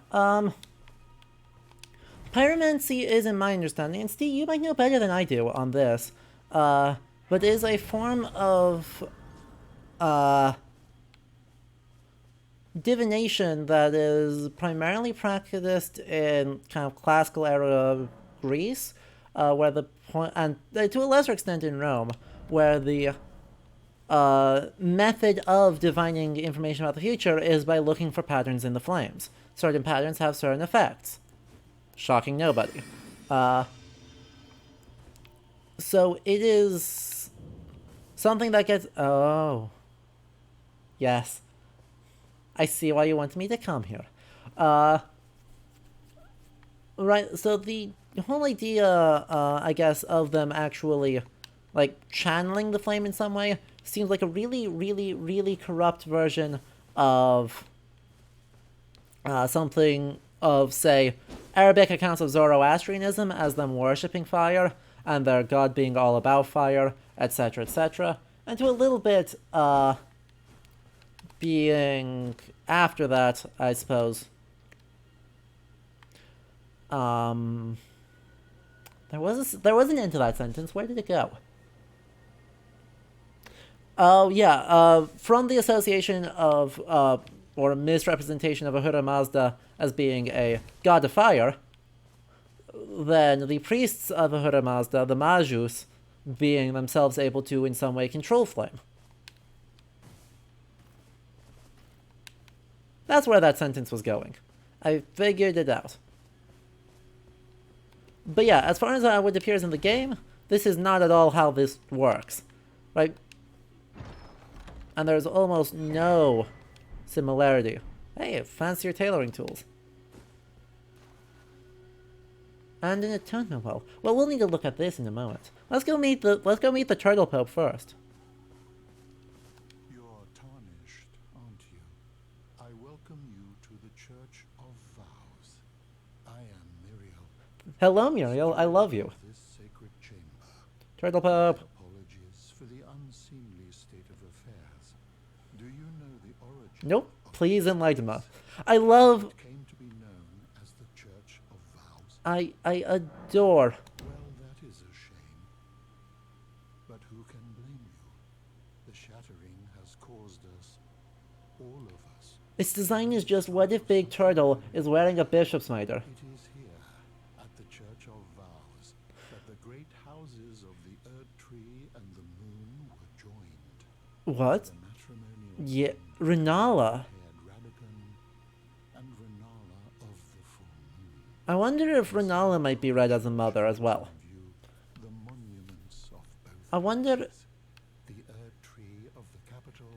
pyromancy is, in my understanding, and Steve, you might know better than I do on this, but is a form of divination that is primarily practiced in kind of classical era Greece, where the point, and to a lesser extent in Rome, where the method of divining information about the future is by looking for patterns in the flames. Certain patterns have certain effects. Shocking nobody. So it is something that gets... Oh. Yes. I see why you want me to come here. Right, so the whole idea, I guess, of them actually, like, channeling the flame in some way seems like a really, really, really corrupt version of something of, say, Arabic accounts of Zoroastrianism as them worshipping fire, and their god being all about fire, etc., etc., and to a little bit, being after that, I suppose. There was an end to that sentence. Where did it go? Oh, yeah, from the association of, or misrepresentation of Ahura Mazda as being a god of fire, then the priests of Ahura Mazda, the Majus, being themselves able to in some way control flame. That's where that sentence was going. I figured it out. But yeah, as far as what appears in the game, this is not at all how this works, right? And there's almost no similarity. Hey, fancier tailoring tools. And an atonement well. Well, we'll need to look at this in a moment. Let's go meet the Turtle Pope first. You're tarnished, aren't you? I welcome you to the Church of Vows. I am Muriel. Hello, Muriel. I love you. This sacred chamber. Turtle Pope. Apologies for the unseemly state of affairs. Do you know the origin? Nope. of Please this enlighten me. place? I love. It came to be known as the Church of Vows. I adore. Well, that is a shame. But who can blame you? The shattering has caused us, all of us. Its design is just what if Big Turtle is wearing a bishop's mitre? It is here, at the Church of Vows, that the great houses of the Erd Tree and the Moon were joined. What? The matrimonial Yeah, bond Renala. paired Radagon and Renala of the Full Moon. I wonder if Renala might be read as a mother as well. View the monuments of both I wonder. places. The Erd Tree of the capital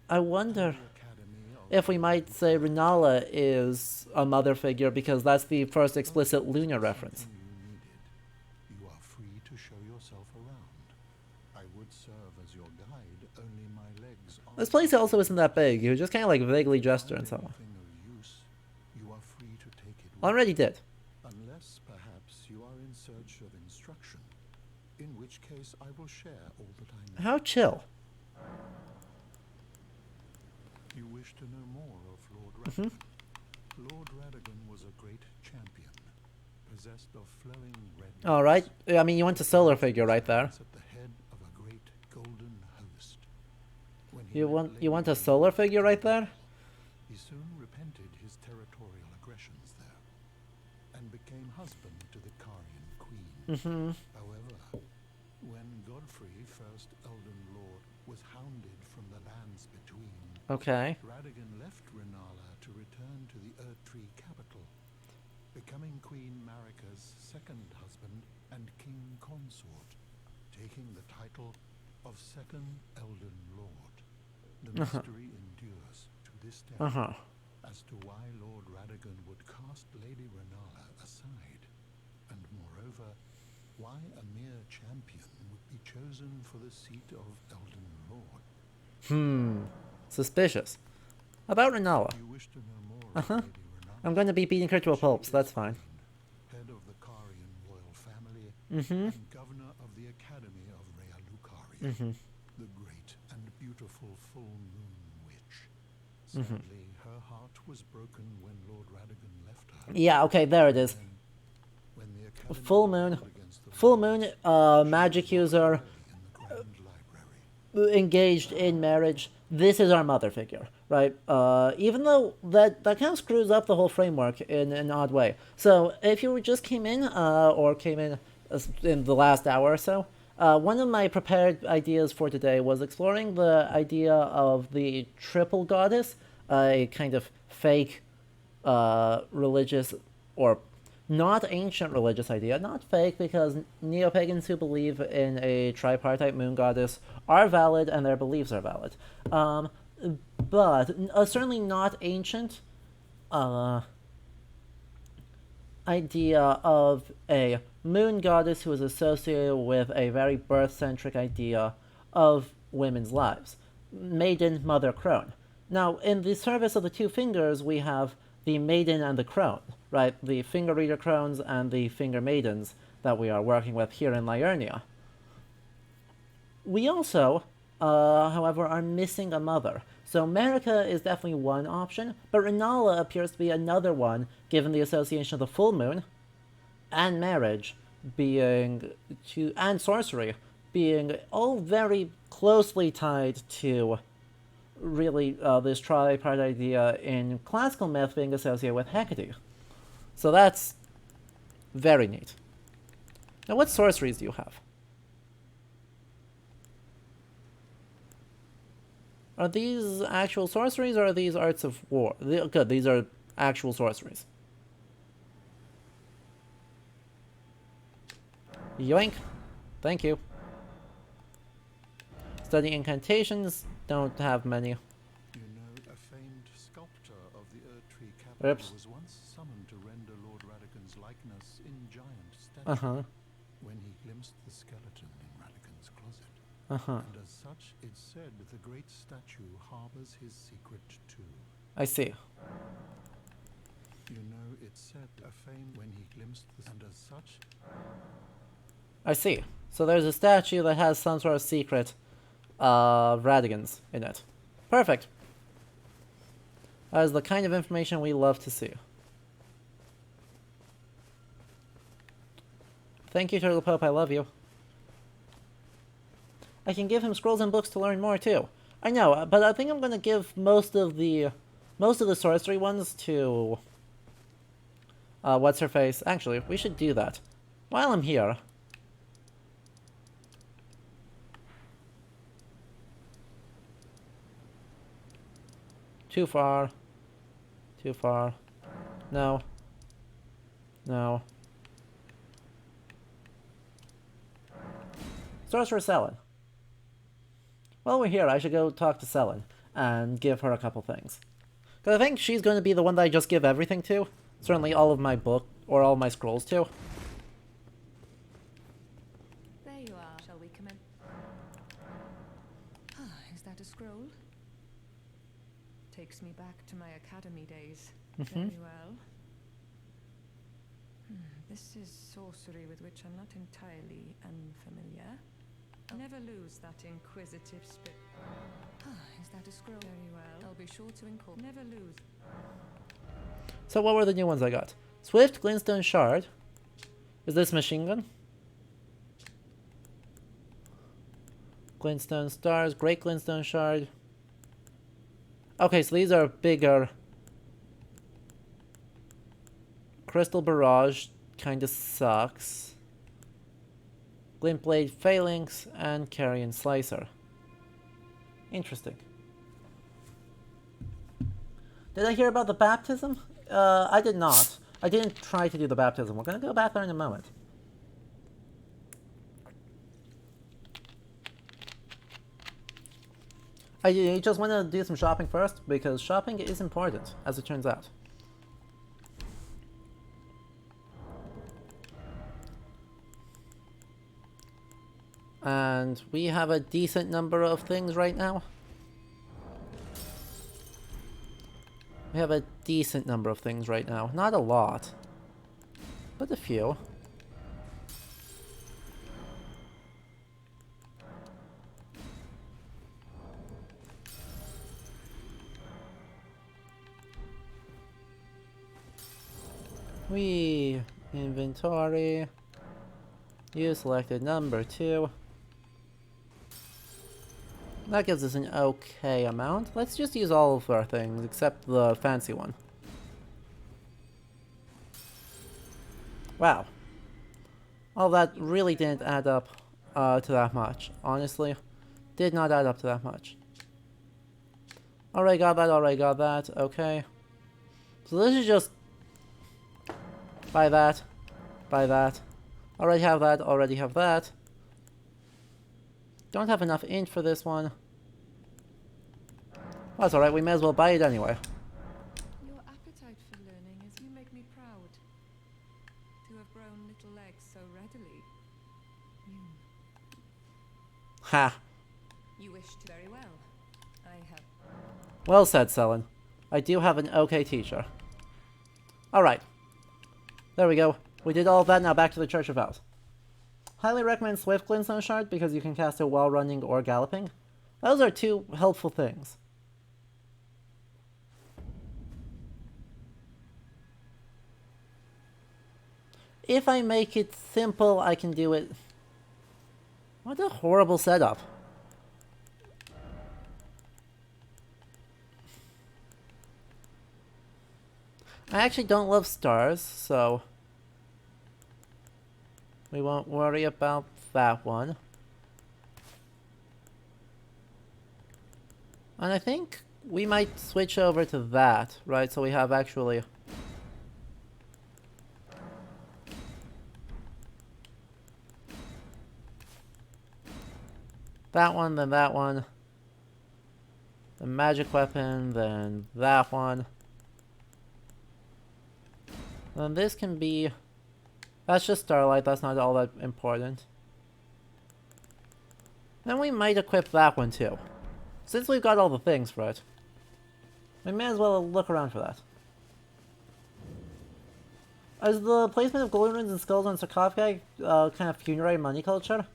I and wonder the Academy of if we might say Renala is a mother figure because that's the first explicit Luna reference. something you needed. You are free to show yourself around. I would serve as your guide, only my legs are This place also isn't that big. You just kind of like vaguely gesture in some way. anything of use. You are free to take it with Already did. unless perhaps you are in search of instruction, in which case I will share all that I know. How chill. You wish to know more of Lord Radagon? Lord Radagon was a great champion, possessed of flowing red. All right. I mean, you want a solar figure right there. At the head of a great golden host. When he You met want Lady a solar Renala, figure right there? He soon repented his territorial aggressions there, and became husband to the Carian queen. However, when Godfrey, first Elden Lord, was hounded from the lands between, Okay. Radagon left Renala to return to the Erd Tree capital, becoming Queen Marika's second husband and king consort, taking the title of second Elden Lord. The mystery endures to this day as to why Lord Radagon would cast Lady Renala aside, and moreover, why a mere champion would be chosen for the seat of Elden Lord. Suspicious. About Renala. You wish to know more of Lady Renala? I'm going to be beating her to a pulp, so that's fine. Head of the Carian royal family and governor of the Academy of Rea Lucaria, the great and beautiful full moon witch. Sadly, her heart was broken when Lord Radagon left her. Yeah, okay, there it is. When the Academy Full moon. rebelled against the Full moon, magic user, in the Grand Library. engaged in marriage. This is our mother figure, right? Even though that kind of screws up the whole framework in an odd way. So if you just came in, or came in the last hour or so, one of my prepared ideas for today was exploring the idea of the triple goddess, a kind of fake religious or not ancient religious idea, not fake, because neo-pagans who believe in a tripartite moon goddess are valid and their beliefs are valid. But certainly not ancient idea of a moon goddess who is associated with a very birth-centric idea of women's lives. Maiden, mother, crone. Now, in the service of the two fingers, we have the maiden and the crone, right? The finger reader crones and the finger maidens that we are working with here in Liurnia. We also, however, are missing a mother. So Marika is definitely one option, but Renala appears to be another one, given the association of the full moon and marriage being and sorcery being all very closely tied to really this tripart idea in classical myth being associated with Hecate. So that's very neat. Now, what sorceries do you have? Are these actual sorceries or are these arts of war? Good, these are actual sorceries. Yoink. Thank you. Study incantations. Don't have many. You know, a famed sculptor of the Erdtree capital was once summoned to render Lord Radigan's likeness in giant statue. When he glimpsed the skeleton in Radigan's closet. And as such, it's said the great statue harbors his secret too. I see. You know, it's said a fame when he glimpsed the and as such. I see. So there's a statue that has some sort of secret Radigans in it. Perfect. That is the kind of information we love to see. Thank you, Turtle Pope, I love you. I can give him scrolls and books to learn more too. I know, but I think I'm gonna give most of the sorcery ones to what's her face. Actually, we should do that while I'm here. Too far. Too far. No. No. Sorcerer Selin. While we're here, I should go talk to Selin and give her a couple things. Because I think she's going to be the one that I just give everything to. Certainly all of my book, or all my scrolls to. There you are. Shall we come in? Ah, is that a scroll? Takes me back to my academy days. Very well. This is sorcery with which I'm not entirely unfamiliar. I'll never lose that inquisitive spirit. Ah, is that a scroll? Very well. I'll be sure to incorporate. Never lose. So what were the new ones I got? Swift Glintstone Shard. Is this machine gun? Glintstone Stars, Great Glintstone Shard. Okay, so these are bigger. Crystal Barrage kinda sucks. Glintblade Phalanx and Carrion Slicer. Interesting. Did I hear about the baptism? I did not. I didn't try to do the baptism. We're gonna go back there in a moment. I just want to do some shopping first, because shopping is important, as it turns out. And we have a decent number of things right now. We have a decent number of things right now. Not a lot, but a few. We inventory. You selected number 2. That gives us an okay amount. Let's just use all of our things except the fancy one. Wow. All that really didn't add up to that much. Honestly, did not add up to that much. Already got that, already got that. Okay. So this is just buy that, buy that. Already have that, already have that. Don't have enough int for this one. Well, that's alright, we may as well buy it anyway. Your appetite for learning as you make me proud. To have grown little legs so readily. Ha! You wish to very well. I have. Well said, Selin. I do have an okay teacher. Alright. There we go. We did all of that, now back to the Church of Vows. Highly recommend Swift Glintstone Shard because you can cast it while running or galloping. Those are two helpful things. If I make it simple, I can do it. What a horrible setup. I actually don't love stars, so we won't worry about that one. And I think we might switch over to that, right? So we have actually... that one, then that one. The magic weapon, then that one. Then this can be... that's just Starlight, that's not all that important. Then we might equip that one too. Since we've got all the things for it, we may as well look around for that. Is the placement of golden runes and skulls on sarcophagi kind of funerary money culture?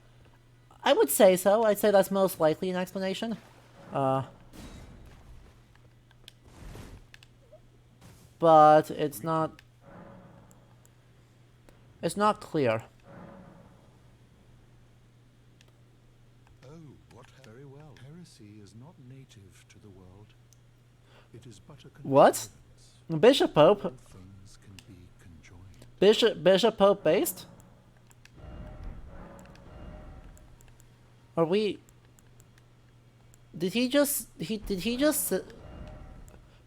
I would say so. I'd say that's most likely an explanation. But it's not... it's not clear. Very well. Heresy is not native to the world. It is but a what? Bishop Pope? things can be conjoined. Bishop Pope based? Are we... did he just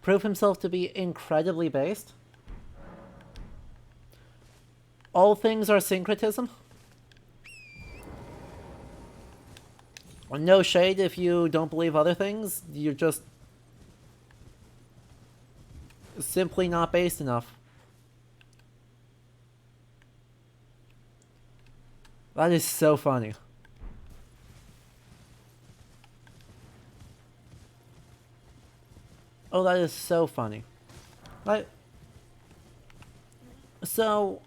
prove himself to be incredibly based? All things are syncretism? No shade if you don't believe other things, you're just simply not based enough. That is so funny. Oh, that is so funny. Right. So,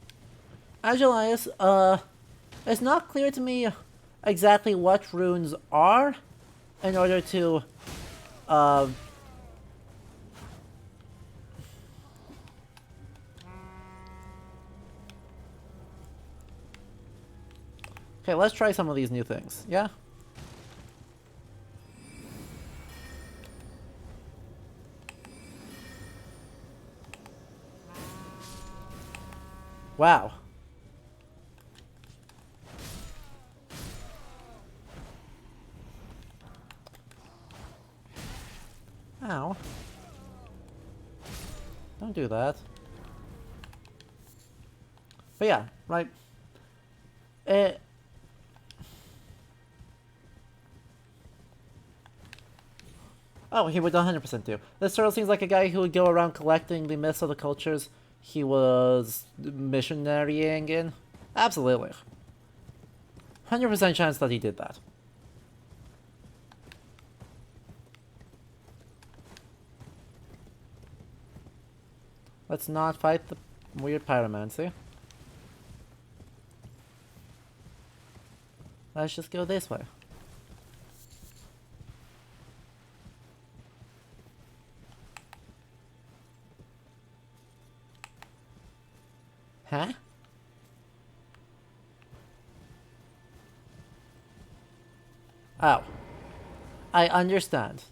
Agilius, it's not clear to me exactly what runes are in order to, okay, let's try some of these new things, yeah? Wow. Ow. Don't do that. But yeah, right. Oh, he would 100% do. This sort of seems like a guy who would go around collecting the myths of the cultures he was missionarying in. Absolutely. 100% chance that he did that. Let's not fight the weird pyromancy. Let's just go this way. Huh? Oh. I understand.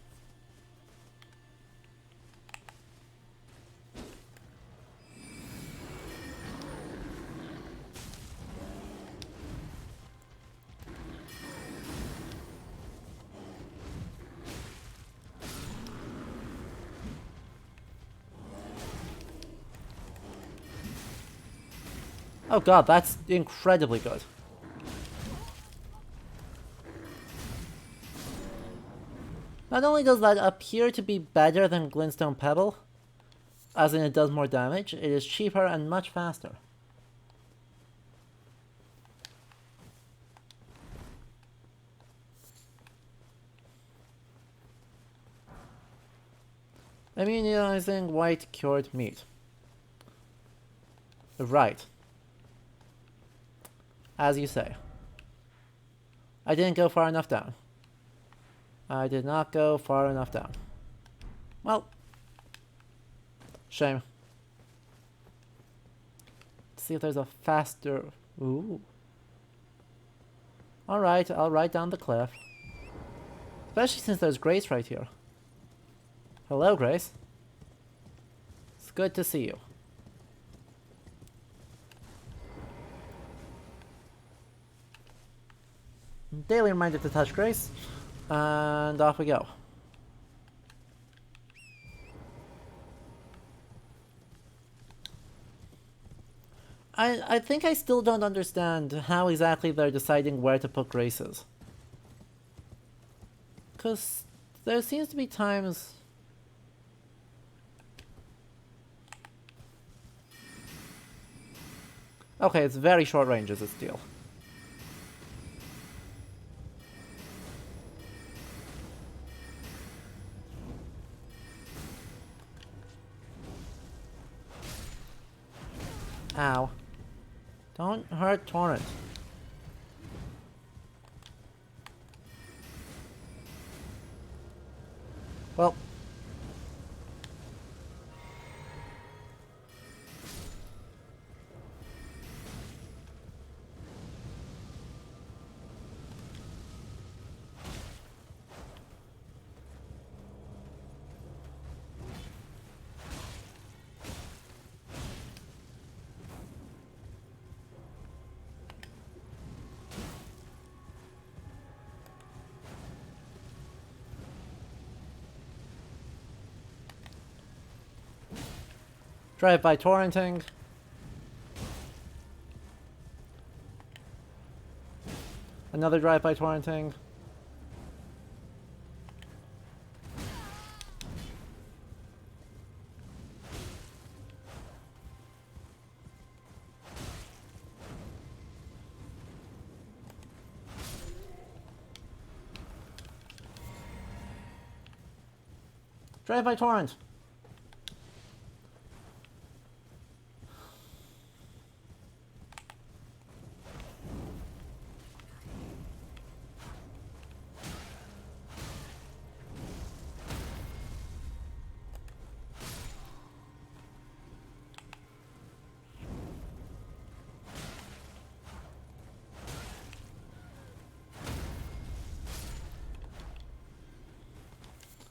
Oh god, that's incredibly good. Not only does that appear to be better than Glintstone Pebble, as in it does more damage, it is cheaper and much faster. Immunizing white cured meat. Right. As you say. I didn't go far enough down. I did not go far enough down. Well. Shame. Let's see if there's a faster... Ooh. Alright, I'll ride down the cliff. Especially since there's Grace right here. Hello, Grace. It's good to see you. daily reminder to touch Grace, and off we go. I think I still don't understand how exactly they're deciding where to put Graces. Because there seems to be times... Okay, it's very short range as a steal. Ow. Don't hurt Torrent. Well. Drive-by torrenting. Another drive-by torrenting. Drive-by torrent.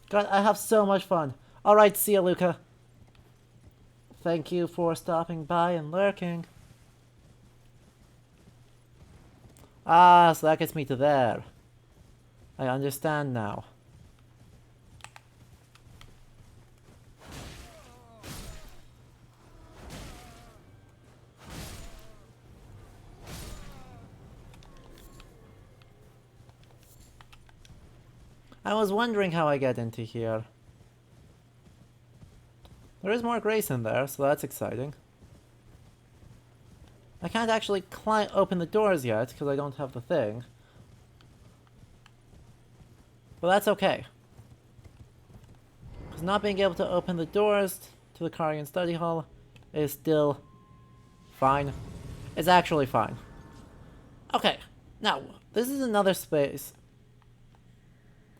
God, I have so much fun. Alright, see ya, Luca. Thank you for stopping by and lurking. Ah, so that gets me to there. I understand now. I was wondering how I get into here. There is more Grace in there, so that's exciting. I can't actually open the doors yet, because I don't have the thing. But that's okay. Because not being able to open the doors to the Carian study hall is still fine. It's actually fine. Okay, now, this is another space.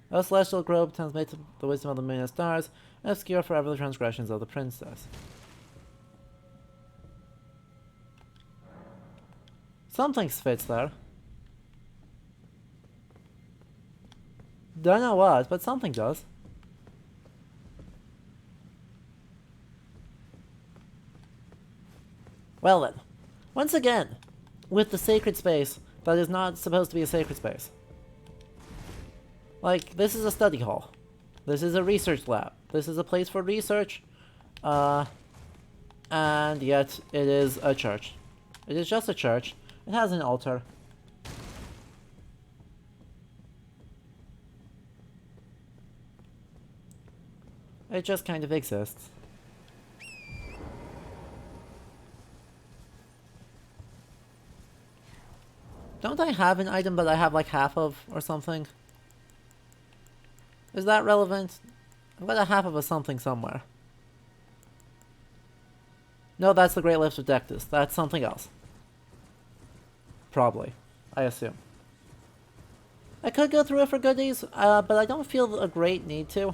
A celestial globe transmits the wisdom of the moon and stars, and obscure forever the transgressions of the princess. Something fits there. Don't know what, but something does. Well then, once again, with the sacred space that is not supposed to be a sacred space. Like, this is a study hall. This is a research lab. This is a place for research. And yet, it is a church. It is just a church. It has an altar. It just kind of exists. Don't I have an item that I have like half of or something? Is that relevant? I've got a half of a something somewhere. No, that's the Great Lift of Dectus. That's something else. Probably. I assume. I could go through it for goodies, but I don't feel a great need to.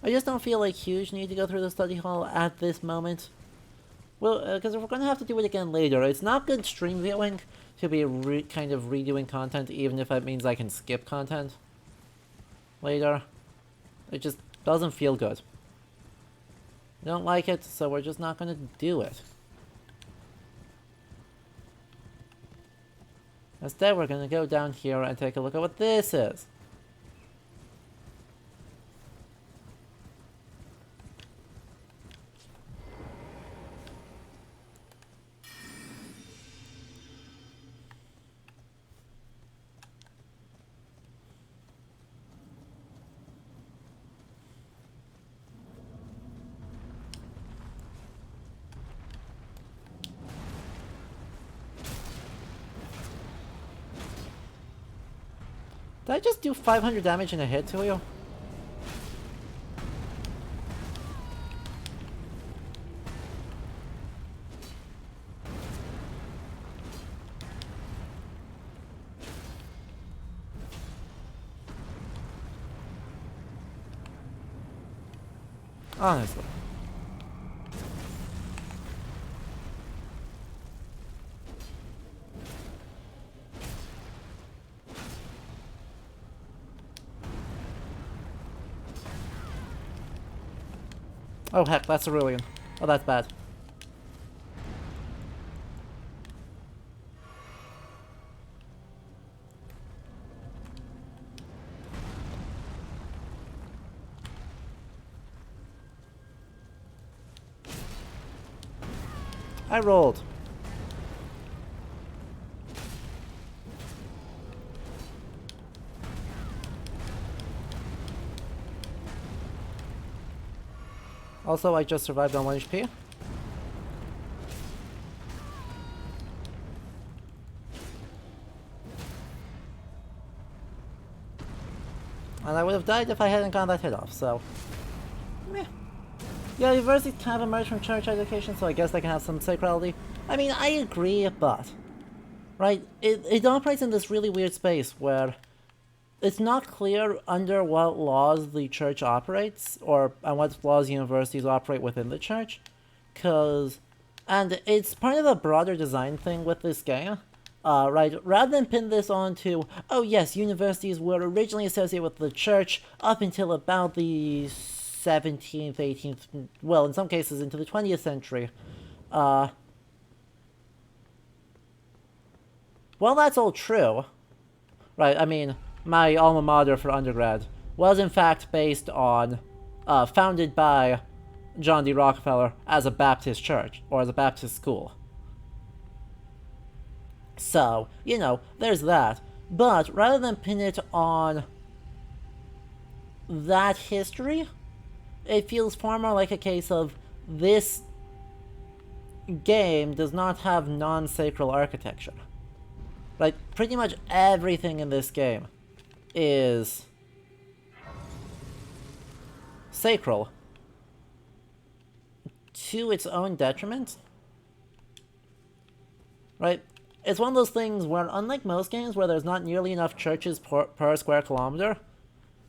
I just don't feel like huge need to go through the study hall at this moment. Well, because if we're going to have to do it again later, it's not good stream viewing to be kind of redoing content, even if that means I can skip content later. It just doesn't feel good. We don't like it, so we're just not gonna do it. Instead, we're gonna go down here and take a look at what this is. Did I just do 500 damage in a hit to you? Honestly. Oh heck, that's Cerulean. Oh, that's bad. I rolled. Also, I just survived on 1 HP. And I would have died if I hadn't gotten that hit off, so... Meh. Yeah, universities kind of emerged from church education, so I guess they can have some sacrality. I mean, I agree, but... Right? It operates in this really weird space where... It's not clear under what laws the church operates, or and what laws universities operate within the church. And it's part of a broader design thing with this game. Right, rather than pin this on to, oh yes, universities were originally associated with the church up until about the 17th, 18th, well, in some cases into the 20th century. Well, that's all true. Right, I mean, my alma mater for undergrad was in fact based on, founded by John D. Rockefeller as a Baptist church, or as a Baptist school. So, you know, there's that. But rather than pin it on that history, it feels far more like a case of this game does not have non-sacral architecture. Like, pretty much everything in this game is sacral to its own detriment. Right? It's one of those things where, unlike most games where there's not nearly enough churches per square kilometer,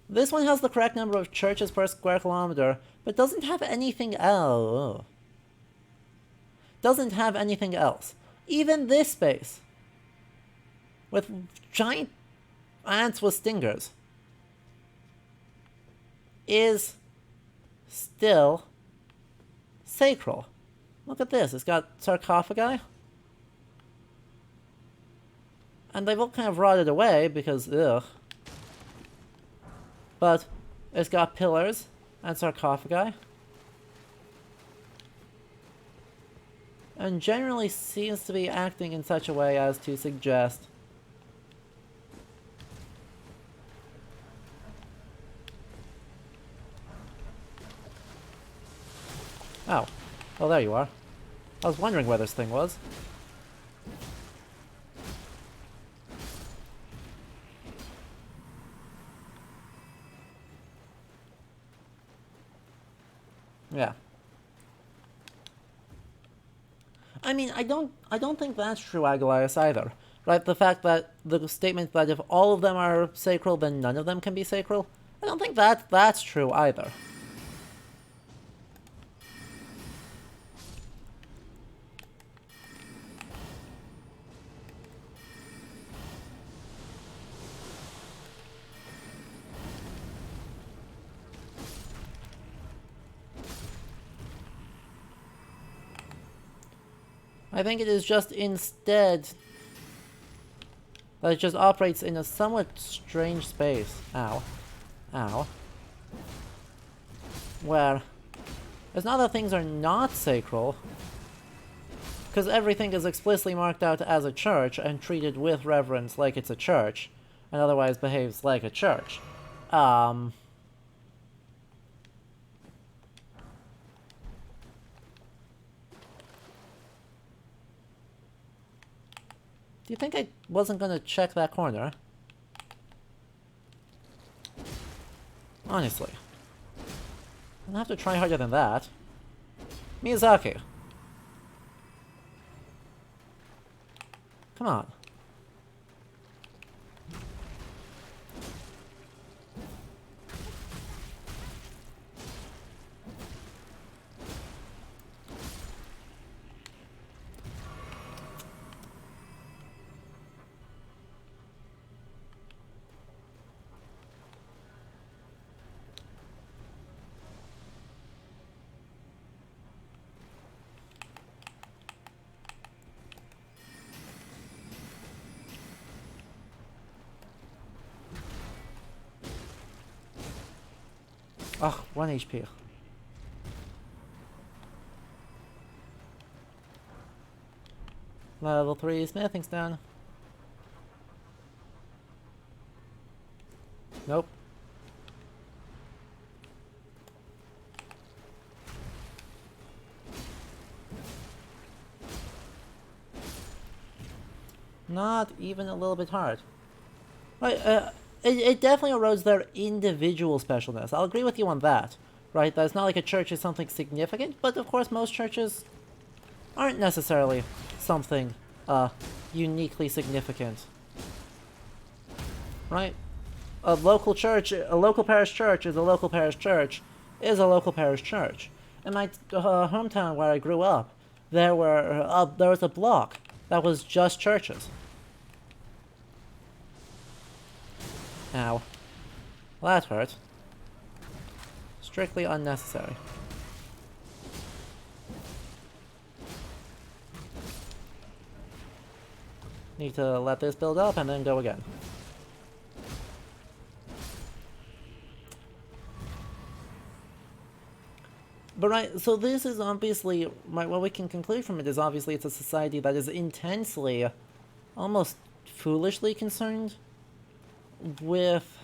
this one has the correct number of churches per square kilometer, but doesn't have anything else. Doesn't have anything else. Even this space, with giant ants with stingers, is still sacral. Look at this, it's got sarcophagi. And they've all kind of rotted away because, ugh. But it's got pillars and sarcophagi. And generally seems to be acting in such a way as to suggest oh. Well, there you are. I was wondering where this thing was. Yeah. I mean, I don't think that's true, Agalias, either. Right? The fact that the statement that if all of them are sacral, then none of them can be sacral, I don't think that's true either. I think it is just instead that it just operates in a somewhat strange space. Ow. Ow. Where it's not that things are not sacral, because everything is explicitly marked out as a church and treated with reverence like it's a church, and otherwise behaves like a church. Do you think I wasn't gonna check that corner? Honestly. I don't have to try harder than that. Miyazaki. Come on. Ugh, 1 HP. Level 3 smithing stone. Nope. Not even a little bit hard. Right, it definitely erodes their individual specialness. I'll agree with you on that. Right, that it's not like a church is something significant, but of course most churches aren't necessarily something uniquely significant. Right? A local church, a local parish church is a local parish church, is a local parish church. In my hometown where I grew up, there was a block that was just churches. Ow. Well, that hurt. Strictly unnecessary. Need to let this build up and then go again. But right, so this is obviously, right, what we can conclude from it is obviously it's a society that is intensely, almost foolishly concerned with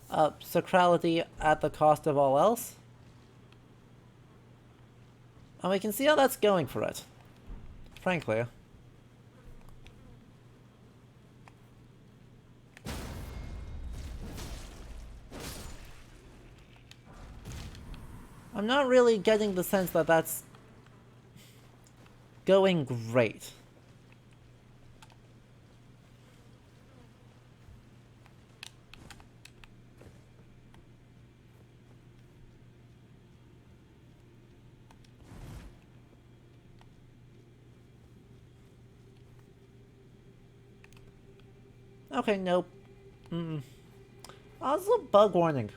sacrality at the cost of all else. And we can see how that's going for it, frankly. I'm not really getting the sense that that's going great. Okay, nope. Also, bug warning.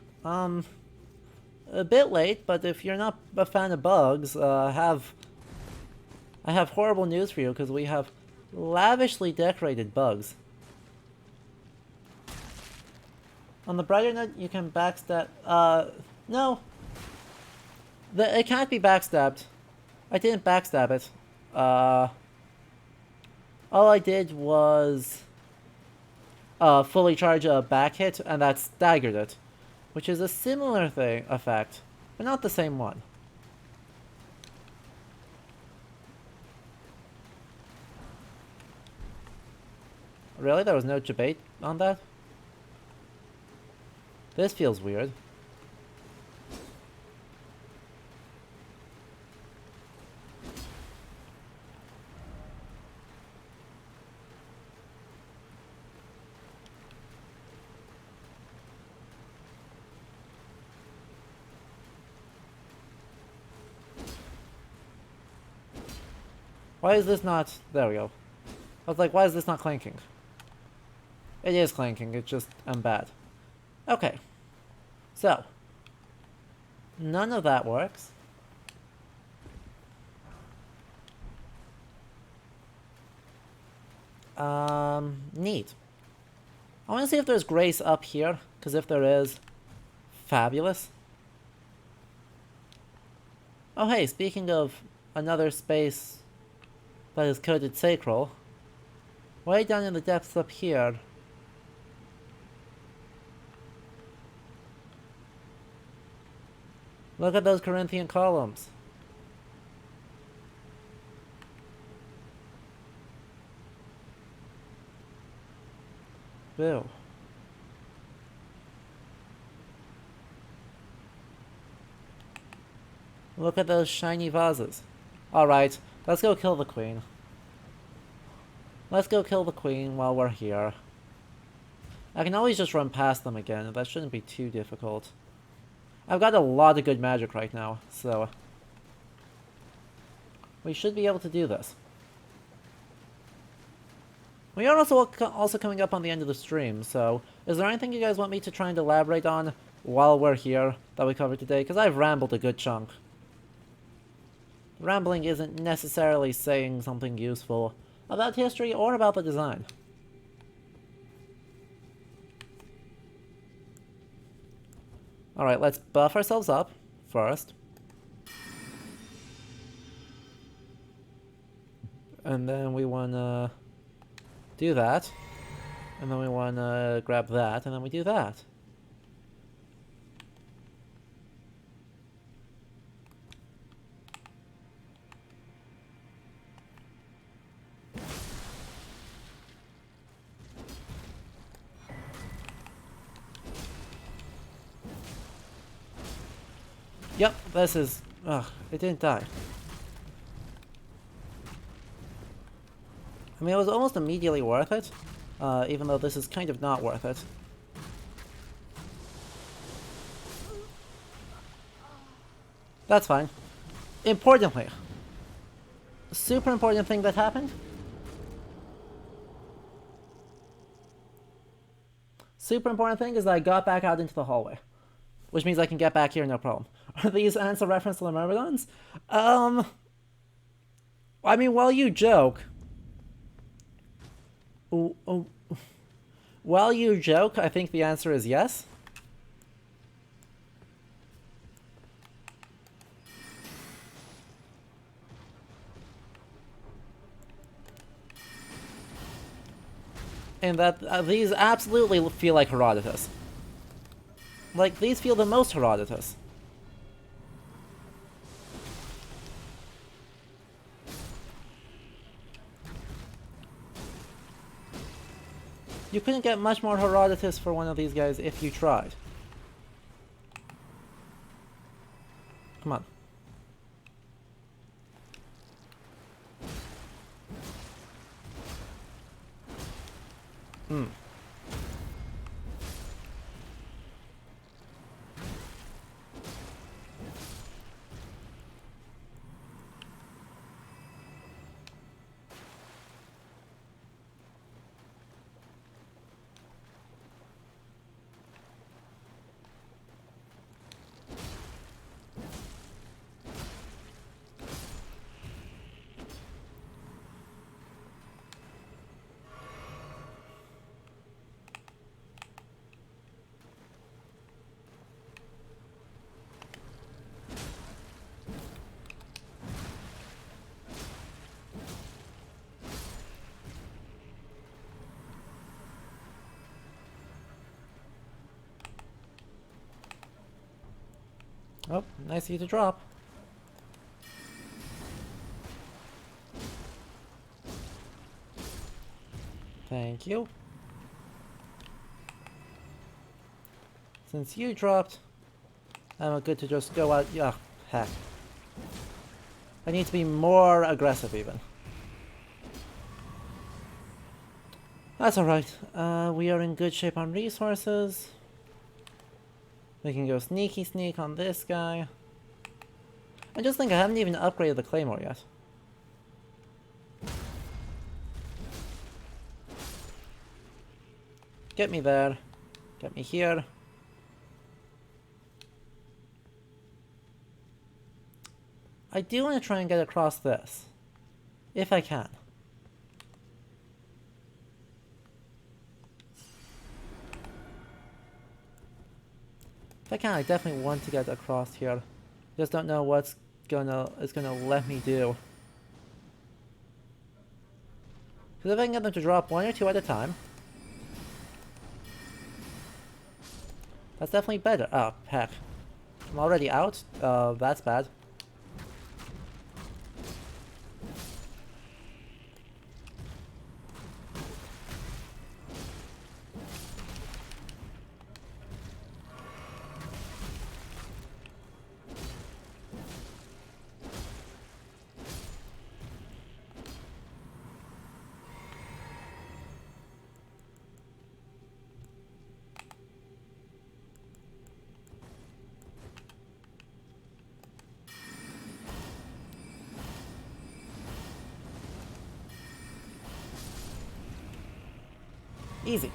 A bit late, but if you're not a fan of bugs, I have horrible news for you, because we have lavishly decorated bugs. On the brighter note, you can backstab... no. It can't be backstabbed. I didn't backstab it. All I did was... fully charge a back hit, and that staggered it. Which is a similar effect, but not the same one. Really? There was no debate on that? This feels weird. Why is this not... There we go. I was like, why is this not clanking? It is clanking, it's just... I'm bad. Okay. So. None of that works. Neat. I want to see if there's grace up here, because if there is, fabulous. Oh hey, speaking of another space that is coded sacral, way down in the depths up here, look at those Corinthian columns. Boo. Look at those shiny vases. Alright, let's go kill the queen. Let's go kill the queen while we're here. I can always just run past them again, that shouldn't be too difficult. I've got a lot of good magic right now, so we should be able to do this. We are also coming up on the end of the stream, so is there anything you guys want me to try and elaborate on while we're here that we covered today? Because I've rambled a good chunk. Rambling isn't necessarily saying something useful about history or about the design. Alright, let's buff ourselves up first. And then we wanna do that. And then we wanna grab that, and then we do that. Yep, this is... ugh, it didn't die. I mean, it was almost immediately worth it, even though this is kind of not worth it. That's fine. Importantly, super important thing that happened. Super important thing is that I got back out into the hallway. Which means I can get back here no problem. Are these ants a reference to the Myrmidons? I mean, while you joke... while you joke, I think the answer is yes. And that these absolutely feel like Herodotus. Like, these feel the most Herodotus. You couldn't get much more Herodotus for one of these guys if you tried. Come on. Hmm. Oh, nice of you to drop. Thank you. Since you dropped, I'm good to just go out. Yeah, heck. I need to be more aggressive even. That's alright. We are in good shape on resources. We can go sneaky sneak on this guy. I just think I haven't even upgraded the claymore yet. Get me there. Get me here. I do want to try and get across this. If I can. I can, I definitely want to get across here. Just don't know what's it's gonna let me do. Because if I can get them to drop 1 or 2 at a time, that's definitely better. Oh, heck. I'm already out? That's bad. Easy.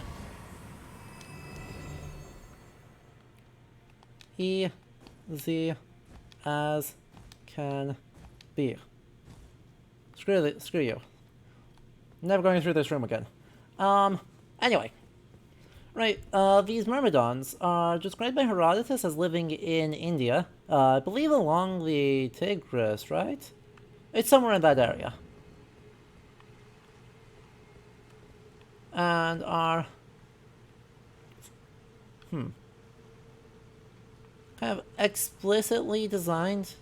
Easy as can be. Screw you. Never going through this room again. Anyway. Right, these Myrmidons are described by Herodotus as living in India. I believe along the Tigris, right? It's somewhere in that area. And are... kind of explicitly designed.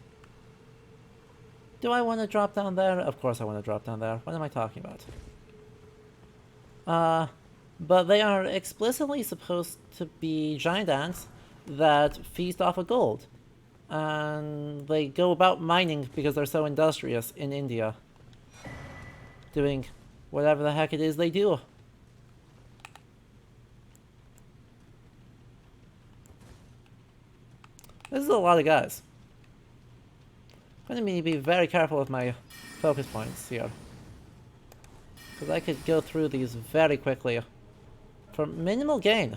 Do I want to drop down there? Of course I want to drop down there. What am I talking about? But they are explicitly supposed to be giant ants that feast off of gold. And they go about mining because they're so industrious in India. Doing whatever the heck it is they do. This is a lot of guys. I'm going to need to be very careful with my focus points here. Because I could go through these very quickly. For minimal gain.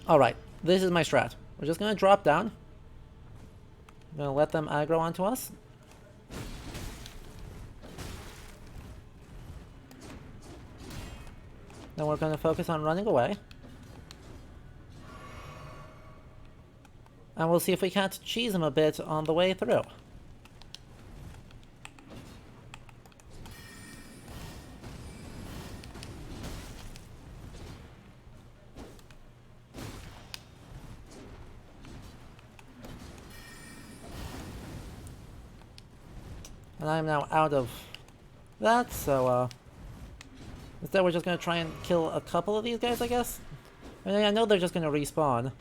Alright, this is my strat. We're just going to drop down. I'm going to let them aggro onto us. Then we're going to focus on running away. And we'll see if we can't cheese them a bit on the way through. And I'm now out of that, so instead we're just going to try and kill a couple of these guys, I guess. I mean, I know they're just going to respawn.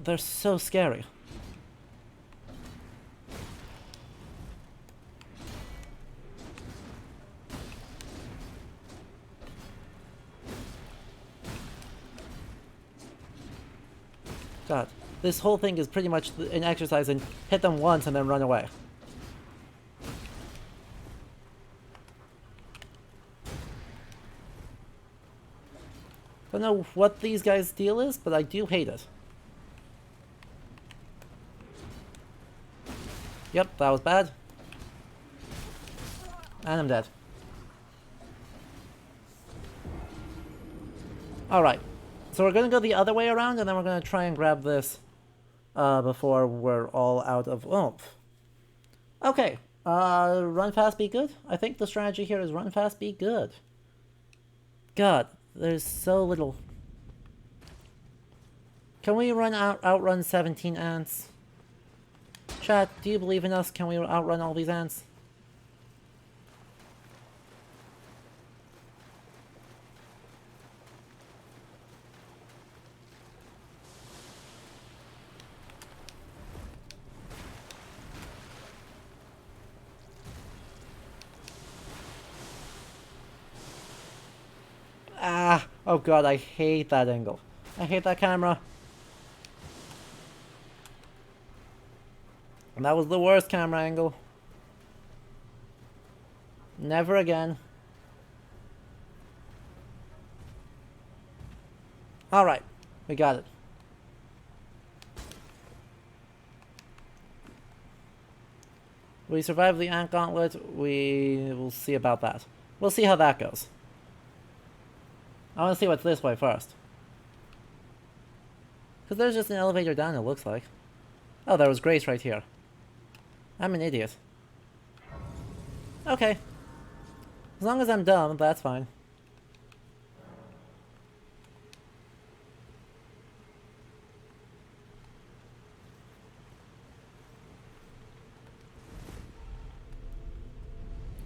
They're so scary. God, this whole thing is pretty much an exercise in hit them once and then run away. I don't know what these guys' deal is, but I do hate it. Yep, that was bad. And I'm dead. Alright. So we're going to go the other way around, and then we're going to try and grab this before we're all out of oomph. Okay. Run fast, be good. I think the strategy here is run fast, be good. God, there's so little. Can we outrun 17 ants? Chat, do you believe in us? Can we outrun all these ants? Ah! Oh god, I hate that angle. I hate that camera. And that was the worst camera angle. Never again. Alright, we got it. We survived the ant gauntlet. We will see about that. We'll see how that goes. I want to see what's this way first. Because there's just an elevator down, it looks like. Oh, there was Grace right here. I'm an idiot. Okay. As long as I'm dumb, that's fine.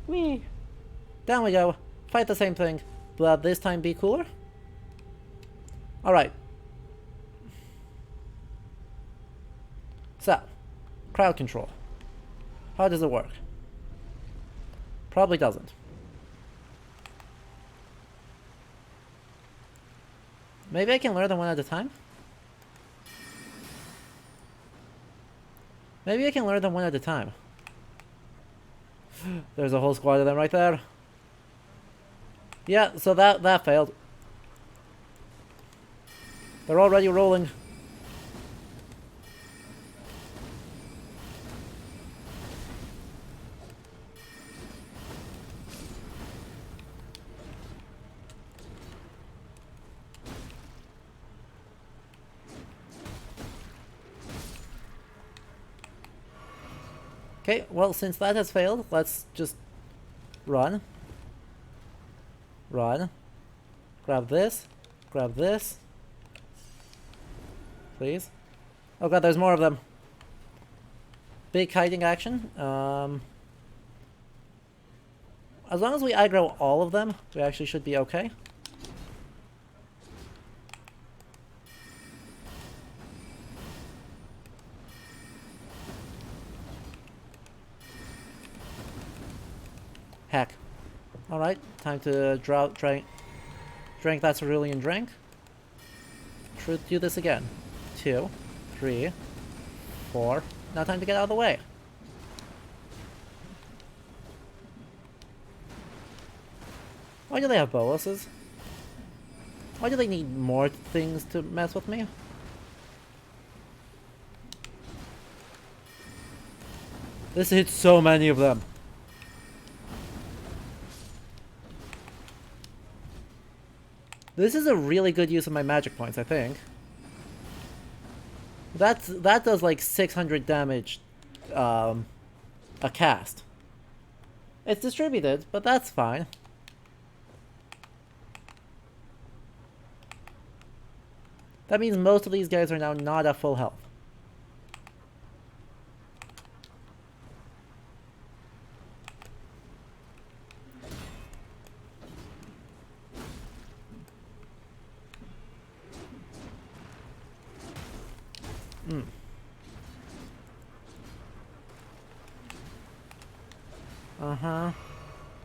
Whee! Down we go. Fight the same thing, but this time be cooler. Alright. So, crowd control. How does it work? Probably doesn't. Maybe I can learn them one at a time? Maybe I can learn them one at a time. There's a whole squad of them right there. Yeah, so that failed. They're already rolling. Okay, well, since that has failed, let's just run. Run. Grab this. Grab this. Please. Oh god, there's more of them. Big hiding action. As long as we aggro all of them, we actually should be okay. Heck. Alright, time to drink that cerulean drink. Should do this again. 2, 3, 4. Now time to get out of the way. Why do they have boluses? Why do they need more things to mess with me? This hits so many of them. This is a really good use of my magic points, I think. That does like 600 damage a cast. It's distributed, but that's fine. That means most of these guys are now not at full health.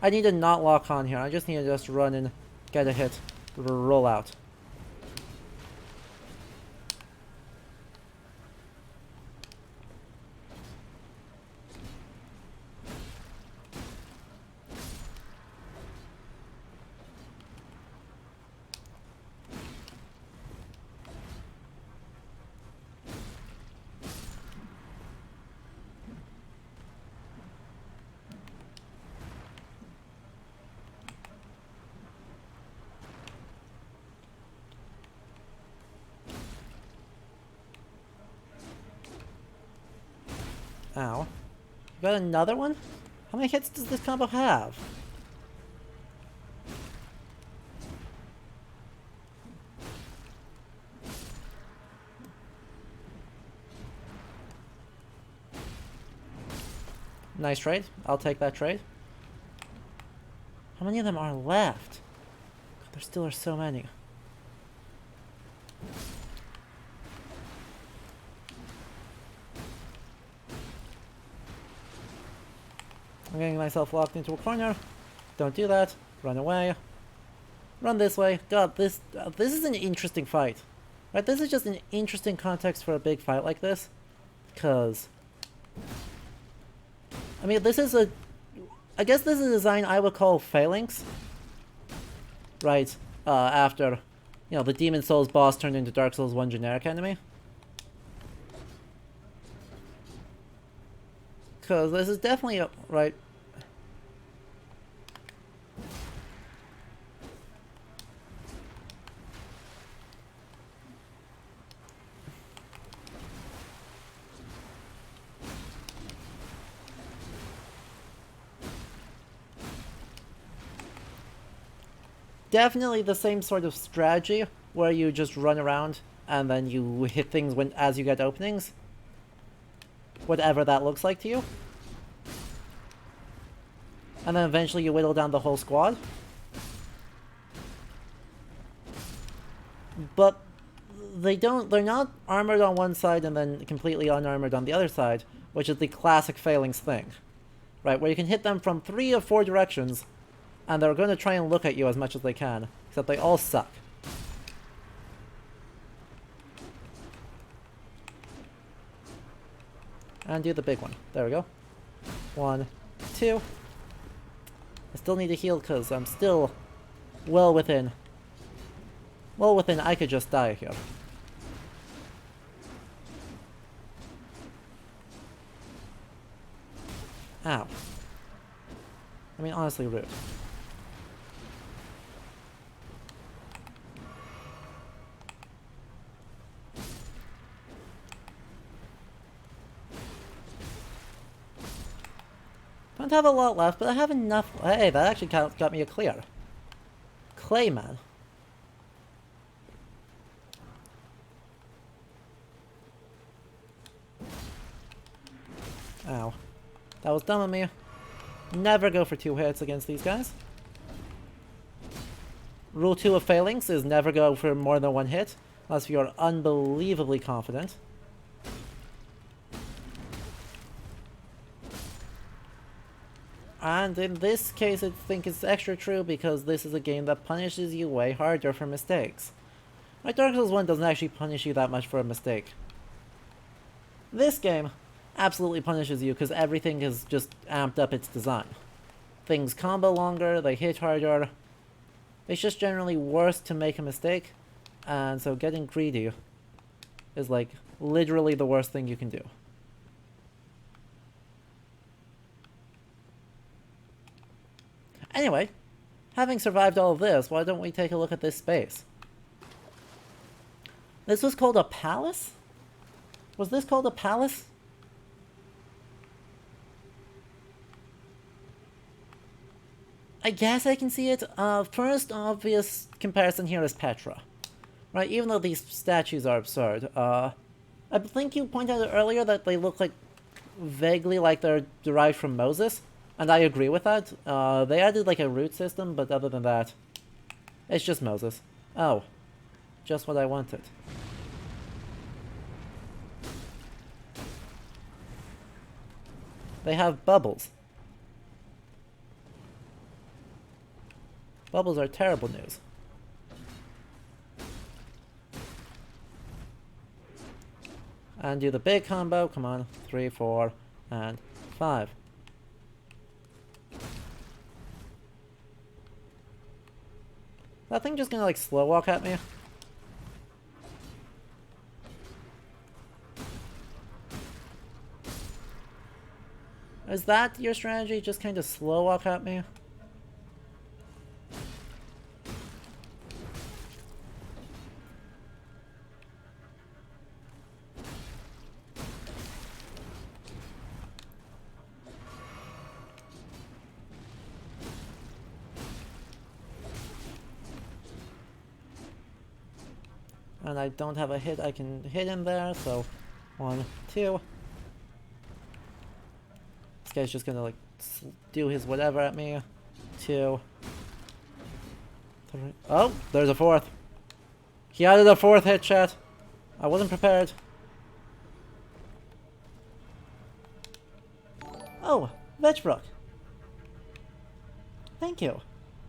I need to not lock on here. I just need to just run and get a hit. Roll out. Ow. You got another one? How many hits does this combo have? Nice trade. I'll take that trade. How many of them are left? God, there still are so many. I'm getting myself locked into a corner. Don't do that. Run away. Run this way. God, this is an interesting fight. Right, this is just an interesting context for a big fight like this. Because... I mean, this is a... I guess this is a design I would call Phalanx. Right, after, you know, the Demon Souls boss turned into Dark Souls 1 generic enemy. Because this is definitely a... Right. definitely the same sort of strategy where you just run around and then you hit things as you get openings. Whatever that looks like to you. And then eventually you whittle down the whole squad. But they're not armored on one side and then completely unarmored on the other side, which is the classic Phalanx thing. Right, where you can hit them from 3 or 4 directions, and they're going to try and look at you as much as they can, except they all suck. And do the big one. There we go. 1, 2. I still need to heal because I'm still well within. Well within, I could just die here. Ow. I mean, honestly, rude. Don't have a lot left, but I have enough. Hey, that actually got me a clear. Clayman. Ow. That was dumb of me. Never go for 2 hits against these guys. Rule 2 of Phalanx is never go for more than 1 hit, unless you're unbelievably confident. And in this case, I think it's extra true because this is a game that punishes you way harder for mistakes. Like Dark Souls 1 doesn't actually punish you that much for a mistake. This game absolutely punishes you because everything has just amped up its design. Things combo longer, they hit harder. It's just generally worse to make a mistake, and so getting greedy is like literally the worst thing you can do. Anyway, having survived all of this, why don't we take a look at this space? This was called a palace? Was this called a palace? I guess I can see it. First obvious comparison here is Petra. Right, even though these statues are absurd. I think you pointed out earlier that they look like vaguely like they're derived from Moses. And I agree with that. They added like a root system, but other than that, it's just Moses. Oh, just what I wanted. They have bubbles. Bubbles are terrible news. And do the big combo. Come on. 3, 4, and 5. That thing just gonna like slow walk at me? Is that your strategy? Just kind of slow walk at me? And I don't have a hit I can hit him there, so 1, 2. This guy's just gonna like do his whatever at me. 2, 3. Oh, there's a 4th. He added a 4th hit, chat. I wasn't prepared. Oh, Vetchbrook. Thank you.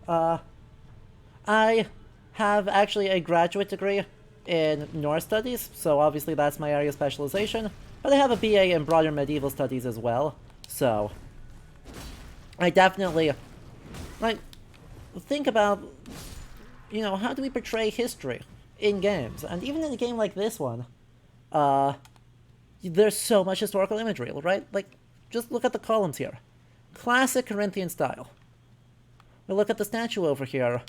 I have actually a graduate degree in Norse studies, so obviously that's my area of specialization, but I have a BA in broader medieval studies as well, so I definitely, like, think about, you know, how do we portray history in games, and even in a game like this one, there's so much historical imagery, right? Like, just look at the columns here. Classic Corinthian style. We look at the statue over here.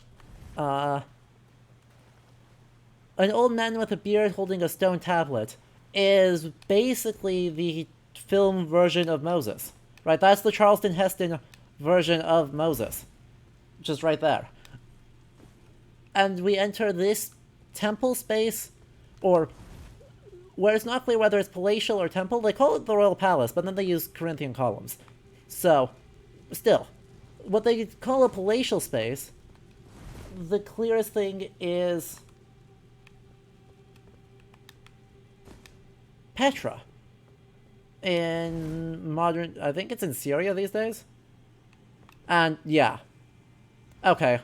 An old man with a beard holding a stone tablet is basically the film version of Moses. Right? That's the Charleston Heston version of Moses. Just right there. and we enter this temple space, or where it's not clear whether it's palatial or temple. They call it the Royal Palace, but then they use Corinthian columns. So, still, what they call a palatial space, the clearest thing is Petra. In modern... I think it's in Syria these days? And, yeah. Okay.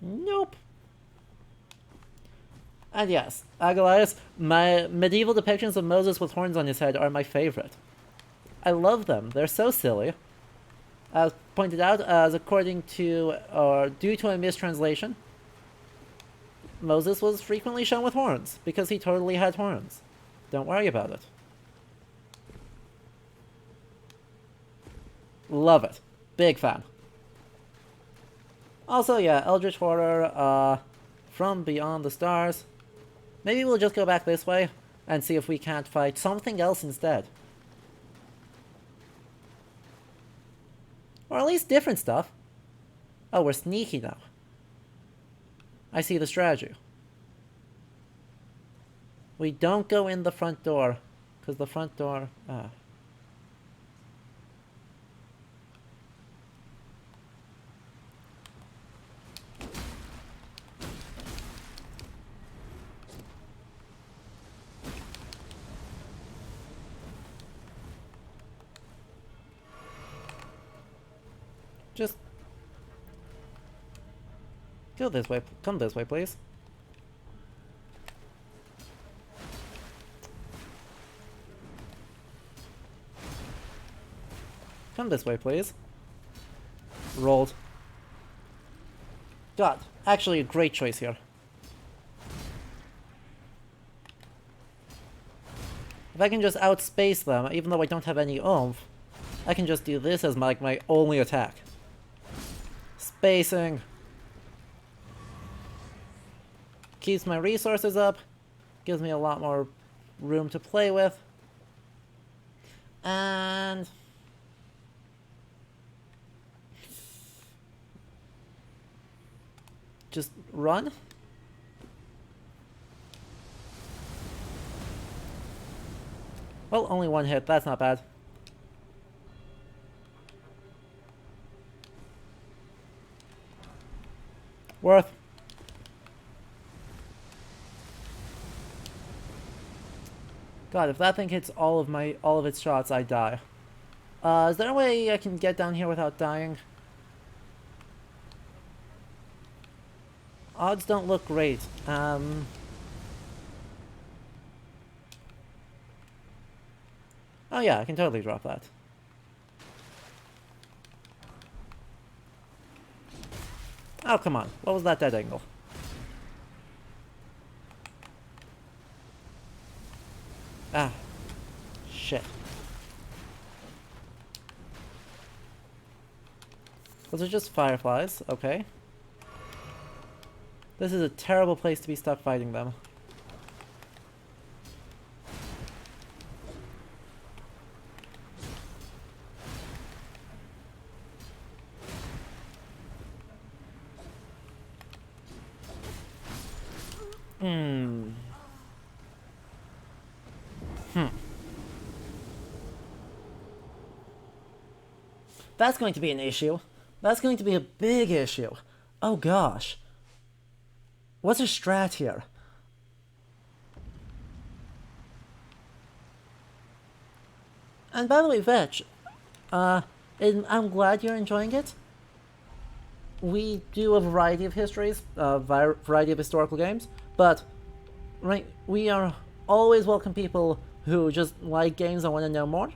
Nope. And yes, Agolias, my medieval depictions of Moses with horns on his head are my favorite. I love them. They're so silly. As pointed out, as according to, or due to a mistranslation, Moses was frequently shown with horns, because he totally had horns. Don't worry about it. Love it. Big fan. Also, yeah, Eldritch Horror, From Beyond the Stars. Maybe we'll just go back this way, and see if we can't fight something else instead. Or at least different stuff. Oh, we're sneaky now. I see the strategy. We don't go in the front door, because the front door... Just go this way. Come this way, please. Come this way, please. Rolled. God, actually a great choice here. If I can just outspace them, even though I don't have any oomph, I can just do this as my only attack. Spacing. Keeps my resources up. Gives me a lot more room to play with. And... just run. Well, only one hit. That's not bad. Worth. God, if that thing hits all of its shots, I die. Is there a way I can get down here without dying? Odds don't look great. Oh yeah, I can totally drop that. Oh, come on. What was that dead angle? Ah. Shit. Those are just fireflies. Okay. This is a terrible place to be stuck fighting them. That's going to be an issue. That's going to be a big issue. Oh gosh. What's a strat here? And by the way, Vetch, I'm glad you're enjoying it. We do a variety of histories, variety of historical games, but right, we are always welcome people who just like games and want to know more.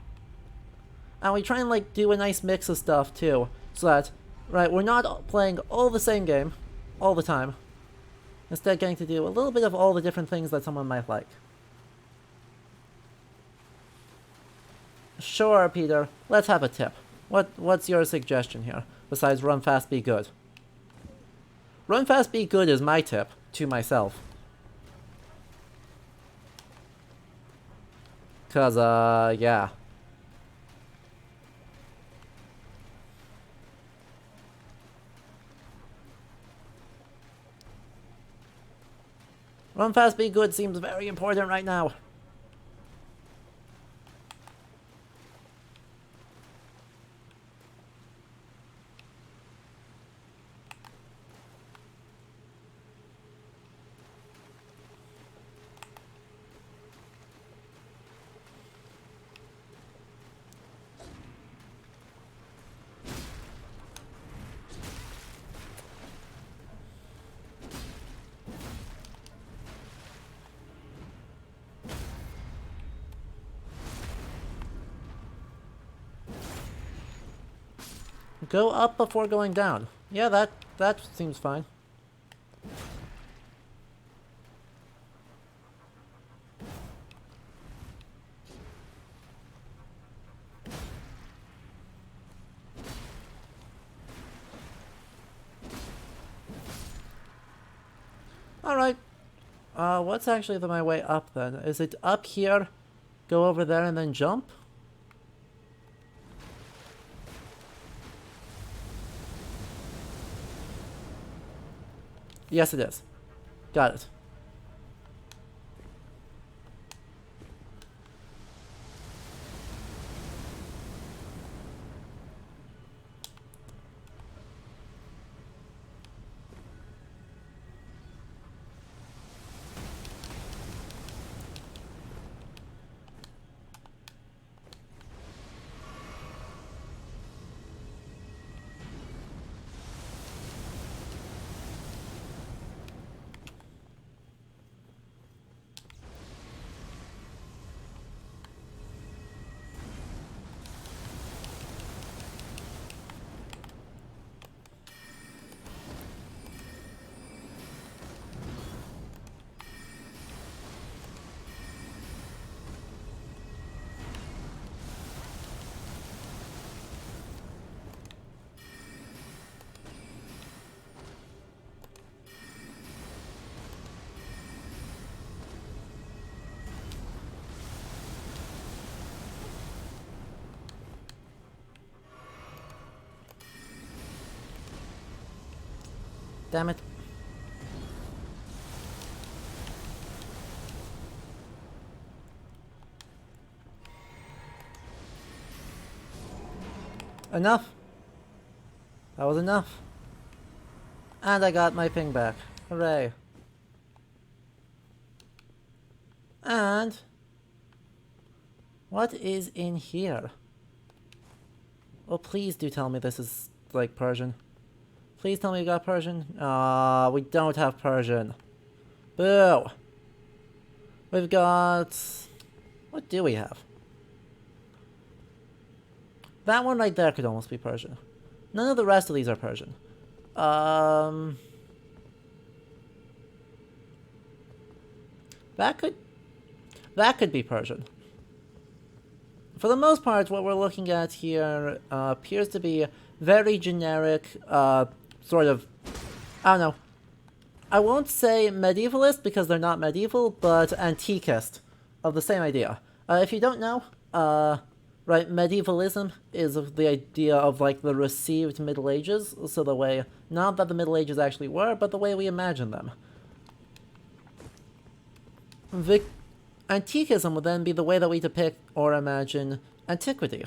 And we try and do a nice mix of stuff too, so that we're not playing all the same game all the time. Instead, getting to do a little bit of all the different things that someone might like. Sure, Peter. Let's have a tip. What's your suggestion here, besides run fast, be good? Run fast, be good is my tip to myself. 'Cause, yeah. Run fast, be good seems very important right now. Go up before going down. Yeah, that seems fine. Alright. What's actually my way up then? Is it up here, go over there, and then jump? Yes, it is. Got it. Damn it. Enough. That was enough. And I got my ping back. Hooray. And what is in here? Oh, please do tell me this is like Persian. Please tell me we got Persian. We don't have Persian. Boo! We've got... What do we have? That one right there could almost be Persian. None of the rest of these are Persian. That could be Persian. For the most part, what we're looking at here appears to be very generic, sort of, I don't know. I won't say medievalist because they're not medieval, but antiquist of the same idea. If you don't know, right, medievalism is the idea of like the received Middle Ages, so the way, not that the Middle Ages actually were, but the way we imagine them. Antiquism would then be the way that we depict or imagine antiquity.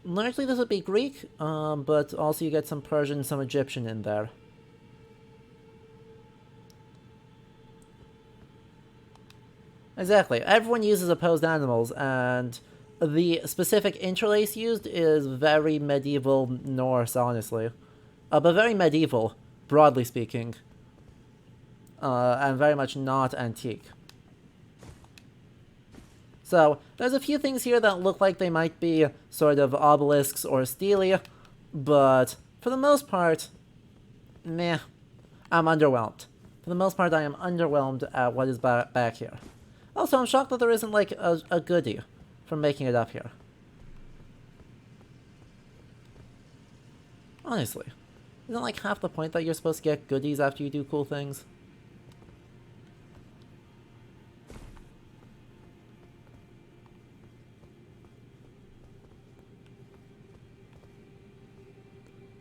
Largely this would be Greek, but also you get some Persian, some Egyptian in there. Exactly. Everyone uses opposed animals, and the specific interlace used is very medieval Norse, honestly. But very medieval, broadly speaking. And very much not antique. So, there's a few things here that look like they might be sort of obelisks or stele, but for the most part, meh, I'm underwhelmed. For the most part, I am underwhelmed at what is back here. Also, I'm shocked that there isn't, like, a goodie from making it up here. Honestly, isn't like half the point that you're supposed to get goodies after you do cool things?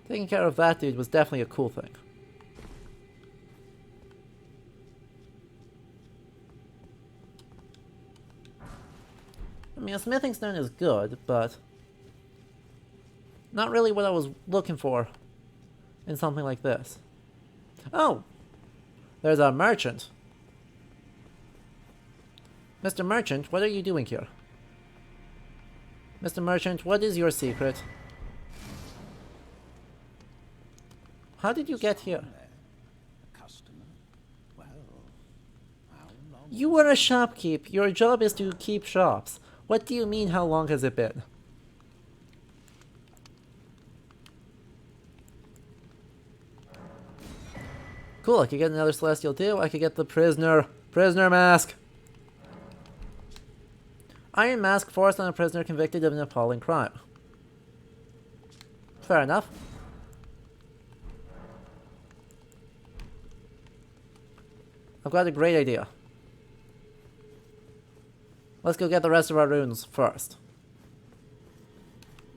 Taking care of that dude was definitely a cool thing. I mean, a smithing stone is good, but not really what I was looking for in something like this. Oh! There's a merchant. Mr. Merchant, what are you doing here? Mr. Merchant, what is your secret? How did you get here? You are a shopkeep. Your job is to keep shops. What do you mean, how long has it been? Cool, I could get another celestial too. I could get the prisoner mask. Iron mask forced on a prisoner convicted of an appalling crime. Fair enough. I've got a great idea. Let's go get the rest of our runes first.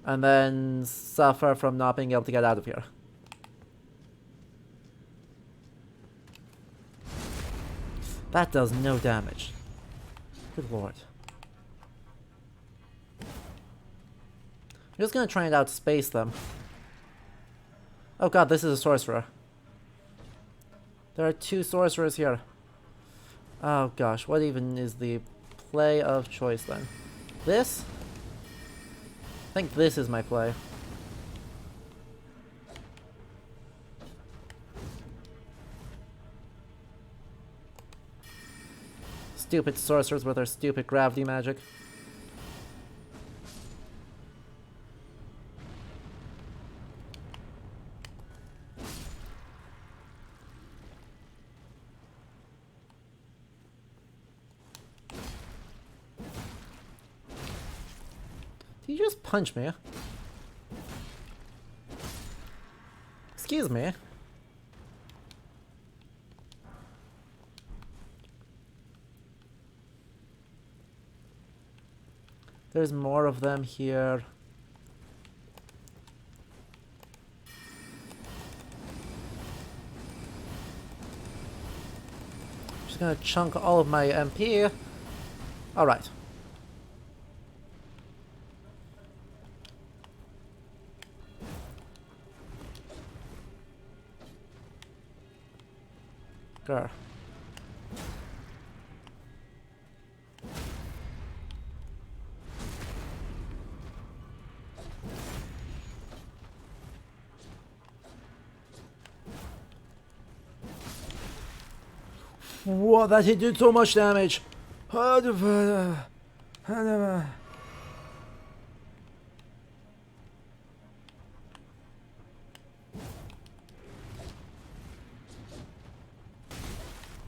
And then suffer from not being able to get out of here. That does no damage. Good lord. I'm just gonna try and outspace them. Oh god, this is a sorcerer. There are 2 sorcerers here. Oh gosh, what even is the play of choice then? This? I think this is my play. Stupid sorcerers with their stupid gravity magic. Did you just punch me? Excuse me. There's more of them here. Just gonna chunk all of my MP. Alright. Grr. Whoa, that hit did so much damage.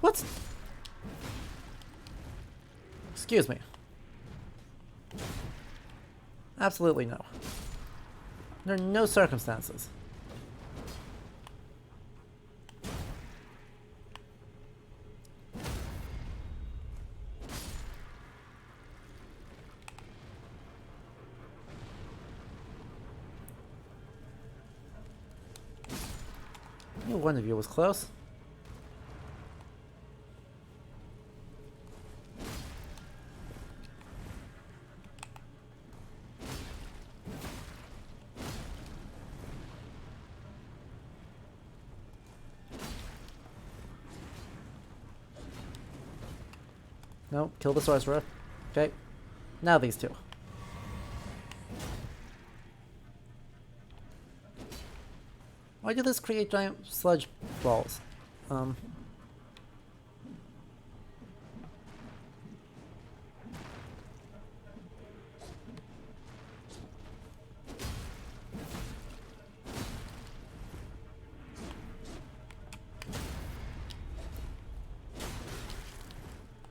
What? Excuse me. Absolutely no. There are no circumstances. I knew one of you was close. No, kill the sorcerer. Okay. Now these 2. Why did this create giant sludge balls?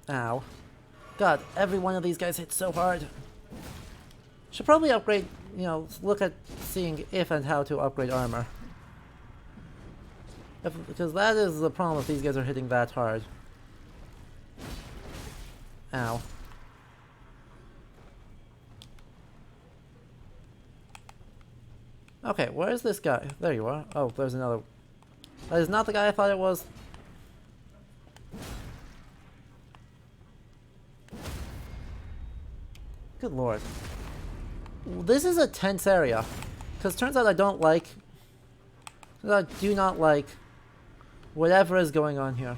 Ow. God, every one of these guys hits so hard. Should probably upgrade, you know, look at seeing if and how to upgrade armor. Because that is the problem if these guys are hitting that hard. Ow. Okay, where is this guy? There you are. Oh, there's another. That is not the guy I thought it was. Good lord. This is a tense area. Because turns out I don't like... I do not like whatever is going on here.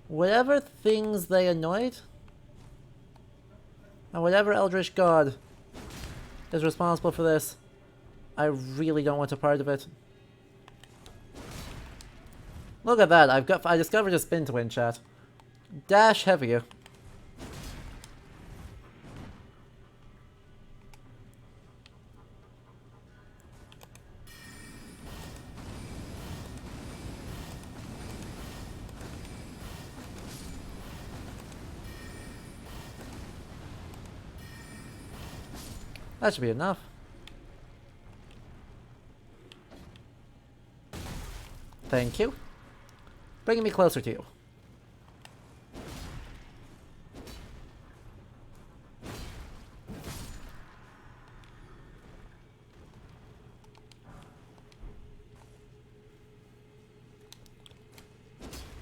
Whatever things they annoyed, and whatever Eldritch God is responsible for this, I really don't want a part of it. Look at that, I discovered a spin twin, chat. Dash heavier. That should be enough. Thank you. Bringing me closer to you.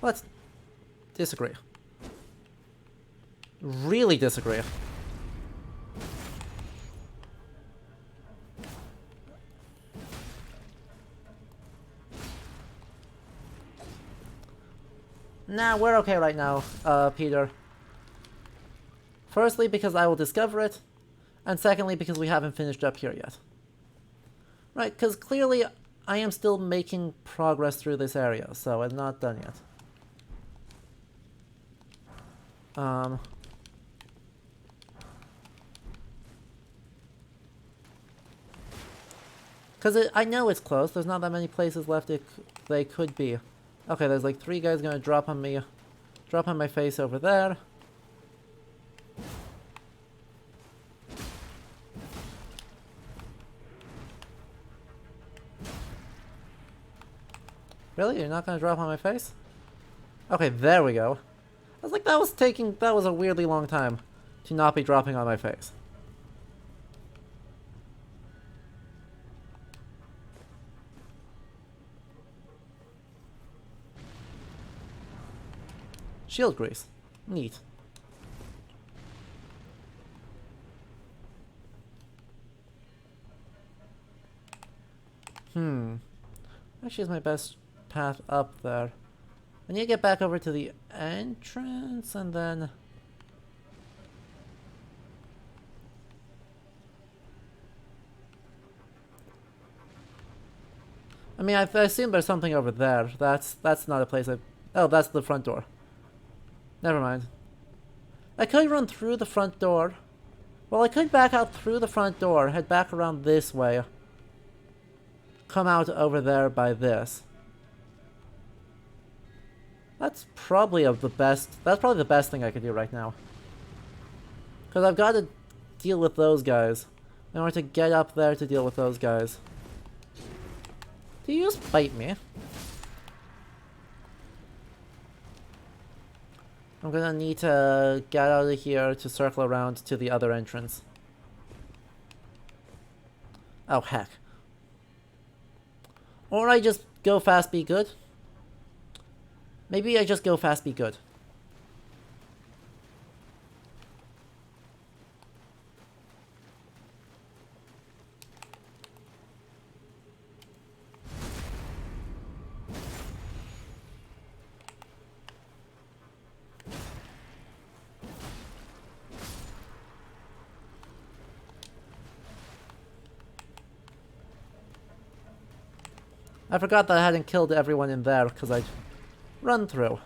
Let's disagree. Really disagree. Nah, we're okay right now, Peter. Firstly, because I will discover it, and secondly, because we haven't finished up here yet. Right, because clearly I am still making progress through this area, so I'm not done yet. Because I know it's close, there's not that many places left they could be. Okay, there's like 3 guys gonna drop on me. Drop on my face over there. Really? You're not gonna drop on my face? Okay, there we go. I was like, that was a weirdly long time to not be dropping on my face. Shield grease. Neat. Actually is my best path up there. I need to get back over to the entrance and then... I mean, I assume there's something over there. That's not a place I... Oh, that's the front door. Never mind. I could run through the front door. Well, I could back out through the front door, head back around this way. Come out over there by this. That's probably the best thing I could do right now. Because I've got to deal with those guys. In order to get up there to deal with those guys. Do you just bite me? I'm gonna need to get out of here to circle around to the other entrance. Oh, heck. Or I just go fast, be good. Maybe I just go fast, be good. I forgot that I hadn't killed everyone in there because I'd run through.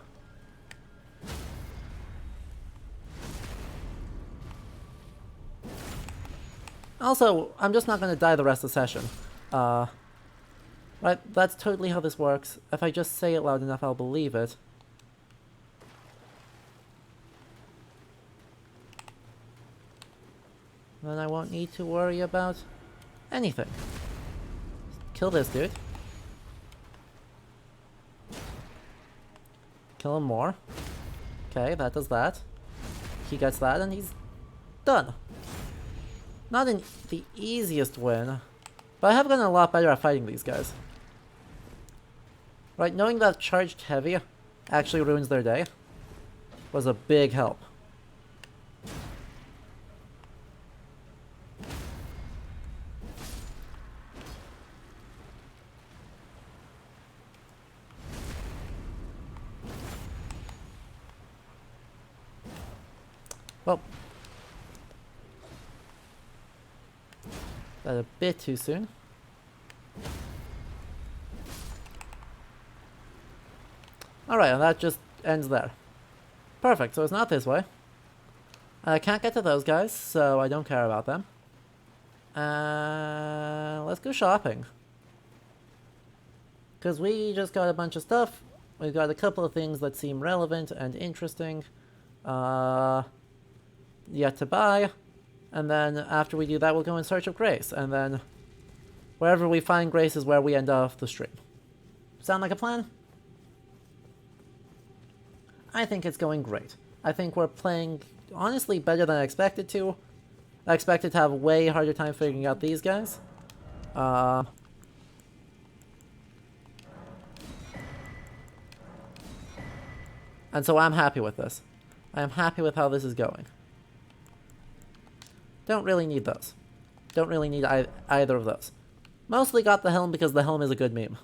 Also, I'm just not going to die the rest of the session. Right, that's totally how this works. If I just say it loud enough, I'll believe it. Then I won't need to worry about anything. Kill this dude. Kill him more. Okay, that does that. He gets that and he's done. Not the easiest win, but I have gotten a lot better at fighting these guys. Right, knowing that charged heavy actually ruins their day was a big help. Well, that a bit too soon. Alright, and that just ends there. Perfect, so it's not this way. I can't get to those guys, so I don't care about them. Let's go shopping. Because we just got a bunch of stuff. We've got a couple of things that seem relevant and interesting. Yet to buy. And then after we do that, we'll go in search of Grace. And then wherever we find Grace is where we end off the stream. Sound like a plan? I think it's going great. I think we're playing, honestly, better than I expected to. I expected to have a way harder time figuring out these guys. And so I'm happy with this. I am happy with how this is going. Don't really need those. Don't really need either of those. Mostly got the helm because the helm is a good meme.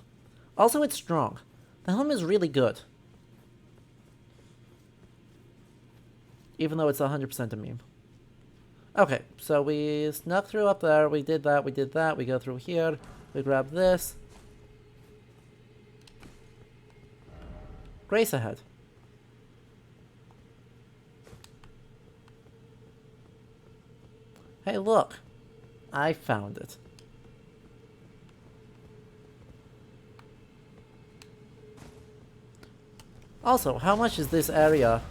Also, it's strong. The helm is really good. Even though it's 100% a meme. Okay, so we snuck through up there, we did that, we go through here, we grab this. Grace ahead. Hey, look. I found it. Also, how much is this area?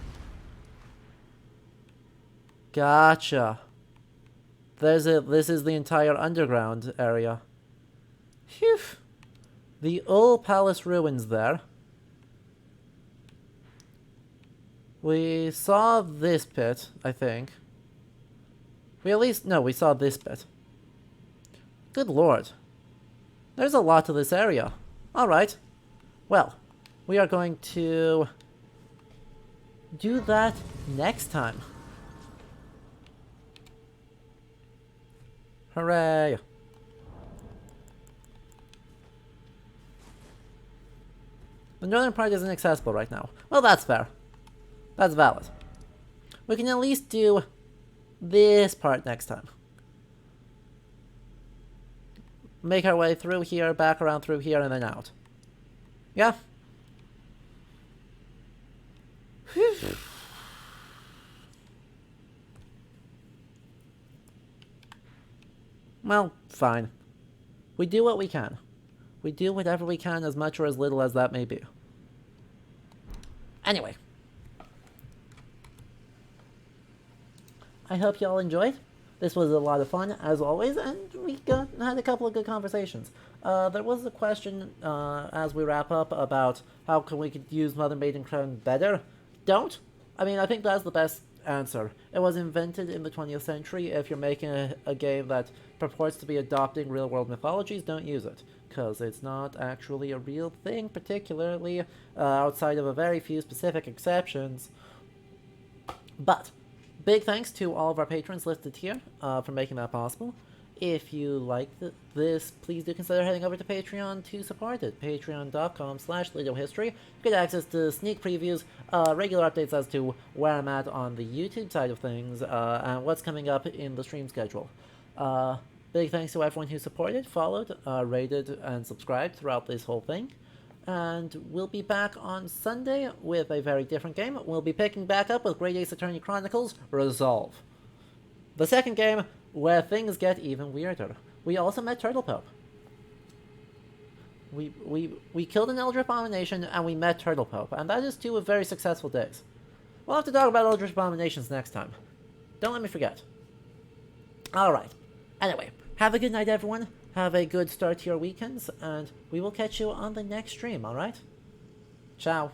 Gotcha. This is the entire underground area. Phew. The old palace ruins there. We saw this pit, I think. We saw this bit. Good lord. There's a lot to this area. Alright. Well, we are going to do that next time. Hooray! The northern part isn't accessible right now. Well, that's fair. That's valid. We can at least do this part next time. Make our way through here, back around through here, and then out. Yeah? Well, fine. We do what we can. We do whatever we can, as much or as little as that may be. Anyway. I hope y'all enjoyed. This was a lot of fun, as always, and we had a couple of good conversations. There was a question, as we wrap up, about how we could use Mother Maiden Crown better. Don't. I mean, I think that's the best answer. It was invented in the 20th century. If you're making a game that purports to be adopting real-world mythologies, don't use it. Because it's not actually a real thing, particularly outside of a very few specific exceptions. But big thanks to all of our patrons listed here for making that possible. If you like this, please do consider heading over to Patreon to support it. Patreon.com/LidoHistory. You get access to sneak previews, regular updates as to where I'm at on the YouTube side of things, and what's coming up in the stream schedule. Big thanks to everyone who supported, followed, rated, and subscribed throughout this whole thing. And we'll be back on Sunday with a very different game. We'll be picking back up with Great Ace Attorney Chronicles Resolve. The second game where things get even weirder. We also met Turtle Pope. We killed an Eldritch Abomination and we met Turtle Pope, and that is 2 very successful days. We'll have to talk about Eldritch Abominations next time. Don't let me forget. Alright. Anyway, have a good night, everyone. Have a good start to your weekends, and we will catch you on the next stream, alright? Ciao.